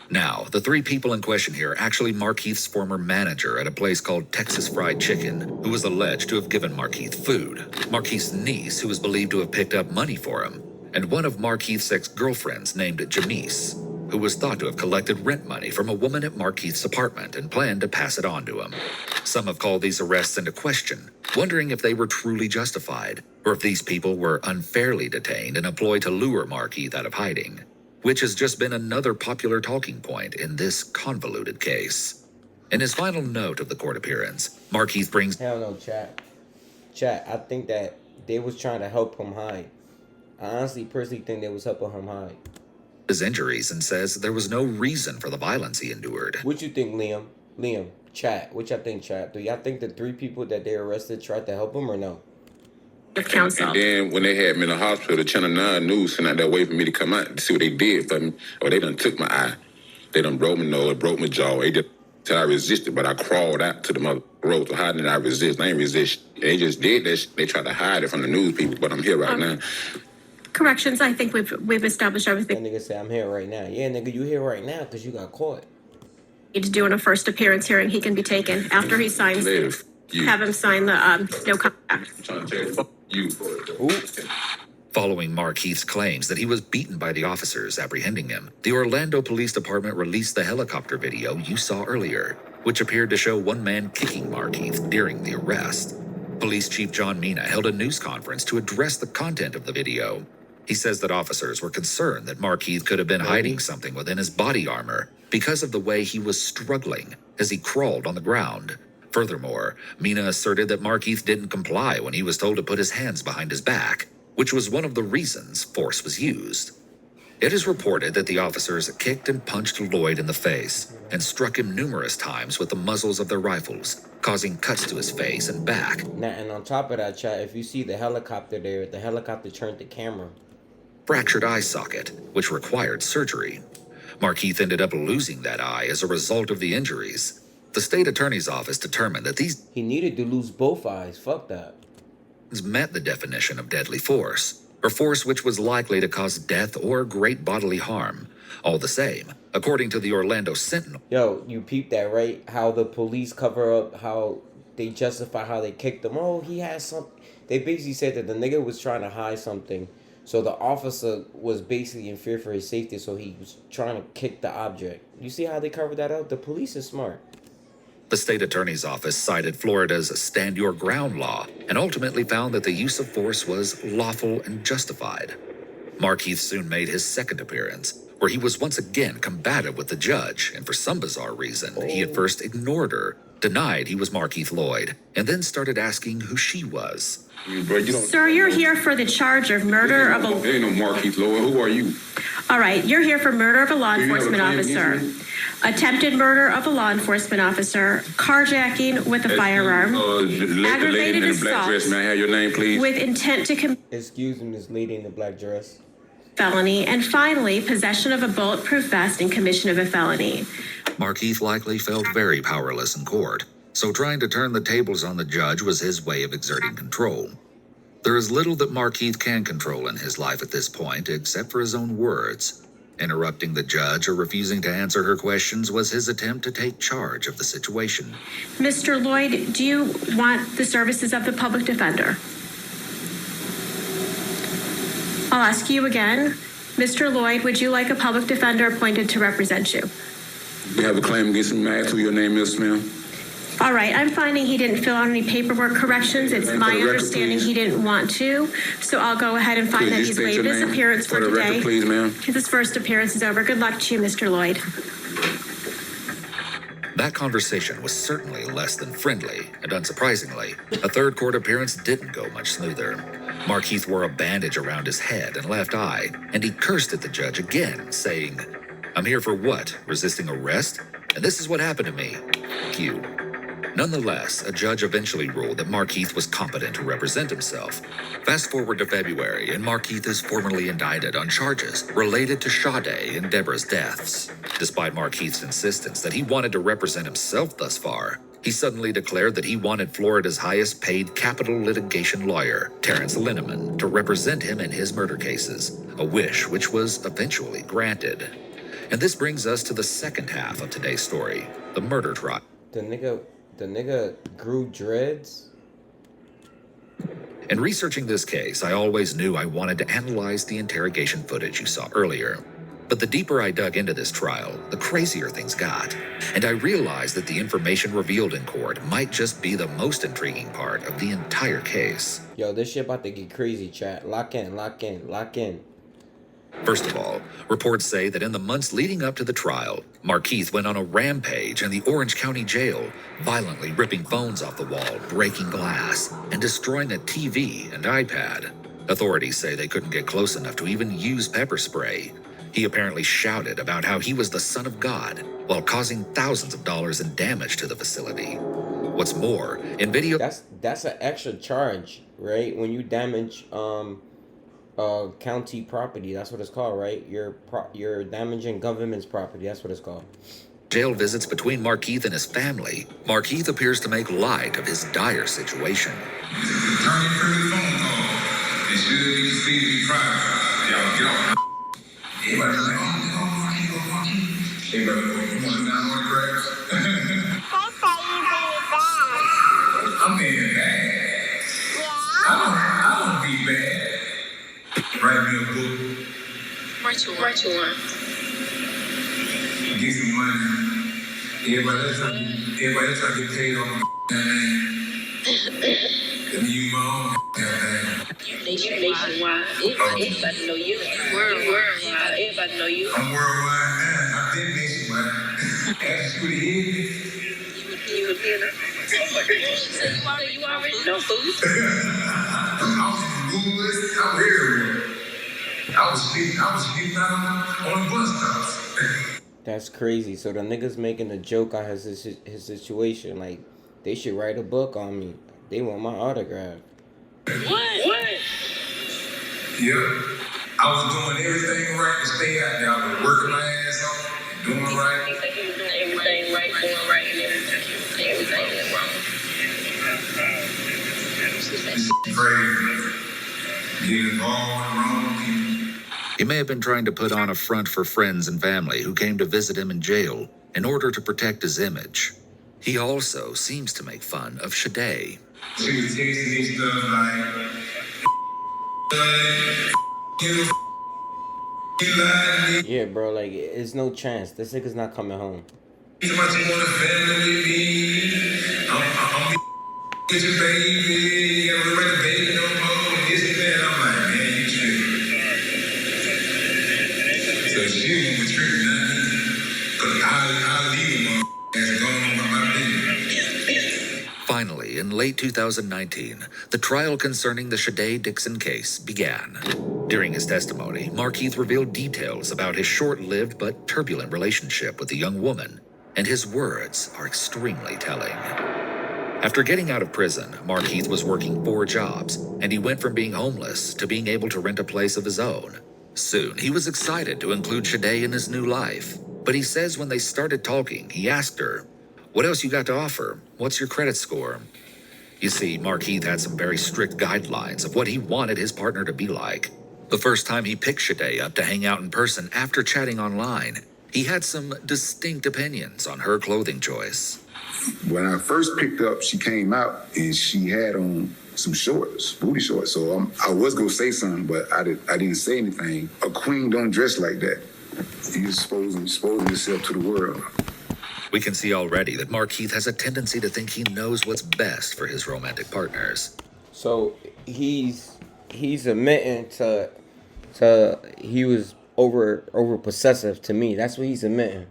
Now, the three people in question here are actually Markeith's former manager at a place called Texas Fried Chicken, who was alleged to have given Markeith food, Markeith's niece, who was believed to have picked up money for him, and one of Markeith's ex-girlfriends named Janice, who was thought to have collected rent money from a woman at Markeith's apartment and planned to pass it on to him. Some have called these arrests into question, wondering if they were truly justified, or if these people were unfairly detained and employed to lure Markeith out of hiding, which has just been another popular talking point in this convoluted case. In his final note of the court appearance, Markeith brings... Hell no, Chat, I think that they was trying to help him hide. I honestly, personally think they was helping him hide. ...his injuries and says there was no reason for the violence he endured. What you think, Liam? Chat, what y'all think, Chat? Do y'all think the three people that they arrested tried to help him or no? Counsel. And then when they had me in the hospital, the Channel 9 News sent out that way for me to come out to see what they did for me. Or they done took my eye. They done broke my nose, broke my jaw. They just said I resisted, but I crawled out to the mother road. So how did I resist? I ain't resist. They just did that. They tried to hide it from the news people, but I'm here right now. Corrections, I think we've established everything. That nigga say, I'm here right now. Yeah, nigga, you here right now because you got caught. Need to do in a first appearance hearing. He can be taken after he signs. Have him sign the no contact. Trying to tell you, fuck you. Following Markeith's claims that he was beaten by the officers apprehending him, the Orlando Police Department released the helicopter video you saw earlier, which appeared to show one man kicking Markeith during the arrest. Police Chief John Mina held a news conference to address the content of the video. He says that officers were concerned that Markeith could have been hiding something within his body armor because of the way he was struggling as he crawled on the ground. Furthermore, Mina asserted that Markeith didn't comply when he was told to put his hands behind his back, which was one of the reasons force was used. It is reported that the officers kicked and punched Loyd in the face and struck him numerous times with the muzzles of their rifles, causing cuts to his face and back. Now, and on top of that, chat, if you see the helicopter there, the helicopter turned the camera. Fractured eye socket, which required surgery. Markeith ended up losing that eye as a result of the injuries. The state attorney's office determined that these He needed to lose both eyes. Fuck that. met the definition of deadly force, or force which was likely to cause death or great bodily harm. All the same, according to the Orlando Sentinel. Yo, you peeped that, right? How the police cover up, how they justify how they kicked him. Oh, he has some. They basically said that the nigga was trying to hide something. So the officer was basically in fear for his safety, so he was trying to kick the object. You see how they covered that up? The police is smart. The state attorney's office cited Florida's Stand Your Ground law and ultimately found that the use of force was lawful and justified. Markeith soon made his second appearance, where he was once again combative with the judge, and for some bizarre reason, he at first ignored her, denied he was Markeith Loyd, and then started asking who she was. Sir, you're here for the charge of murder of a... There ain't no Markeith Loyd. Who are you? All right, you're here for murder of a law enforcement officer, attempted murder of a law enforcement officer, carjacking with a firearm, aggravated assault May I have your name, please? with intent to commit Excuse me, this lady in the black dress. felony, and finally, possession of a bulletproof vest and commission of a felony. Markeith likely felt very powerless in court, so trying to turn the tables on the judge was his way of exerting control. There is little that Markeith can control in his life at this point, except for his own words. Interrupting the judge or refusing to answer her questions was his attempt to take charge of the situation. Mr. Loyd, do you want the services of the public defender? I'll ask you again. Mr. Loyd, would you like a public defender appointed to represent you? You have a claim against me. May I ask who your name is, ma'am? All right, I'm finding he didn't fill out any paperwork corrections. It's my understanding he didn't want to, so I'll go ahead and find that he's waived his appearance for today. Please, ma'am. His first appearance is over. Good luck to you, Mr. Loyd. That conversation was certainly less than friendly, and unsurprisingly, a third court appearance didn't go much smoother. Markeith wore a bandage around his head and left eye, and he cursed at the judge again, saying, "I'm here for what? Resisting arrest? And this is what happened to me. Q." Nonetheless, a judge eventually ruled that Markeith was competent to represent himself. Fast forward to February, and Markeith is formally indicted on charges related to Sade and Deborah's deaths. Despite Markeith's insistence that he wanted to represent himself thus far, he suddenly declared that he wanted Florida's highest-paid capital litigation lawyer, Terrence Linneman, to represent him in his murder cases, a wish which was eventually granted. And this brings us to the second half of today's story, the murder trial. The nigga grew dreads? In researching this case, I always knew I wanted to analyze the interrogation footage you saw earlier. But the deeper I dug into this trial, the crazier things got. And I realized that the information revealed in court might just be the most intriguing part of the entire case. Yo, this shit about to get crazy, chat. Lock in, lock in, lock in. First of all, reports say that in the months leading up to the trial, Markeith went on a rampage in the Orange County Jail, violently ripping phones off the wall, breaking glass, and destroying a TV and iPad. Authorities say they couldn't get close enough to even use pepper spray. He apparently shouted about how he was the son of God, while causing thousands of dollars in damage to the facility. What's more, in video... That's an extra charge, right? When you damage, county property, that's what it's called, right? You're damaging government's property, that's what it's called. Jail visits between Markeith and his family, Markeith appears to make light of his dire situation. Turn your phone call. It should be speedy private. Y'all get off. Everybody's like, oh, everybody, you want to down on the crabs? I'm being bad. I don't be bad. Write me a book. Write you one. Get some money. Everybody try to get paid on my name. And you my own thing. Nationwide. Everybody know you. Worldwide. Everybody know you. I'm worldwide now. I've been nationwide. Ask you to hear me. You would hear them. So you already know food. I'm Googleless. I'm everywhere. I was sleeping out on the bus stops. That's crazy. So the niggas making a joke on his situation. Like, they should write a book on me. They want my autograph. What? Yeah. I was doing everything right to stay out there. I was working my ass off, doing right. You were doing everything right, doing right, and everything went wrong. Crazy. Getting involved with wrong people. He may have been trying to put on a front for friends and family who came to visit him in jail in order to protect his image. He also seems to make fun of Shade. She was texting me stuff like, Yeah, bro, like, it's no chance. This nigga's not coming home. so much you want a family with me. I'm get your baby. You gotta let the baby no more. This and that. I'm like, man, you tripping. So she won't be tripping, not me. Cause I'll leave him and go on with my business. Finally, in late 2019, the trial concerning the Shade Dixon case began. During his testimony, Markeith revealed details about his short-lived but turbulent relationship with a young woman, and his words are extremely telling. After getting out of prison, Markeith was working 4 jobs, and he went from being homeless to being able to rent a place of his own. Soon, he was excited to include Shade in his new life, but he says when they started talking, he asked her, "What else you got to offer? What's your credit score?" You see, Markeith had some very strict guidelines of what he wanted his partner to be like. The first time he picked Shade up to hang out in person after chatting online, he had some distinct opinions on her clothing choice. When I first picked up, she came out and she had on some shorts, booty shorts. So I was gonna say something, but I didn't say anything. A queen don't dress like that. You're exposing yourself to the world. We can see already that Markeith has a tendency to think he knows what's best for his romantic partners. So he's admitting to he was over possessive to me. That's what he's admitting.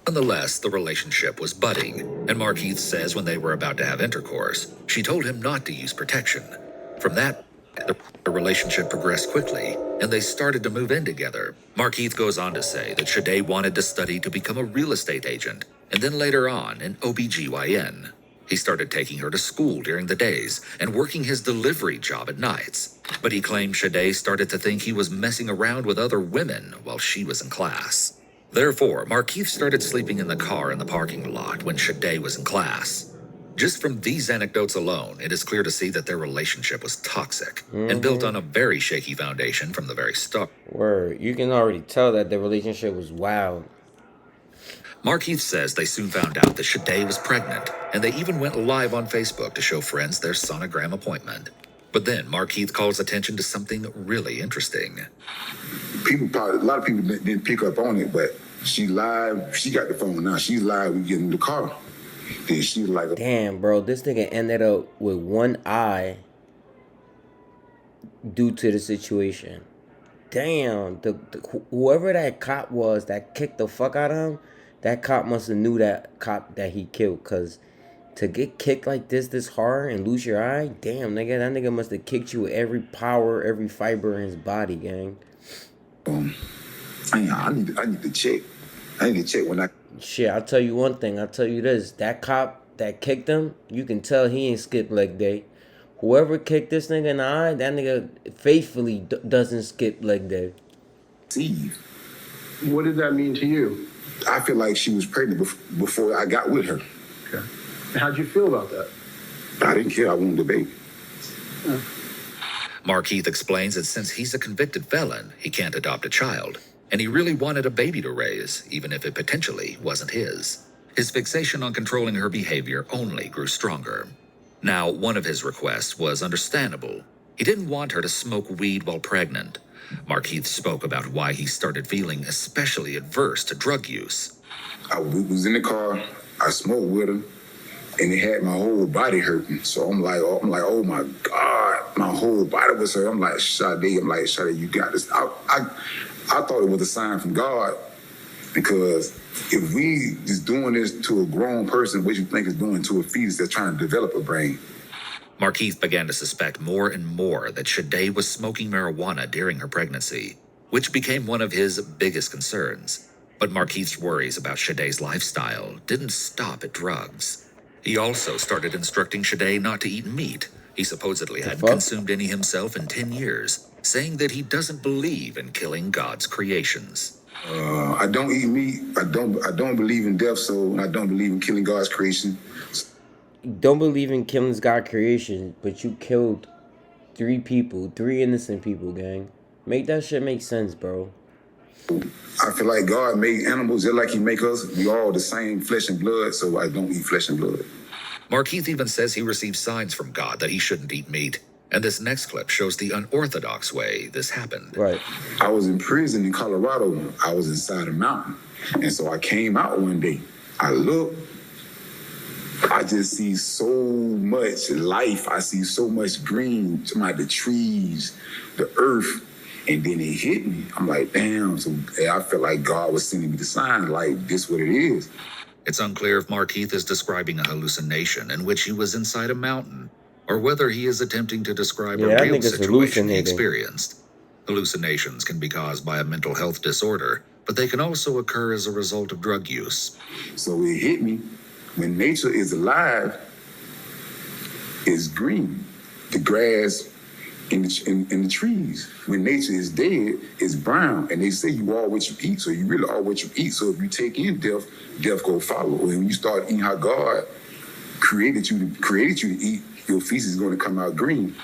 Nonetheless, the relationship was budding, and Markeith says when they were about to have intercourse, she told him not to use protection. From that, the relationship progressed quickly, and they started to move in together. Markeith goes on to say that Shade wanted to study to become a real estate agent, and then later on an OBGYN. He started taking her to school during the days and working his delivery job at nights. But he claimed Shade started to think he was messing around with other women while she was in class. Therefore, Markeith started sleeping in the car in the parking lot when Shade was in class. Just from these anecdotes alone, it is clear to see that their relationship was toxic and built on a very shaky foundation from the very start. Word, you can already tell that the relationship was wild. Markeith says they soon found out that Shade was pregnant, and they even went live on Facebook to show friends their sonogram appointment. But then Markeith calls attention to something really interesting. A lot of people didn't pick up on it, but she live. She got the phone now. She's live. We get in the car. Then she was like, damn, bro, this nigga ended up with one eye due to the situation. Damn, whoever that cop was that kicked the fuck out of him, that cop must have knew that cop that he killed, cause to get kicked like this hard and lose your eye, damn, nigga, that nigga must have kicked you with every power, every fiber in his body, gang. I need to check. I need to check when I. Shit, I'll tell you one thing. I'll tell you this. That cop that kicked him, you can tell he ain't skip leg day. Whoever kicked this nigga in the eye, that nigga faithfully doesn't skip leg day. Steve. What did that mean to you? I feel like she was pregnant before I got with her. Okay. How'd you feel about that? I didn't care. I wanted the baby. Yeah. Markeith explains that since he's a convicted felon, he can't adopt a child, and he really wanted a baby to raise, even if it potentially wasn't his. His fixation on controlling her behavior only grew stronger. Now, one of his requests was understandable. He didn't want her to smoke weed while pregnant. Markeith spoke about why he started feeling especially adverse to drug use. I was in the car, I smoked with her, and it had my whole body hurting. So I'm like, oh my God, my whole body was hurt. I'm like, Shade, you got this. I thought it was a sign from God, because if we just doing this to a grown person, what you think is doing to a fetus that's trying to develop a brain. Markeith began to suspect more and more that Shade was smoking marijuana during her pregnancy. which became one of his biggest concerns. But Markeith's worries about Shaday's lifestyle didn't stop at drugs. He also started instructing Shaday not to eat meat. He supposedly hadn't consumed any himself in 10 years, saying that he doesn't believe in killing God's creations. I don't eat meat. I don't believe in death, so I don't believe in killing God's creation. Don't believe in killing God's creation, but you killed 3 people, 3 innocent people, gang. Make that shit make sense, bro. I feel like God made animals just like he make us. We all the same flesh and blood, so I don't eat flesh and blood. Markeith even says he received signs from God that he shouldn't eat meat. And this next clip shows the unorthodox way this happened. Right. I was in prison in Colorado. I was inside a mountain. And so I came out one day. I looked. I just see so much life. I see so much green, the trees, the earth. And then it hit me. I'm like, damn. So I felt like God was sending me the sign, like, this what it is. It's unclear if Markeith is describing a hallucination in which he was inside a mountain, or whether he is attempting to describe a real situation he experienced. Hallucinations can be caused by a mental health disorder, but they can also occur as a result of drug use. So it hit me. When nature is alive, it's green. The grass in the trees. When nature is dead, it's brown. And they say you are what you eat, so you really are what you eat. So if you take in death, death go follow. When you start eating how God created you to eat, your feces is going to come out green.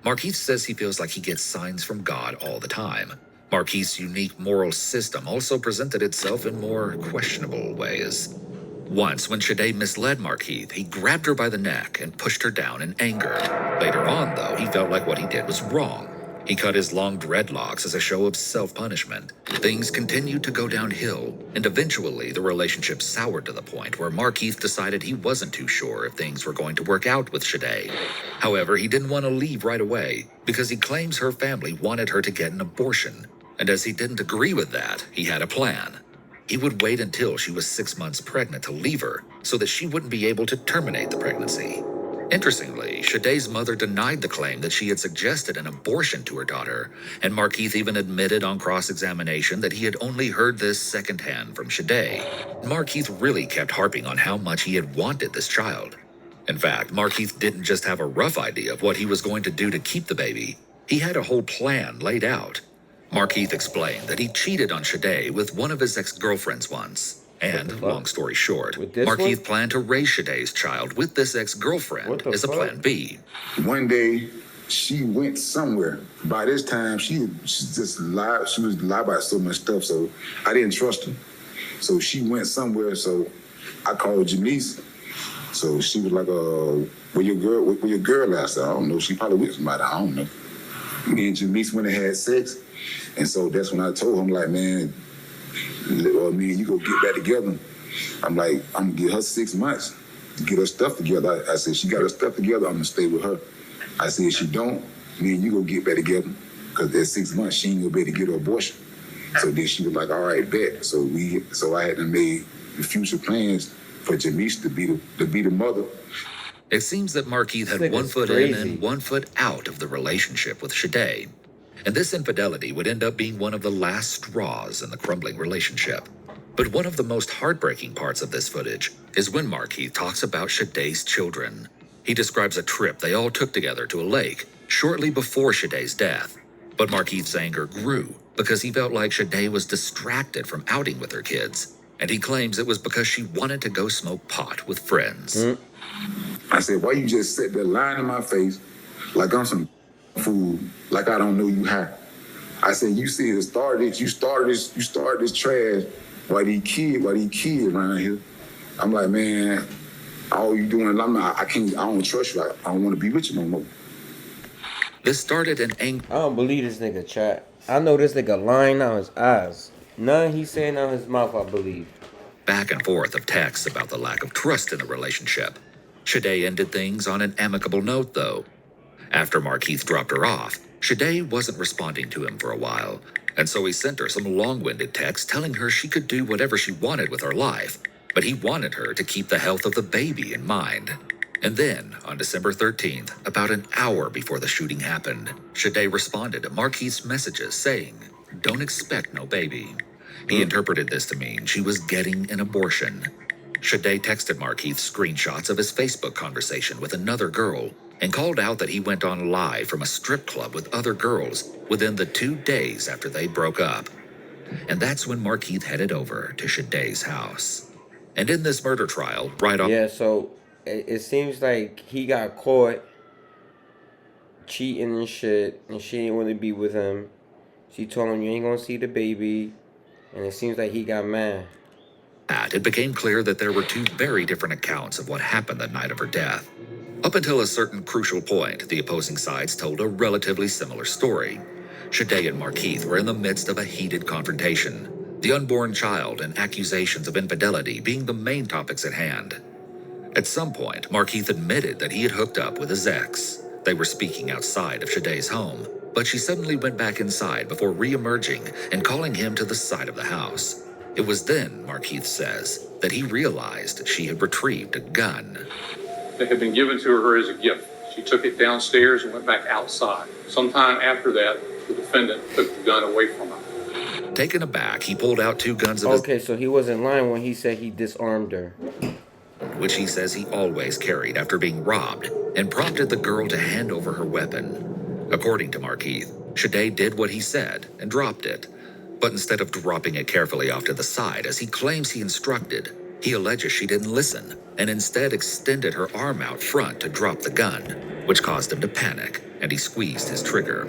Markeith says he feels like he gets signs from God all the time. Markeith's unique moral system also presented itself in more questionable ways. Once, when Shaday misled Markeith, he grabbed her by the neck and pushed her down in anger. Later on, though, he felt like what he did was wrong. He cut his long dreadlocks as a show of self-punishment. Things continued to go downhill, and eventually the relationship soured to the point where Markeith decided he wasn't too sure if things were going to work out with Shaday. However, he didn't want to leave right away because he claims her family wanted her to get an abortion. And as he didn't agree with that, he had a plan. He would wait until she was 6 months pregnant to leave her so that she wouldn't be able to terminate the pregnancy. Interestingly, Shaday's mother denied the claim that she had suggested an abortion to her daughter, and Markeith even admitted on cross-examination that he had only heard this secondhand from Shaday. Markeith really kept harping on how much he had wanted this child. In fact, Markeith didn't just have a rough idea of what he was going to do to keep the baby. He had a whole plan laid out. Markeith explained that he cheated on Shaday with one of his ex-girlfriends once. And, long story short, Markeith planned to raise Shaday's child with this ex-girlfriend as a plan B. One day, she went somewhere. By this time, she just lied. She was lied about so much stuff, so I didn't trust her. So she went somewhere, so I called Joseliz. So she was like, where your girl last? I don't know. She probably with somebody. I don't know. Me and Joseliz went and had sex. And so that's when I told him, like, man, me and you go get back together. I'm like, I'm gonna give her 6 months to get her stuff together. I said, she got her stuff together, I'm gonna stay with her. I said, if she don't, me and you go get back together. Because that 6 months, she ain't gonna be able to get her abortion. So then she was like, all right, bet. So I had to make the future plans for Joseliz to be the mother. It seems that Markeith had 1 foot in and 1 foot out of the relationship with Shaday. And this infidelity would end up being one of the last straws in the crumbling relationship. But one of the most heartbreaking parts of this footage is when Markeith talks about Shaday's children. He describes a trip they all took together to a lake shortly before Shaday's death. But Markeith's anger grew because he felt like Shaday was distracted from outing with her kids. And he claims it was because she wanted to go smoke pot with friends. I said, why you just sit there lying in my face like I'm some food, like I don't know you high. I said, you see the start this, you started this trash. Why these kids around here? I'm like, man, all you doing, I don't trust you. I don't want to be with you no more. This started an anger. I don't believe this nigga, chat. I know this nigga lying out his eyes. None he's saying out his mouth, I believe. Back and forth of texts about the lack of trust in the relationship. Shaday ended things on an amicable note, though. After Markeith dropped her off, Shaday wasn't responding to him for a while, and so he sent her some long-winded texts telling her she could do whatever she wanted with her life, but he wanted her to keep the health of the baby in mind. And then, on December 13th, about an hour before the shooting happened, Shaday responded to Markeith's messages saying, "Don't expect no baby." He interpreted this to mean she was getting an abortion. Shadday texted Markeith screenshots of his Facebook conversation with another girl and called out that he went on live from a strip club with other girls within the 2 days after they broke up. And that's when Markeith headed over to Shadday's house. And in this murder trial, right off... Yeah, so it seems like he got caught cheating and shit, and she didn't want to be with him. She told him, you ain't gonna see the baby, and it seems like he got mad. It became clear that there were two very different accounts of what happened the night of her death. Up until a certain crucial point, the opposing sides told a relatively similar story. Shadday and Markeith were in the midst of a heated confrontation, the unborn child and accusations of infidelity being the main topics at hand. At some point, Markeith admitted that he had hooked up with his ex. They were speaking outside of Shadday's home, but she suddenly went back inside before re-emerging and calling him to the side of the house. It was then, Markeith says, that he realized she had retrieved a gun. It had been given to her as a gift. She took it downstairs and went back outside. Sometime after that, the defendant took the gun away from her. Taken aback, he pulled out two guns of his... Okay, so he wasn't lying when he said he disarmed her. Which he says he always carried after being robbed, and prompted the girl to hand over her weapon. According to Markeith, Shadday did what he said and dropped it. But instead of dropping it carefully off to the side, as he claims he instructed, he alleges she didn't listen, and instead extended her arm out front to drop the gun, which caused him to panic, and he squeezed his trigger.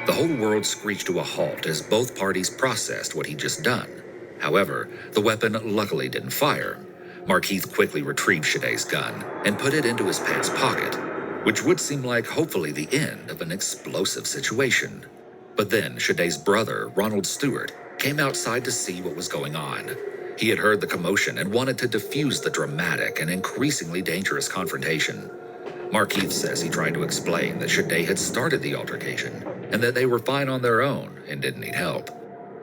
The whole world screeched to a halt as both parties processed what he'd just done. However, the weapon luckily didn't fire. Markeith quickly retrieved Shadday's gun and put it into his pants pocket, which would seem like hopefully the end of an explosive situation. But then Shadday's brother, Ronald Stewart, came outside to see what was going on. He had heard the commotion and wanted to defuse the dramatic and increasingly dangerous confrontation. Markeith says he tried to explain that Shadday had started the altercation and that they were fine on their own and didn't need help.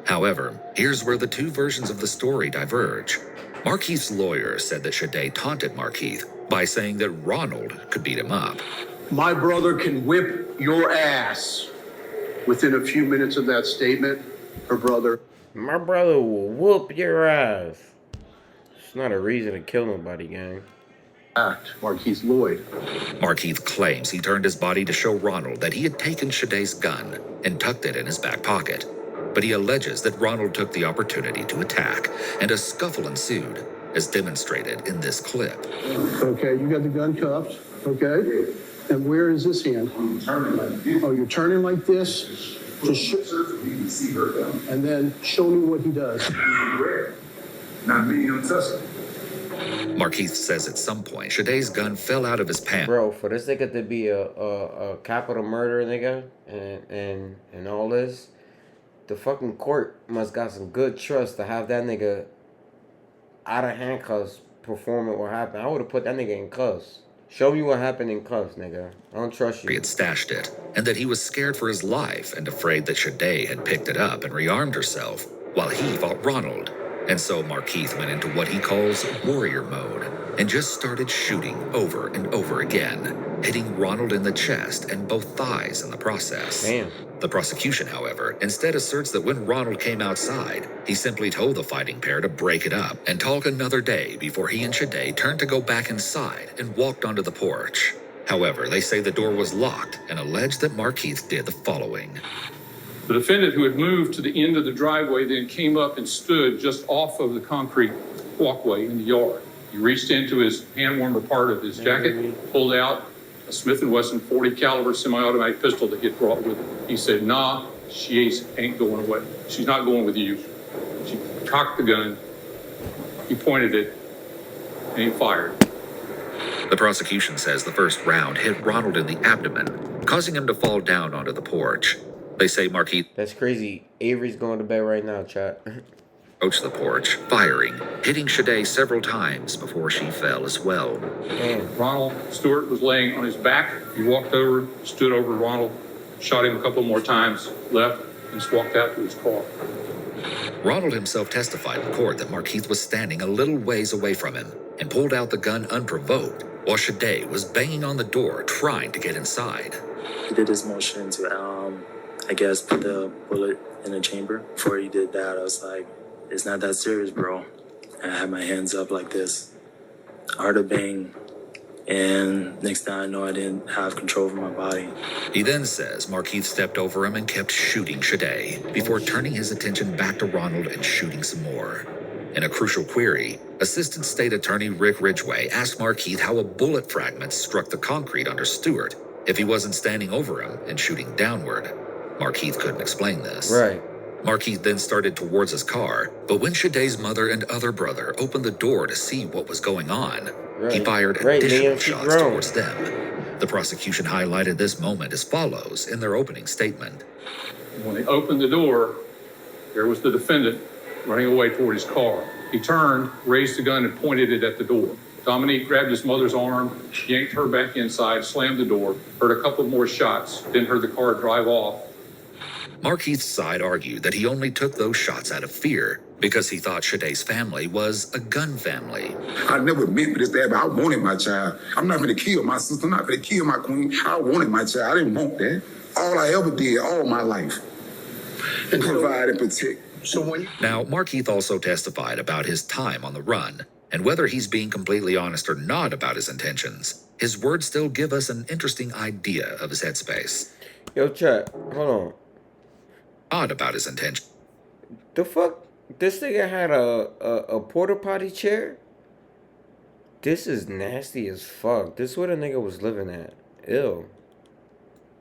However, here's where the two versions of the story diverge. Markeith's lawyer said that Shadday taunted Markeith by saying that Ronald could beat him up. My brother can whip your ass. Within a few minutes of that statement, her brother... My brother will whoop your ass. It's not a reason to kill nobody, gang. Markeith Loyd. Markeith claims he turned his body to show Ronald that he had taken Shadday's gun and tucked it in his back pocket. But he alleges that Ronald took the opportunity to attack, and a scuffle ensued, as demonstrated in this clip. Okay, you got the gun cuffed, okay? And where is this hand? I'm turning like this. Oh, you're turning like this? And then show me what he does. Not me, you touch it. Markeith says at some point, Shadday's gun fell out of his pants. Bro, for this nigga to be a capital murder nigga and all this, the fucking court must got some good trust to have that nigga out of handcuffs performing what happened. I would have put that nigga in cuffs. Show me what happened in cuffs, nigga. I don't trust you. He had stashed it, and that he was scared for his life and afraid that Shadday had picked it up and rearmed herself while he fought Ronald. And so Markeith went into what he calls warrior mode and just started shooting over and over again, hitting Ronald in the chest and both thighs in the process. Damn. The prosecution, however, instead asserts that when Ronald came outside, he simply told the fighting pair to break it up and talk another day before he and Shadday turned to go back inside and walked onto the porch. However, they say the door was locked and allege that Markeith did the following. The defendant, who had moved to the end of the driveway, then came up and stood just off of the concrete walkway in the yard. He reached into his hand warmer part of his jacket, pulled out a Smith & Wesson .40 caliber semi-automatic pistol that he had brought with him. He said, "Nah, she ain't going away. She's not going with you." She cocked the gun. He pointed it, and he fired. The prosecution says the first round hit Ronald in the abdomen, causing him to fall down onto the porch. They say Markeith... That's crazy. Avery's going to bed right now, chat. approached the porch, firing, hitting Shadday several times before she fell as well. Ronald Stewart was laying on his back. He walked over, stood over Ronald, shot him a couple more times, left, and just walked out to his car. Ronald himself testified in court that Markeith was standing a little ways away from him and pulled out the gun unprovoked, while Shadday was banging on the door trying to get inside. He did his motion to I guess, put the bullet in the chamber. Before he did that, I was like, it's not that serious, bro. And I had my hands up like this. Hard to bang. And next thing I know, I didn't have control over my body. He then says Markeith stepped over him and kept shooting Shadé before turning his attention back to Ronald and shooting some more. In a crucial query, Assistant State Attorney Rick Ridgway asked Markeith how a bullet fragment struck the concrete under Stewart if he wasn't standing over him and shooting downward. Markeith couldn't explain this. Right. Markeith then started towards his car, but when Shadé's mother and other brother opened the door to see what was going on, he fired additional shots towards them. The prosecution highlighted this moment as follows in their opening statement. When they opened the door, there was the defendant running away toward his car. He turned, raised the gun, and pointed it at the door. Dominique grabbed his mother's arm, yanked her back inside, slammed the door, heard a couple more shots, then heard the car drive off. Markeith's side argued that he only took those shots out of fear because he thought Shadé's family was a gun family. I never meant for this to happen. I wanted my child. I'm not going to kill my sister. I'm not going to kill my queen. I wanted my child. I didn't want that. All I ever did all my life. And provide and protect. Now, Markeith also testified about his time on the run, and whether he's being completely honest or not about his intentions, his words still give us an interesting idea of his headspace. Yo, chat, hold on. Odd about his intention. The fuck? This nigga had a porta potty chair? This is nasty as fuck. This is where the nigga was living at. Ew.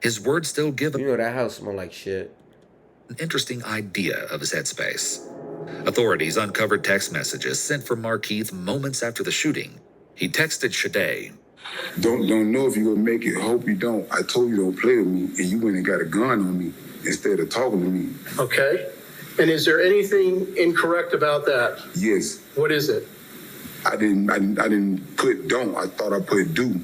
His words still give You know that house smell like shit. An interesting idea of his headspace. Authorities uncovered text messages sent from Markeith moments after the shooting. He texted Shadé. Don't know if you're going to make it. Hope you don't. I told you don't play with me, and you went and got a gun on me instead of talking to me. Okay. And is there anything incorrect about that? Yes. What is it? I didn't put don't. I thought I put do.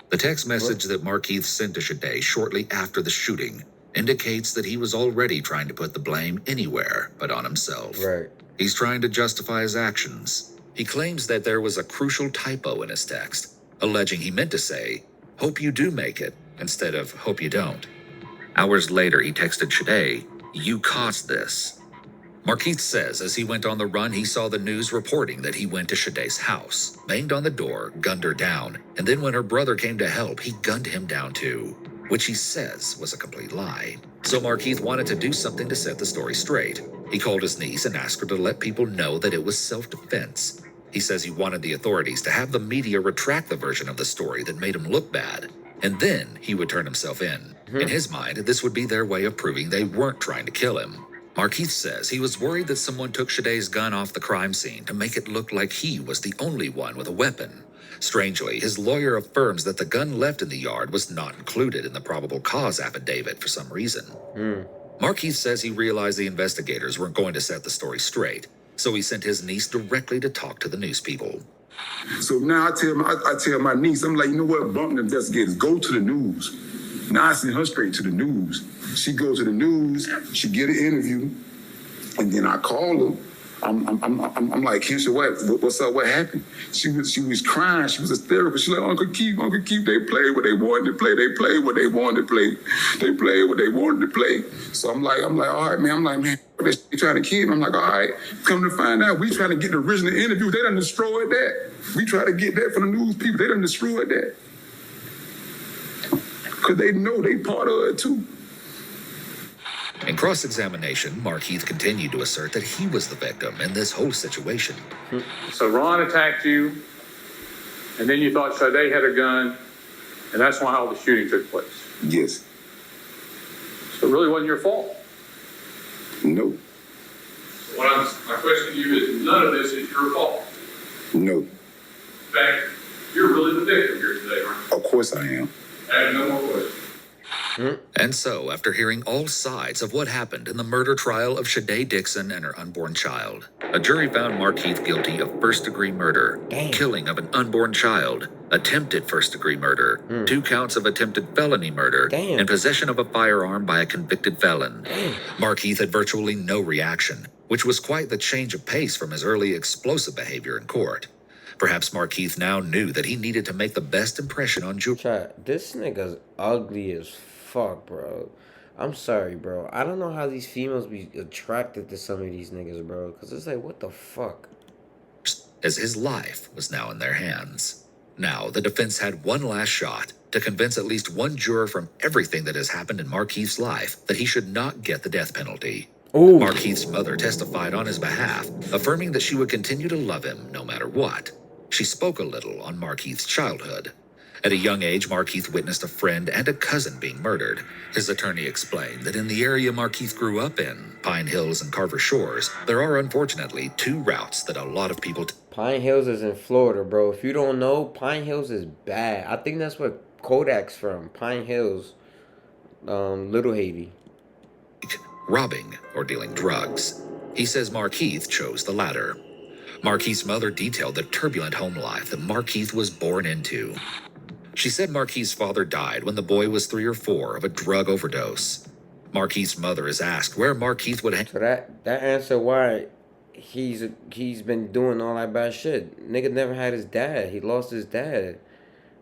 The text message that Markeith sent to Shadé shortly after the shooting indicates that he was already trying to put the blame anywhere but on himself. Right. He's trying to justify his actions. He claims that there was a crucial typo in his text, alleging he meant to say, "Hope you do make it," instead of "Hope you don't." Hours later, he texted Shadé, "You caused this." Markeith says as he went on the run, he saw the news reporting that he went to Shadé's house, banged on the door, gunned her down, and then when her brother came to help, he gunned him down too, which he says was a complete lie. So Markeith wanted to do something to set the story straight. He called his niece and asked her to let people know that it was self-defense. He says he wanted the authorities to have the media retract the version of the story that made him look bad, and then he would turn himself in. In his mind, this would be their way of proving they weren't trying to kill him. Markeith says he was worried that someone took Shadé's gun off the crime scene to make it look like he was the only one with a weapon. Strangely, his lawyer affirms that the gun left in the yard was not included in the probable cause affidavit for some reason. Markeith says he realized the investigators weren't going to set the story straight, so he sent his niece directly to talk to the news people. So now I tell my niece, I'm like, you know what, bump the investigators, go to the news. Now I send her straight to the news. She goes to the news, she get an interview, and then I call her. I'm like, Kensha, what's up? What happened? She was crying. She was hysterical. She's like, Uncle Keith, they played what they wanted to play. They played what they wanted to play. They played what they wanted to play. So I'm like, all right, man. I'm like, man, they trying to kill me. I'm like, all right, come to find out, we trying to get the original interview. They done destroyed that. We try to get that from the news people. They done destroyed that. Because they know they part of it too. In cross-examination, Markeith continued to assert that he was the victim in this whole situation. So Ron attacked you, and then you thought Shadé had a gun, and that's why all the shooting took place. Yes. So it really wasn't your fault. No. My question to you is, none of this is your fault. No. In fact, you're really the victim here today, right? Of course I am. I have no more questions. And so, after hearing all sides of what happened in the murder trial of Shadé Dixon and her unborn child, a jury found Markeith guilty of first-degree murder, killing of an unborn child, attempted first-degree murder, 2 counts of attempted felony murder, and possession of a firearm by a convicted felon. Markeith had virtually no reaction, which was quite the change of pace from his early explosive behavior in court. Perhaps Markeith now knew that he needed to make the best impression on Chat, this nigga's ugly as fuck, bro. I'm sorry, bro. I don't know how these females be attracted to some of these niggas, bro. Because it's like, what the fuck? As his life was now in their hands. Now, the defense had one last shot to convince at least one juror from everything that has happened in Markeith's life that he should not get the death penalty. Ooh. Markeith's mother testified on his behalf, affirming that she would continue to love him no matter what. She spoke a little on Markeith's childhood. At a young age, Markeith witnessed a friend and a cousin being murdered. His attorney explained that in the area Markeith grew up in, Pine Hills and Carver Shores, there are unfortunately two routes that a lot of people Pine Hills is in Florida, bro. If you don't know, Pine Hills is bad. I think that's where Kodak's from. Pine Hills, Little Haiti. Robbing or dealing drugs. He says Markeith chose the latter. Markeith's mother detailed the turbulent home life that Markeith was born into. She said Markeith's father died when the boy was 3 or 4 of a drug overdose. Markeith's mother is asked where Markeith would So that answer why he's been doing all that bad shit. Nigga never had his dad. He lost his dad.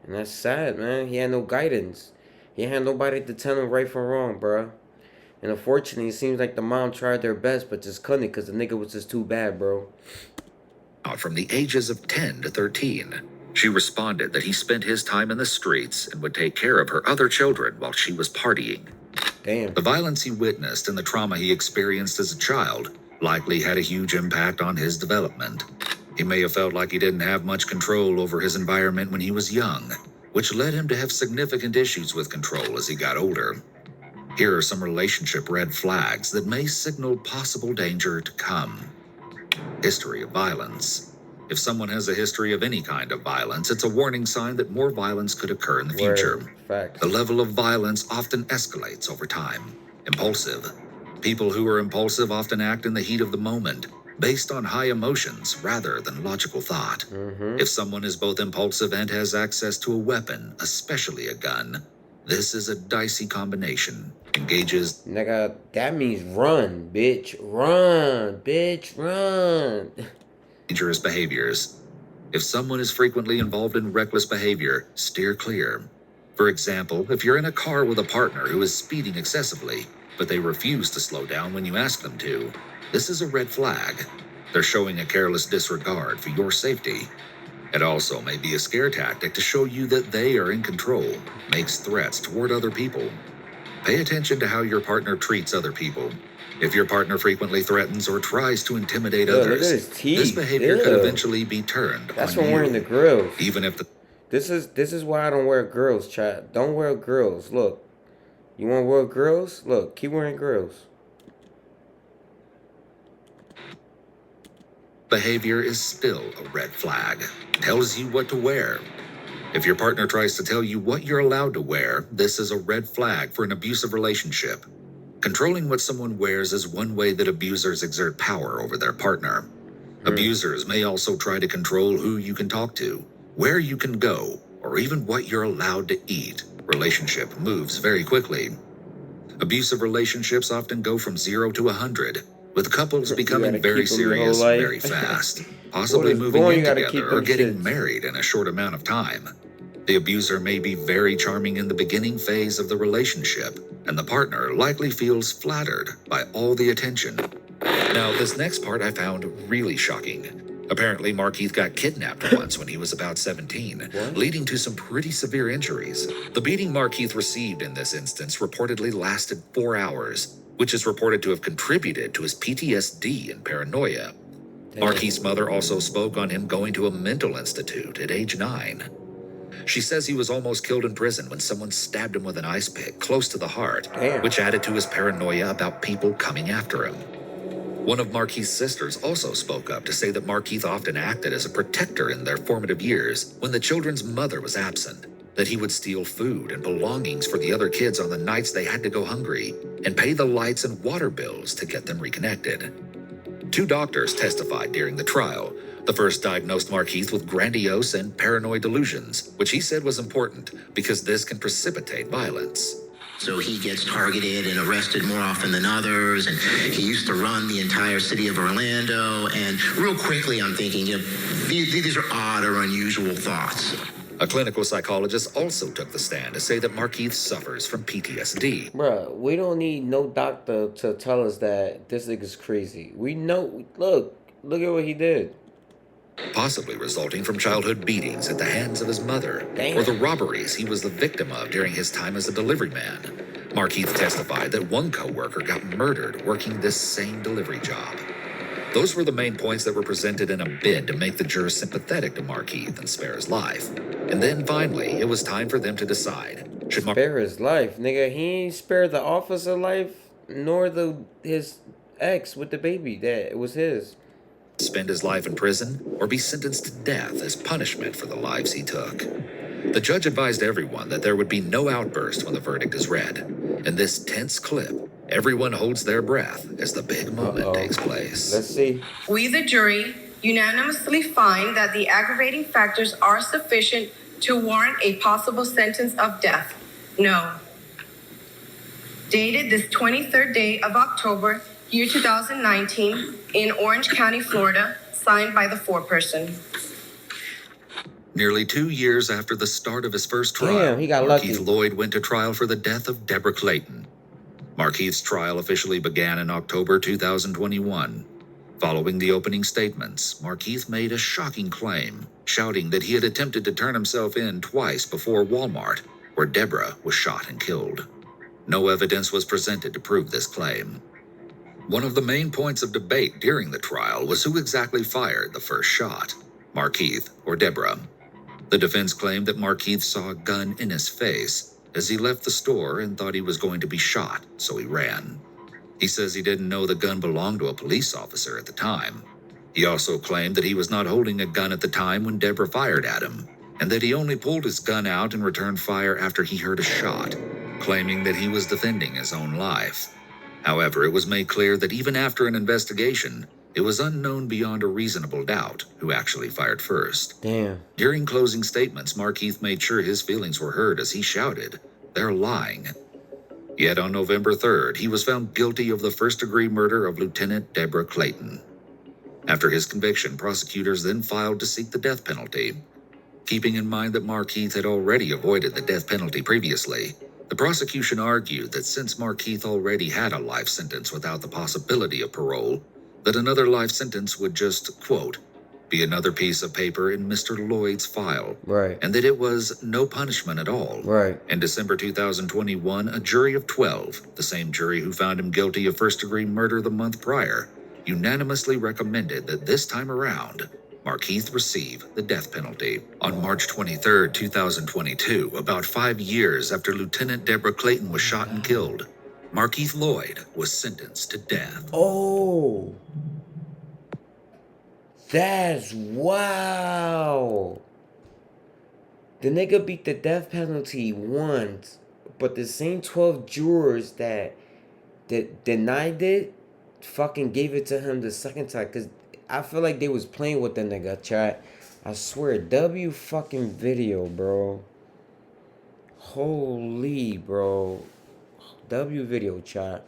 And that's sad, man. He had no guidance. He had nobody to tell him right from wrong, bro. And unfortunately, it seems like the mom tried their best, but just couldn't because the nigga was just too bad, bro. From the ages of 10 to 13. She responded that he spent his time in the streets and would take care of her other children while she was partying. Damn. The violence he witnessed and the trauma he experienced as a child likely had a huge impact on his development. He may have felt like he didn't have much control over his environment when he was young, which led him to have significant issues with control as he got older. Here are some relationship red flags that may signal possible danger to come. History of violence. If someone has a history of any kind of violence, it's a warning sign that more violence could occur in the future. Fact. The level of violence often escalates over time. Impulsive. People who are impulsive often act in the heat of the moment, based on high emotions rather than logical thought. If someone is both impulsive and has access to a weapon, especially a gun, this is a dicey combination. Engages. Nigga, that means run, bitch. Run, bitch, run. Dangerous behaviors. If someone is frequently involved in reckless behavior, steer clear. For example, if you're in a car with a partner who is speeding excessively, but they refuse to slow down when you ask them to, this is a red flag. They're showing a careless disregard for your safety. It also may be a scare tactic to show you that they are in control, makes threats toward other people. Pay attention to how your partner treats other people. If your partner frequently threatens or tries to intimidate others, this behavior could eventually be turned That's on from you. wearing the grills. Even if the This is why I don't wear grills, chat. Don't wear grills. Look. You want to wear grills? Look, keep wearing grills. behavior is still a red flag. Tells you what to wear. If your partner tries to tell you what you're allowed to wear, this is a red flag for an abusive relationship. Controlling what someone wears is one way that abusers exert power over their partner. Abusers may also try to control who you can talk to, where you can go, or even what you're allowed to eat. Relationship moves very quickly. Abusive relationships often go from 0 to 100, with couples becoming very serious very fast, possibly moving in together or getting married in a short amount of time. The abuser may be very charming in the beginning phase of the relationship, and the partner likely feels flattered by all the attention. Now, this next part I found really shocking. Apparently, Markeith got kidnapped once when he was about 17, leading to some pretty severe injuries. The beating Markeith received in this instance reportedly lasted 4 hours, which is reported to have contributed to his PTSD and paranoia. Markeith's mother also spoke on him going to a mental institute at age 9. She says he was almost killed in prison when someone stabbed him with an ice pick close to the heart, which added to his paranoia about people coming after him. One of Markeith's sisters also spoke up to say that Markeith often acted as a protector in their formative years when the children's mother was absent, that he would steal food and belongings for the other kids on the nights they had to go hungry, and pay the lights and water bills to get them reconnected. 2 doctors testified during the trial. The first diagnosed Markeith with grandiose and paranoid delusions, which he said was important because this can precipitate violence. So he gets targeted and arrested more often than others, and he used to run the entire city of Orlando, and real quickly I'm thinking, these are odd or unusual thoughts. A clinical psychologist also took the stand to say that Markeith suffers from PTSD. Bruh, we don't need no doctor to tell us that this nigga's crazy. We know. Look at what he did. Possibly resulting from childhood beatings at the hands of his mother, Damn. or the robberies he was the victim of during his time as a delivery man. Markeith testified that one co-worker got murdered working this same delivery job. Those were the main points that were presented in a bid to make the jurors sympathetic to Markeith and spare his life. And then finally, it was time for them to decide. Should Spare his life, nigga. He ain't spare the officer life, nor his ex with the baby that was his. Spend his life in prison or be sentenced to death as punishment for the lives he took. The judge advised everyone that there would be no outburst when the verdict is read. In this tense clip, everyone holds their breath as the big moment takes place. Let's see. We, the jury, unanimously find that the aggravating factors are sufficient to warrant a possible sentence of death. No. Dated this 23rd day of October, year 2019, in Orange County, Florida, signed by the foreperson. Nearly 2 years after the start of his first trial, Damn, he got lucky. Markeith Loyd went to trial for the death of Deborah Clayton. Markeith's trial officially began in October 2021. Following the opening statements, Markeith made a shocking claim, shouting that he had attempted to turn himself in twice before Walmart, where Deborah was shot and killed. No evidence was presented to prove this claim. One of the main points of debate during the trial was who exactly fired the first shot, Markeith or Deborah. The defense claimed that Markeith saw a gun in his face as he left the store and thought he was going to be shot, so he ran. He says he didn't know the gun belonged to a police officer at the time. He also claimed that he was not holding a gun at the time when Deborah fired at him, and that he only pulled his gun out and returned fire after he heard a shot, claiming that he was defending his own life. However, it was made clear that even after an investigation, it was unknown beyond a reasonable doubt who actually fired first. Damn. During closing statements, Markeith made sure his feelings were heard as he shouted, "They're lying." Yet on November 3rd, he was found guilty of the first-degree murder of Lieutenant Deborah Clayton. After his conviction, prosecutors then filed to seek the death penalty. Keeping in mind that Markeith had already avoided the death penalty previously, the prosecution argued that since Markeith already had a life sentence without the possibility of parole, that another life sentence would just, quote, be another piece of paper in Mr. Loyd's file. Right. And that it was no punishment at all. Right. In December 2021, a jury of 12, the same jury who found him guilty of first-degree murder the month prior, unanimously recommended that this time around, Markeith receive the death penalty. On March 23, 2022, about 5 years after Lieutenant Deborah Clayton was shot and killed, Markeith Loyd was sentenced to death. Oh. That's wow. The nigga beat the death penalty once, but the same 12 jurors that denied it fucking gave it to him the second time. Cause I feel like they was playing with the nigga, chat. I swear, W fucking video, bro. Holy, bro. W video, chat.